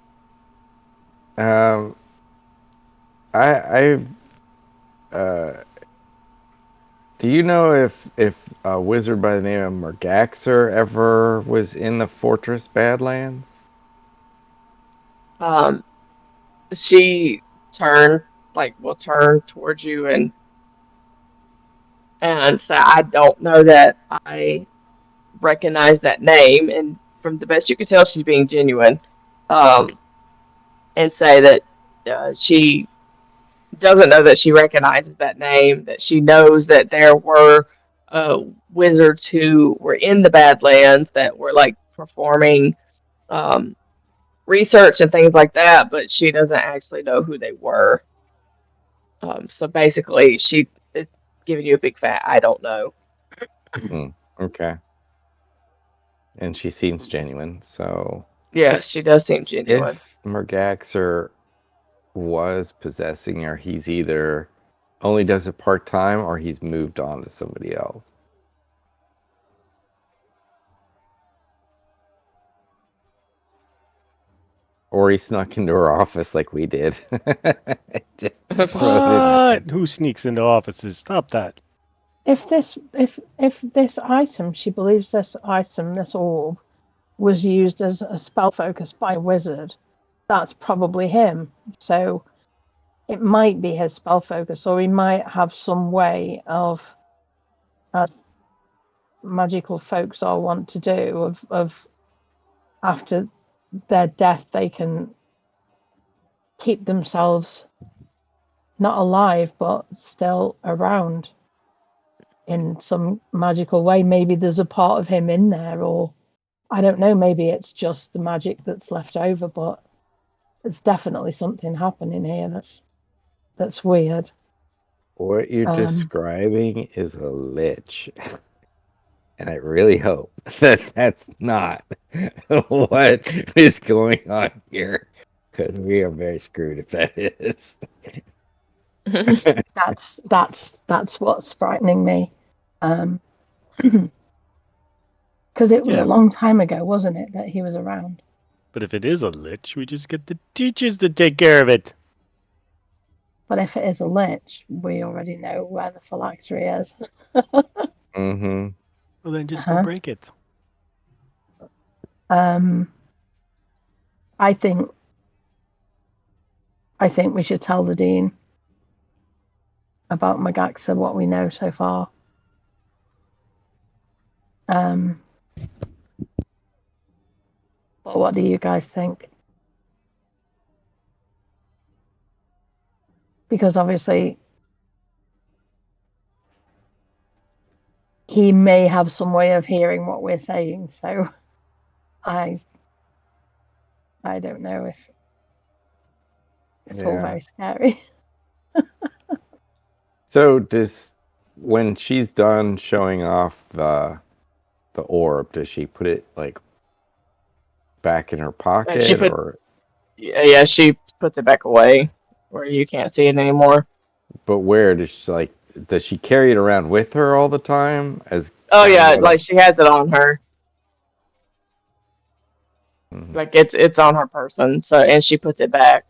Do you know if a wizard by the name of Mergaxer ever was in the Fortress Badlands? She will turn towards you and say, I don't know that I recognize that name, and from the best you can tell, she's being genuine. And say that she doesn't know that she recognizes that name, that she knows that there were wizards who were in the Badlands that were performing research and things like that, but she doesn't actually know who they were. So basically, she is giving you a big fat I don't know. Okay. And she seems genuine, so Yes, she does seem genuine. if Mergaxer was possessing her, he's either only does it part-time or he's moved on to somebody else. Or he snuck into her office like we did. Just throw it in there. What? Who sneaks into offices? Stop that. If this item, she believes this item, this orb, was used as a spell focus by a wizard, that's probably him. So it might be his spell focus, or he might have some way of, as magical folks all want to do, of after their death they can keep themselves not alive but still around in some magical way. Maybe there's a part of him in there, or I don't know, maybe it's just the magic that's left over, but there's definitely something happening here that's weird. What you're describing is a lich. And I really hope that that's not what is going on here. Because we are very screwed if that is. That's what's frightening me. Because it was a long time ago, wasn't it, that he was around? But if it is a lich, we just get the teachers to take care of it. But if it is a lich, we already know where the phylactery is. Mm-hmm. Well, then just go break it. I think we should tell the dean about Magaxa, what we know so far. But what do you guys think? Because obviously he may have some way of hearing what we're saying, so I don't know if it's all very scary. So when she's done showing off the orb, does she put it like back in her pocket Yeah, she puts it back away where you can't see it anymore. But where does she carry it around with her all the time? Oh yeah, like she has it on her. Like it's on her person, so and she puts it back.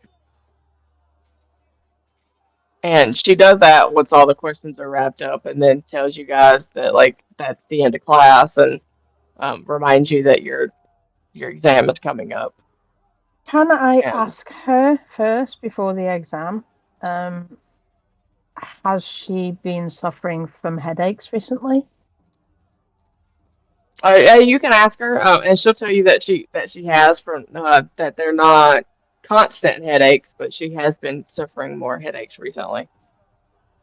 And she does that once all the questions are wrapped up, and then tells you guys that like that's the end of class, and reminds you that your exam is coming up. Can I ask her first before the exam? Has she been suffering from headaches recently? You can ask her, and she'll tell you that she has from that they're not constant headaches, but she has been suffering more headaches recently.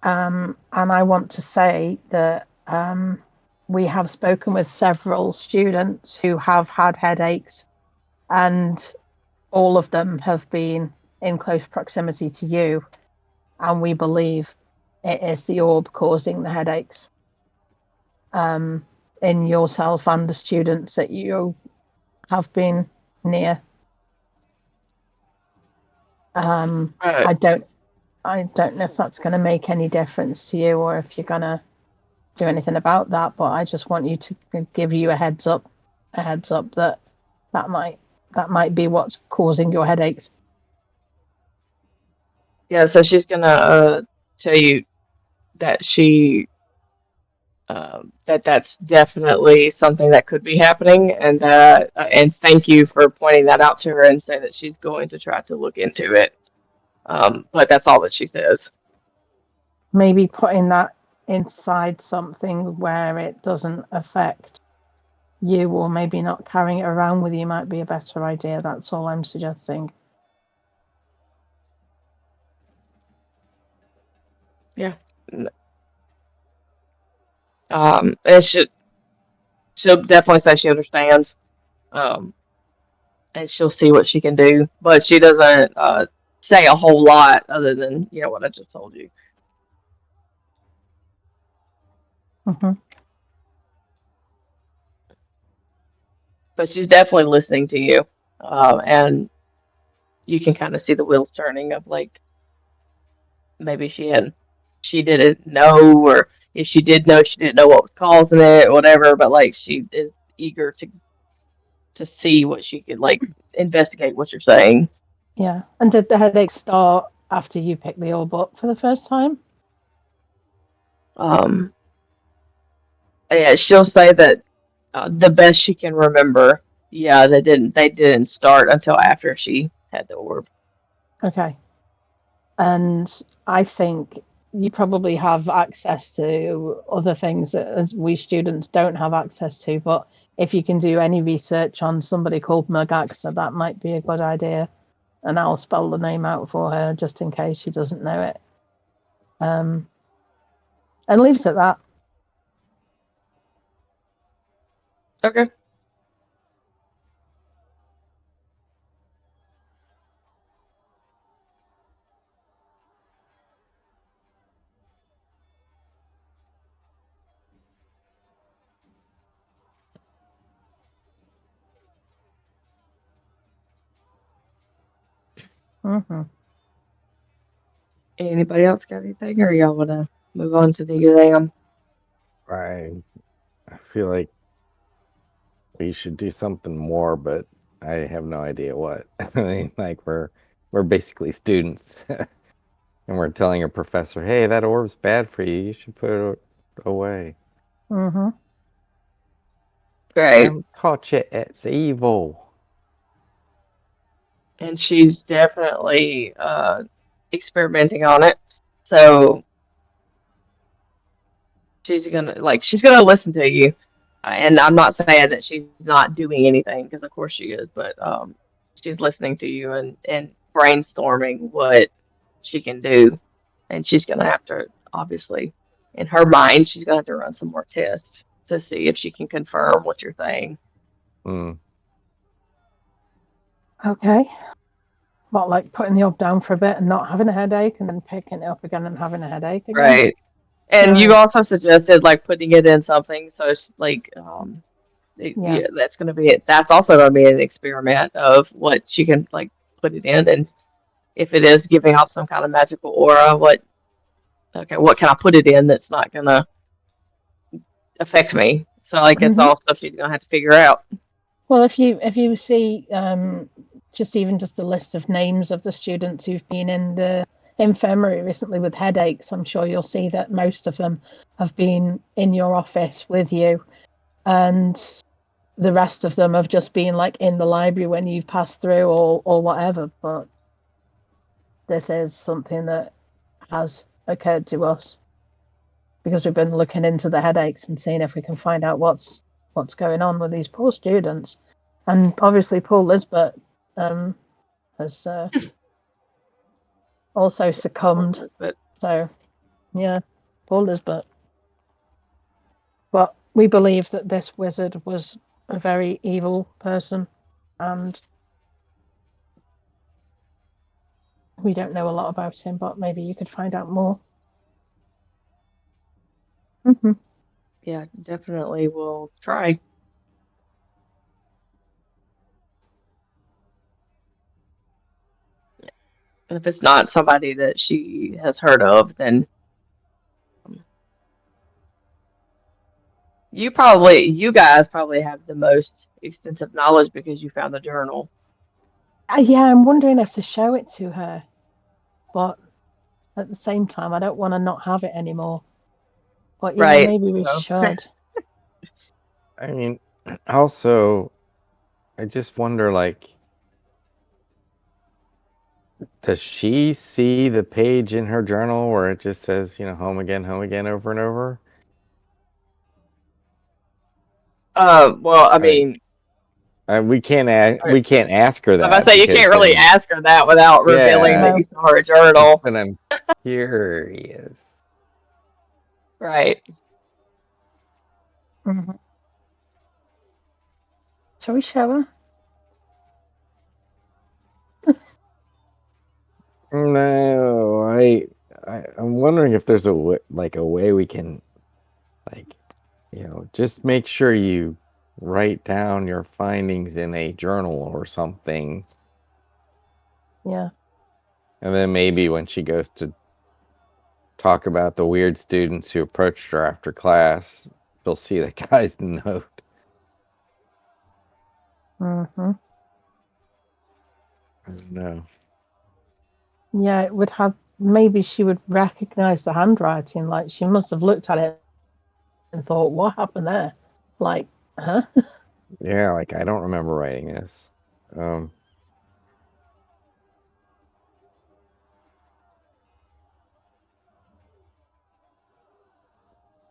And I want to say that we have spoken with several students who have had headaches, and all of them have been in close proximity to you, and we believe it is the orb causing the headaches. In yourself and the students that you have been near. I don't know if that's going to make any difference to you, or if you're going to do anything about that. But I just want you to give you a heads up that might be what's causing your headaches. Yeah, so she's gonna tell you that she that's definitely something that could be happening, and that and thank you for pointing that out to her, and say that she's going to try to look into it. But that's all that she says. Maybe putting that inside something where it doesn't affect you, or maybe not carrying it around with you might be a better idea. That's all I'm suggesting. Yeah. And she'll definitely say she understands. And she'll see what she can do, but she doesn't say a whole lot other than what I just told you. Mm-hmm. But she's definitely listening to you, and you can kind of see the wheels turning of like maybe she didn't know, or if she did know, she didn't know what was causing it, or whatever. But like she is eager to see what she could like investigate what you're saying. Yeah. And did the headache start after you picked the orb up for the first time? Um, yeah, she'll say that the best she can remember. Yeah, they didn't start until after she had the orb. Okay. And I think you probably have access to other things that as we students don't have access to, but if you can do any research on somebody called Mergaxa, that might be a good idea. And I'll spell the name out for her just in case she doesn't know it. And leaves it at that. Okay. Mm-hmm. Anybody else got anything, or y'all want to move on to the exam? I feel like we should do something more, but I have no idea what. I mean, like we're basically students, and we're telling a professor, "Hey, that orb's bad for you. You should put it away." Mm-hmm. Great. I'm taught you it's evil. And she's definitely experimenting on it. So she's gonna listen to you. And I'm not saying that she's not doing anything because of course she is, but she's listening to you and brainstorming what she can do. And she's gonna have to obviously in her mind she's gonna have to run some more tests to see if she can confirm what you're saying. Mm. Okay. What, like putting the orb down for a bit and not having a headache and then picking it up again and having a headache again? Right. And you Right. also suggested like putting it in something so it's like Yeah. yeah, that's going to be it. That's also going to be an experiment of what she can like put it in, and if it is giving off some kind of magical aura, what can I put it in that's not going to affect me? So like it's Mm-hmm. all stuff she's going to have to figure out. Well, if you see just a list of names of the students who've been in the infirmary recently with headaches, I'm sure you'll see that most of them have been in your office with you, and the rest of them have just been like in the library when you've passed through or whatever. But this is something that has occurred to us because we've been looking into the headaches and seeing if we can find out what's going on with these poor students. And obviously, poor Lisbeth has also succumbed. But So, yeah, poor Lisbeth. But we believe that this wizard was a very evil person, and we don't know a lot about him, but maybe you could find out more. Mm-hmm. yeah, definitely we'll try. And if it's not somebody that she has heard of, then you guys probably have the most extensive knowledge because you found the journal. Yeah, I'm wondering if to show it to her, but at the same time, I don't want to not have it anymore. But yeah, Right. maybe we So should. I mean, also, I just wonder, like, does she see the page in her journal where it just says, home again, over and over? well, I I, mean, we can't ask her I'm about to that say you because can't really then, ask her that without revealing yeah, that No. you saw her journal. then I'm curious. Right. Mm-hmm. Shall we show her? No, I'm wondering if there's a way we can like, just make sure you write down your findings in a journal or something. Yeah. And then maybe when she goes to talk about the weird students who approached her after class, she'll see the guy's note. Mm-hmm. I don't know. Yeah, it would have. Maybe she would recognize the handwriting. Like she must have looked at it and thought, "What happened there?" Like, huh? Yeah, like I don't remember writing this.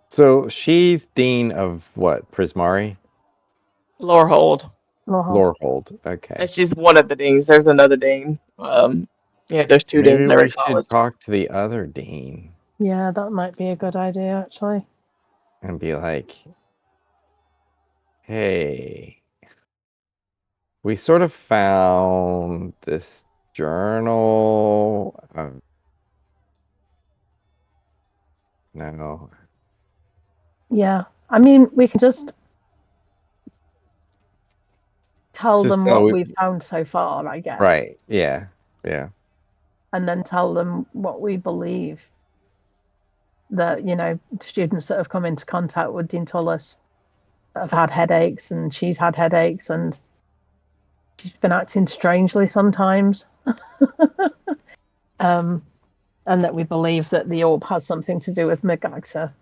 So she's dean of what? Prismari? Lorehold. Lorehold. Okay. And she's one of the deans. There's another dean. There's two deans Maybe in every we should college. talk to the other dean Yeah, that might be a good idea, actually. and be like, hey, we sort of found this journal. No. Yeah, I mean, we can just tell them what we've found so far, I guess. Right. Yeah. Yeah. And then tell them what we believe that, students that have come into contact with Dean Tullis have had headaches, and she's had headaches, and she's been acting strangely sometimes. And that we believe that the orb has something to do with Megaxa.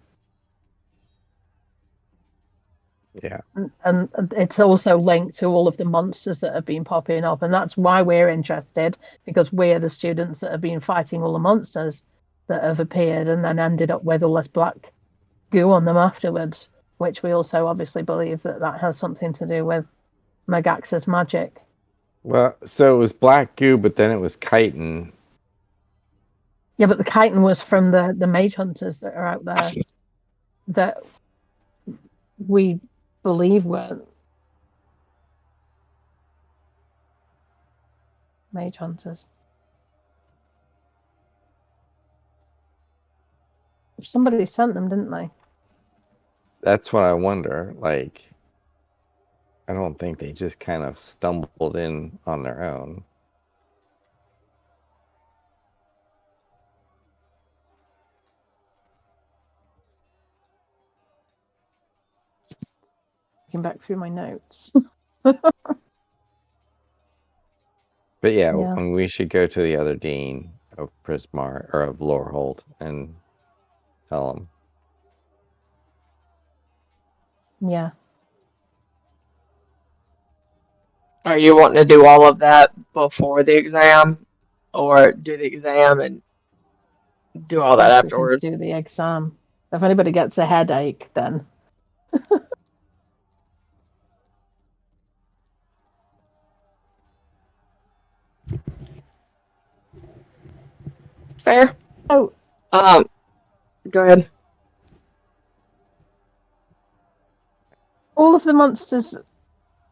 Yeah. And it's also linked to all of the monsters that have been popping up, and that's why we're interested, because we're the students that have been fighting all the monsters that have appeared and then ended up with all this black goo on them afterwards, which we also obviously believe that has something to do with Megaxa's magic. Well, so it was black goo, but then it was chitin. Yeah, but the chitin was from the mage hunters that are out there that we believe were mage hunters. Somebody sent them, didn't they? That's what I wonder. Like, I don't think they just kind of stumbled in on their own. Looking back through my notes. But yeah, Yeah. I mean, we should go to the other dean of Prismar or of Lorehold and tell him. Yeah. Are you wanting to do all of that before the exam, or do the exam and do all that Yes, we can afterwards? do the exam. If anybody gets a headache, then Fair. oh, Go ahead. all of the monsters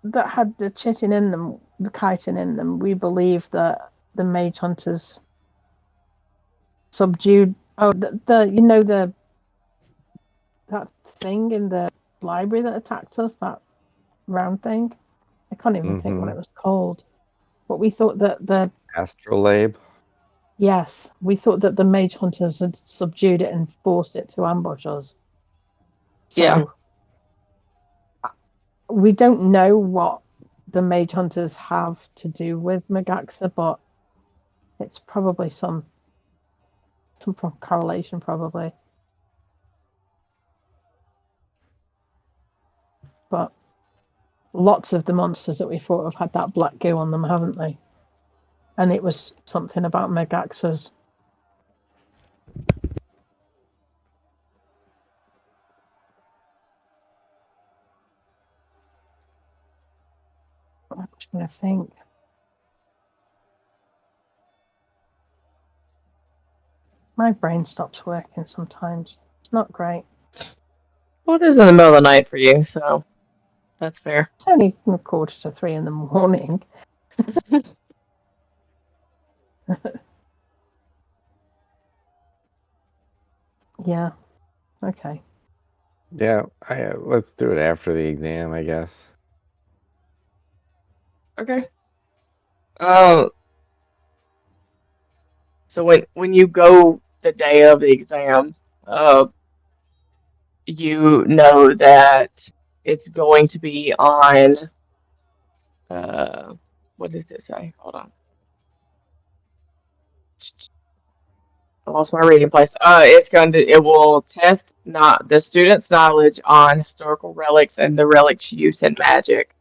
that had the chitin in them, the chitin in them, we believe that the mage hunters subdued. Oh, the that thing in the library that attacked us, that round thing. I can't even think what it was called. But we thought that Astrolabe. yes, we thought that the mage hunters had subdued it and forced it to ambush us. So, Yeah. we don't know what the mage hunters have to do with Megaxa, but it's probably some correlation, probably. But lots of the monsters that we fought have had that black goo on them, haven't they? And it was something about Megaxas. I'm trying to think. My brain stops working sometimes. It's not great. Well, it is in the middle of the night for you, so that's fair. It's only 2:45 in the morning. Yeah. Okay. Yeah, let's do it after the exam, I guess. Okay. So when you go the day of the exam, you know that it's going to be on what does it say? Hold on. I lost my reading place. It will test not the student's knowledge on historical relics and the relics used in magic,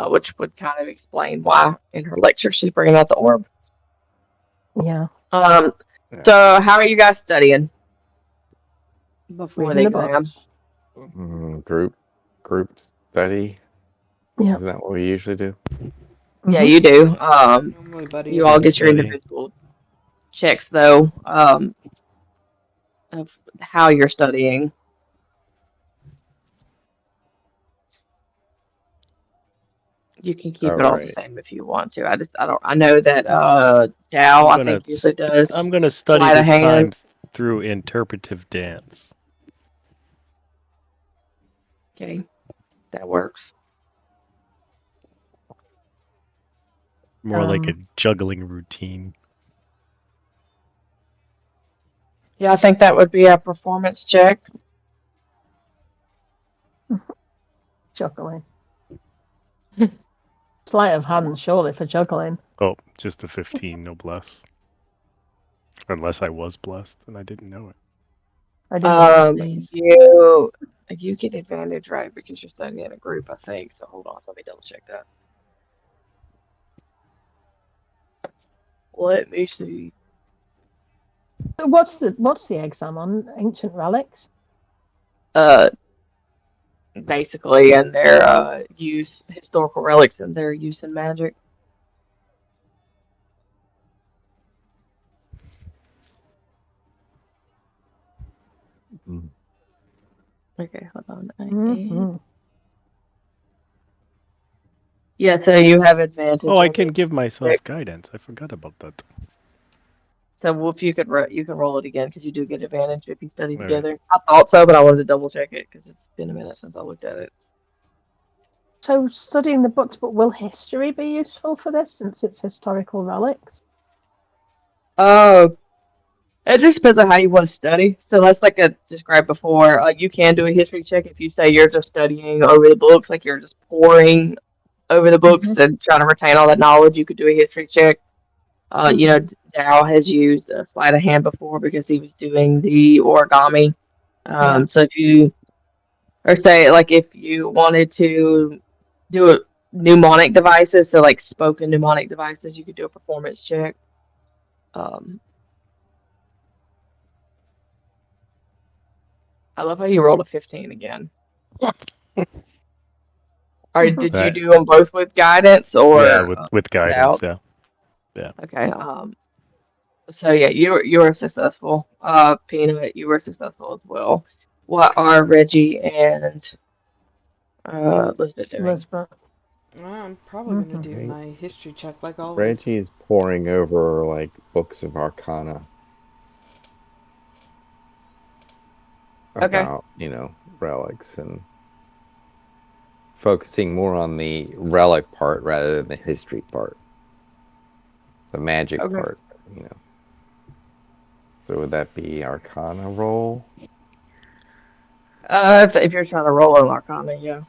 which would kind of explain why in her lecture she's bringing out the orb. Yeah. Um, Yeah. so how are you guys studying before Reading the the exam? books. Group study. Yeah. Isn't that what we usually do? Yeah, Mhm. you do. Normally buddy You and all Group get your study. individual checks though, of how you're studying. You can keep All it all the right. same if you want to. I know that Dow I'm I gonna think usually does I'm gonna study sleight of this time hand. through interpretive dance. Okay, that works. More like a Um, juggling routine. Yeah, I think that would be a performance check. juggling. Sleight of hand, surely, for juggling. Oh, just a 15, no bless. Unless I was blessed and I didn't know it. I didn't want to sneeze. You get advantage, right? Because you're studying in a group, I think. So hold on, let me double check that. Let me see. So what's the exam on ancient relics? Basically, and their historical relics and their use in magic. Mm. Okay, hold on. Mhm. Yeah, so you have advantage Oh, I on can the give check. myself guidance. I forgot about that. So Wolf, you can roll it again because you do get advantage if you study All right. together. I thought so, but I wanted to double check it because it's been a minute since I looked at it. So studying the books, but will history be useful for this since it's historical relics? Oh, it just depends on how you want to study. So that's like I described before. You can do a history check if you say you're just studying over the books, like you're just poring over the books and trying to retain all that knowledge. You could do a history check. You know, Dow has used a sleight of hand before because he was doing the origami. Yeah. So if you, or say, like, if you wanted to do a mnemonic devices, so like spoken mnemonic devices, you could do a performance check. I love how you rolled a 15 again. Or did you That do them both with guidance yeah, or with guidance, without? yeah. Yeah. Okay. So yeah, you were successful. Peanut, you were successful as well. What are Reggie and Elizabeth doing? Elizabeth. I'm probably gonna Mhm. do Right. my history check like always. Reggie is poring over like books of Arcana Okay. about, relics and focusing more on the relic part rather than the history part, the magic Okay. part, you know. So would that be Arcana roll? If you're trying to roll an Arcana, yeah.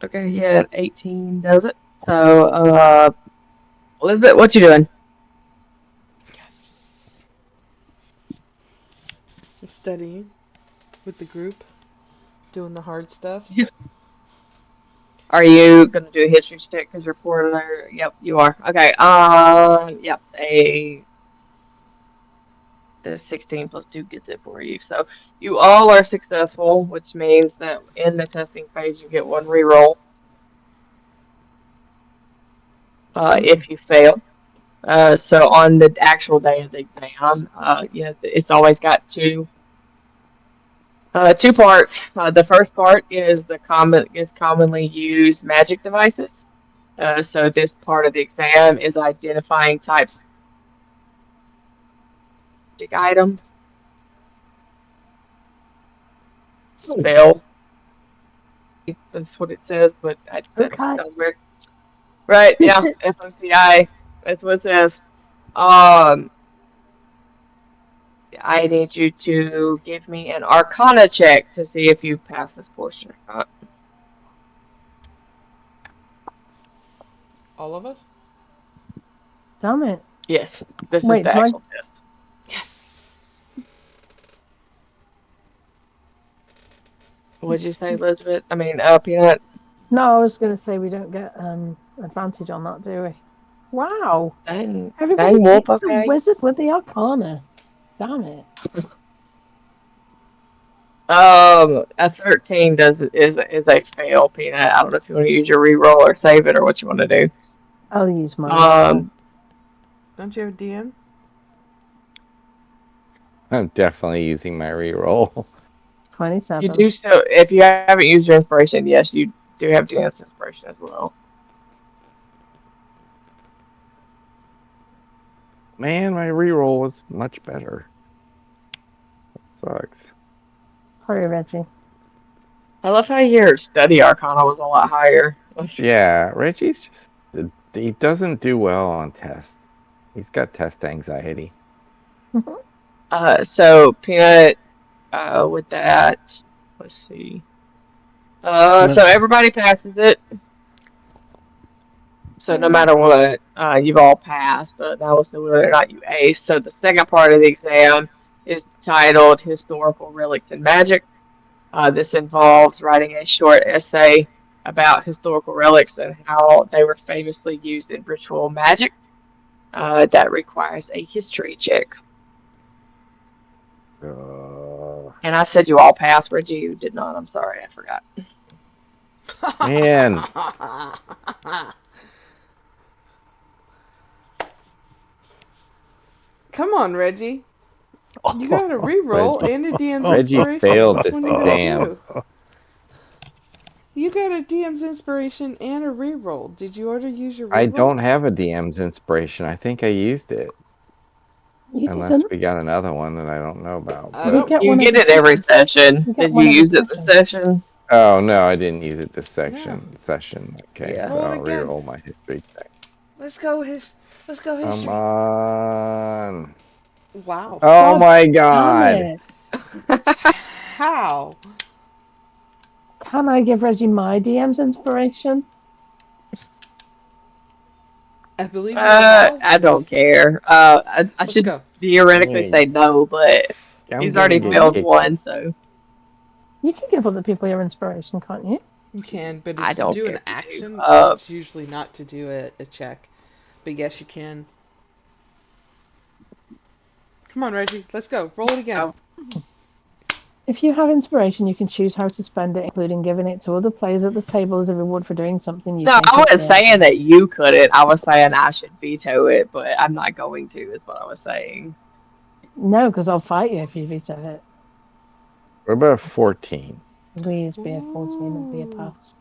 Okay, yeah, 18 does it. So, Elizabeth, what you doing? Yes. I'm studying with the group, doing the hard stuffs. Are you gonna do a history check because you're pouring there? Yep, you are. Okay. Yep. The 16 plus 2 gets it for you. So you all are successful, which means that in the testing phase you get one reroll. If you fail. So on the actual day of the exam, it's always got two parts. The first part is commonly used magic devices. So this part of the exam is identifying types items. Spell. That's what it says, but that Okay. sounds weird. Right, yeah, FOCI. That's what it says. I need you to give me an Arcana check to see if you pass this portion or not. All of us? Damn it. Yes, this is Wait, the do I- actual test. Yes. What'd you say, Elizabeth? I mean, Peanut. No, I was going to say we don't get advantage on that, do we? Wow. Dang, Everybody Wolf, beats the okay. wizard with the Arcana. Damn it. A 13 is a fail, Peanut. I don't know if you want to use your reroll or save it or what you want to do. I'll use my reroll. Don't you have a DM? I'm definitely using my reroll. 27. You do so if you haven't used your inspiration. Yes, you do have to use inspiration as well. Man, my reroll was much better. Sucks. Sorry, Reggie. I love how your study Arcana was a lot higher. Yeah, Reggie's just he doesn't do well on tests. He's got test anxiety. So Peanut, with that, let's see. So everybody passes it. So no matter what, you've all passed. Now we'll see whether or not you ace. So the second part of the exam is titled Historical Relics and Magic. This involves writing a short essay about historical relics and how they were famously used in ritual magic. That requires a history check. And I said you all passed, Reggie. You did not. I'm sorry, I forgot. Man. Come on, Reggie. You got a reroll and a DM's Reggie inspiration. failed Which this one you gonna exam. do? You got a DM's inspiration and a reroll. Did you already use your reroll? I don't have a DM's inspiration. I think I used it. Unless we got another one that I don't know about. You get it every session. Did you use it this session? Oh no, I didn't use it this section. Okay, Yeah. so Roll it I'll again. reroll my history check. Let's go history. Come on. Wow. Oh my god. How? Can I give Reggie my DM's inspiration? I believe you're allowed. I don't care. I should go. theoretically say no, but he's already failed one, so. You can give other people your inspiration, can't you? You can, but I it's to don't do care an if you action. do. It's usually not to do a check. But yes, you can. Come on, Reggie. Let's go. Roll it again. If you have inspiration, you can choose how to spend it, including giving it to other players at the table as a reward for doing something you No, think I wasn't is fair. saying that you couldn't. I was saying I should veto it, but I'm not going to, is what I was saying. No, because I'll fight you if you veto it. What about 14? Please be a 14 and be a pass.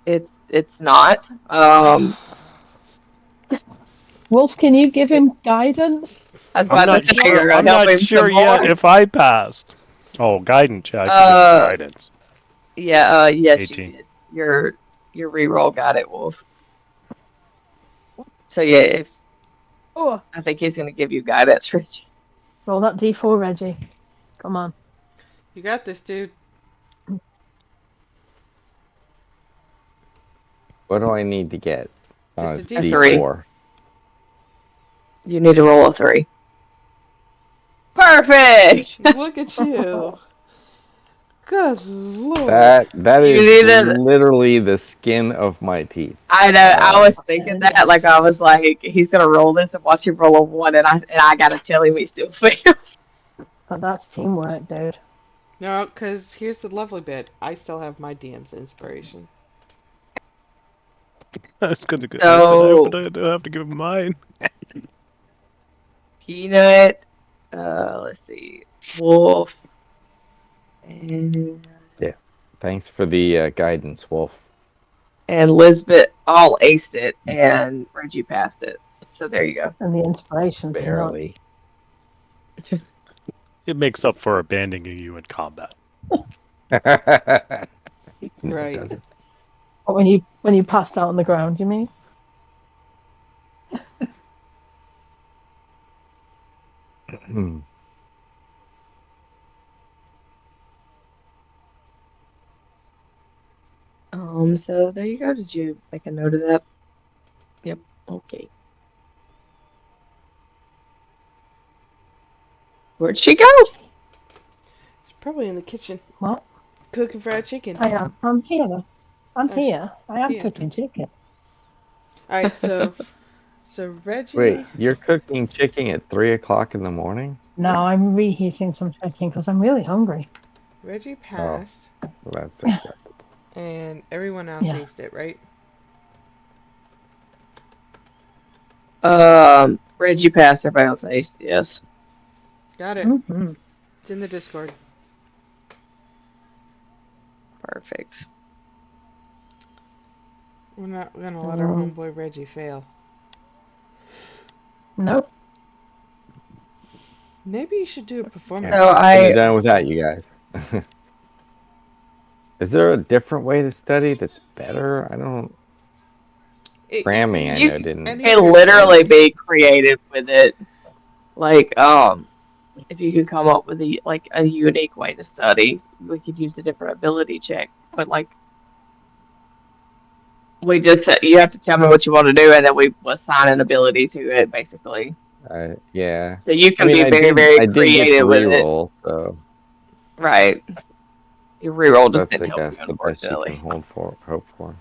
It's not. Wolf, can you give him guidance? I'm not sure yet if I passed. Oh, guidance check. Guidance. Yeah, yes, 18. you did. Your reroll got it, Wolf. So yeah, if I think he's gonna give you guidance, Rich. Roll that D4, Reggie. Come on. You got this, dude. What do I need to get? Just a D4. You need to roll a 3. Perfect! Look at you. Good lord. That is literally the skin of my teeth. I know. I was thinking that. Like, I was like, he's gonna roll this and watch him roll a 1, and I gotta tell him he still fails. But that's teamwork, dude. No, because here's the lovely bit. I still have my DM's inspiration. That's gonna go. So, I don't have to give him mine. Peanut. Let's see. Wolf. And yeah. Thanks for the guidance, Wolf. And Lisbeth all aced it, and Reggie passed it. So there you go. And the inspiration. Barely. It makes up for abandoning you in combat. No, Right. it doesn't. Or when you passed out on the ground, you mean? So there you go. Did you make a note of that? Yep. Okay. Where'd she go? She's probably in the kitchen What? cooking fried chicken. I am. I'm here. I'm Oh, here. I am here. cooking chicken. All right, so Wait, Reggie. you're cooking chicken at 3 o'clock in the morning? No, I'm reheating some chicken because I'm really hungry. Reggie Oh, passed, well, that's acceptable. and everyone else Yeah. aced it, right? Reggie passed everybody else aced, yes. Got it. Mm-hmm. It's in the Discord. Perfect. We're not gonna let our homeboy Reggie fail. Nope. Maybe you should do a performance. So test. Couldn't have done without you guys. Is there a different way to study that's better? I don't. Cramming, I You know, didn't. Any of can your literally friends. be creative with it. Like, if you could come up with a unique way to study, we could use a different ability check. But like, you have to tell me what you want to do, and then we assign an ability to it, basically. Yeah. So you I can mean, be very, very I did get the creative with it. reroll, so Right. Your reroll just that's, didn't I help guess, you, the best you can unfortunately. hope for.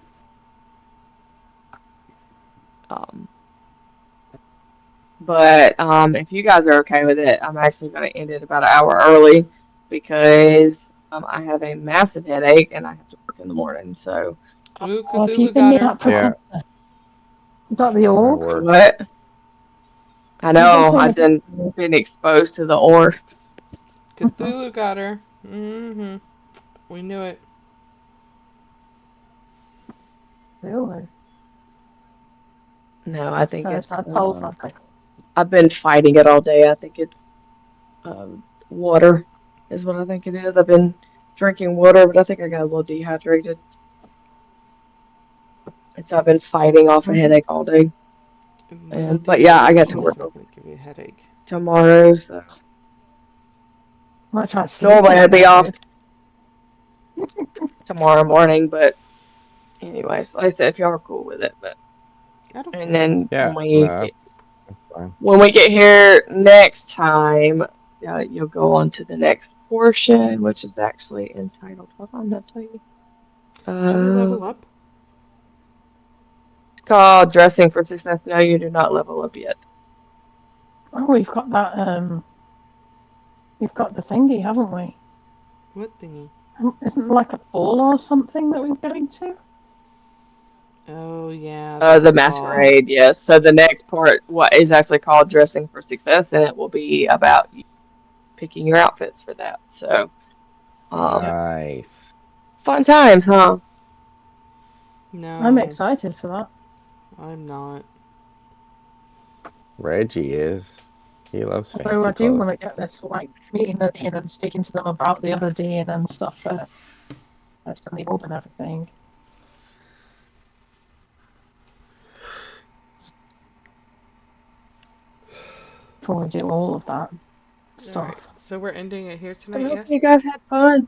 But if you guys are okay with it, I'm actually going to end it about an hour early because I have a massive headache and I have to work in the morning. So Ooh, Oh, have you Cthulhu been got the her. app Yeah, professor? You got the that orb? works. what? I You've been know playing I've been exposed to the ore. Cthulhu got her. Mm-hmm. We knew it. Really? No, I think So it's it's not telepathic. I've been fighting it all day. I think it's water is what I think it is. I've been drinking water, but I think I got a little dehydrated. And so I've been fighting off a headache all day. No But yeah, I got dehydration to is work not gonna give you a headache. tomorrow, so Might try normally sleeping I'd on be that off dude. tomorrow morning, but anyways, like I said, if y'all are cool with it, but I don't and care. then Yeah, no, that's fine. when we get here next time, you'll go on to the next portion, which is actually entitled. Hold on, I'll tell you. Should we level up? Called Dressing for Success. No, you do not level up yet. Oh, we've got that. We've got the thingy, haven't we? What thingy? Isn't there like a ball or something that we're going to? Oh yeah. The masquerade, yes. So the next part, what is actually called Dressing for Success, and it will be about you picking your outfits for that. So, Nice. fun times, huh? No. I'm excited for that. I'm not. Reggie is. He loves Although I fancy do clothes. want to get this, like, meeting them in and speaking to them about the other dean and stuff first and the orb and everything. Before we do all of that stuff. Alright, so we're ending it here I tonight, hope yes? you guys had fun.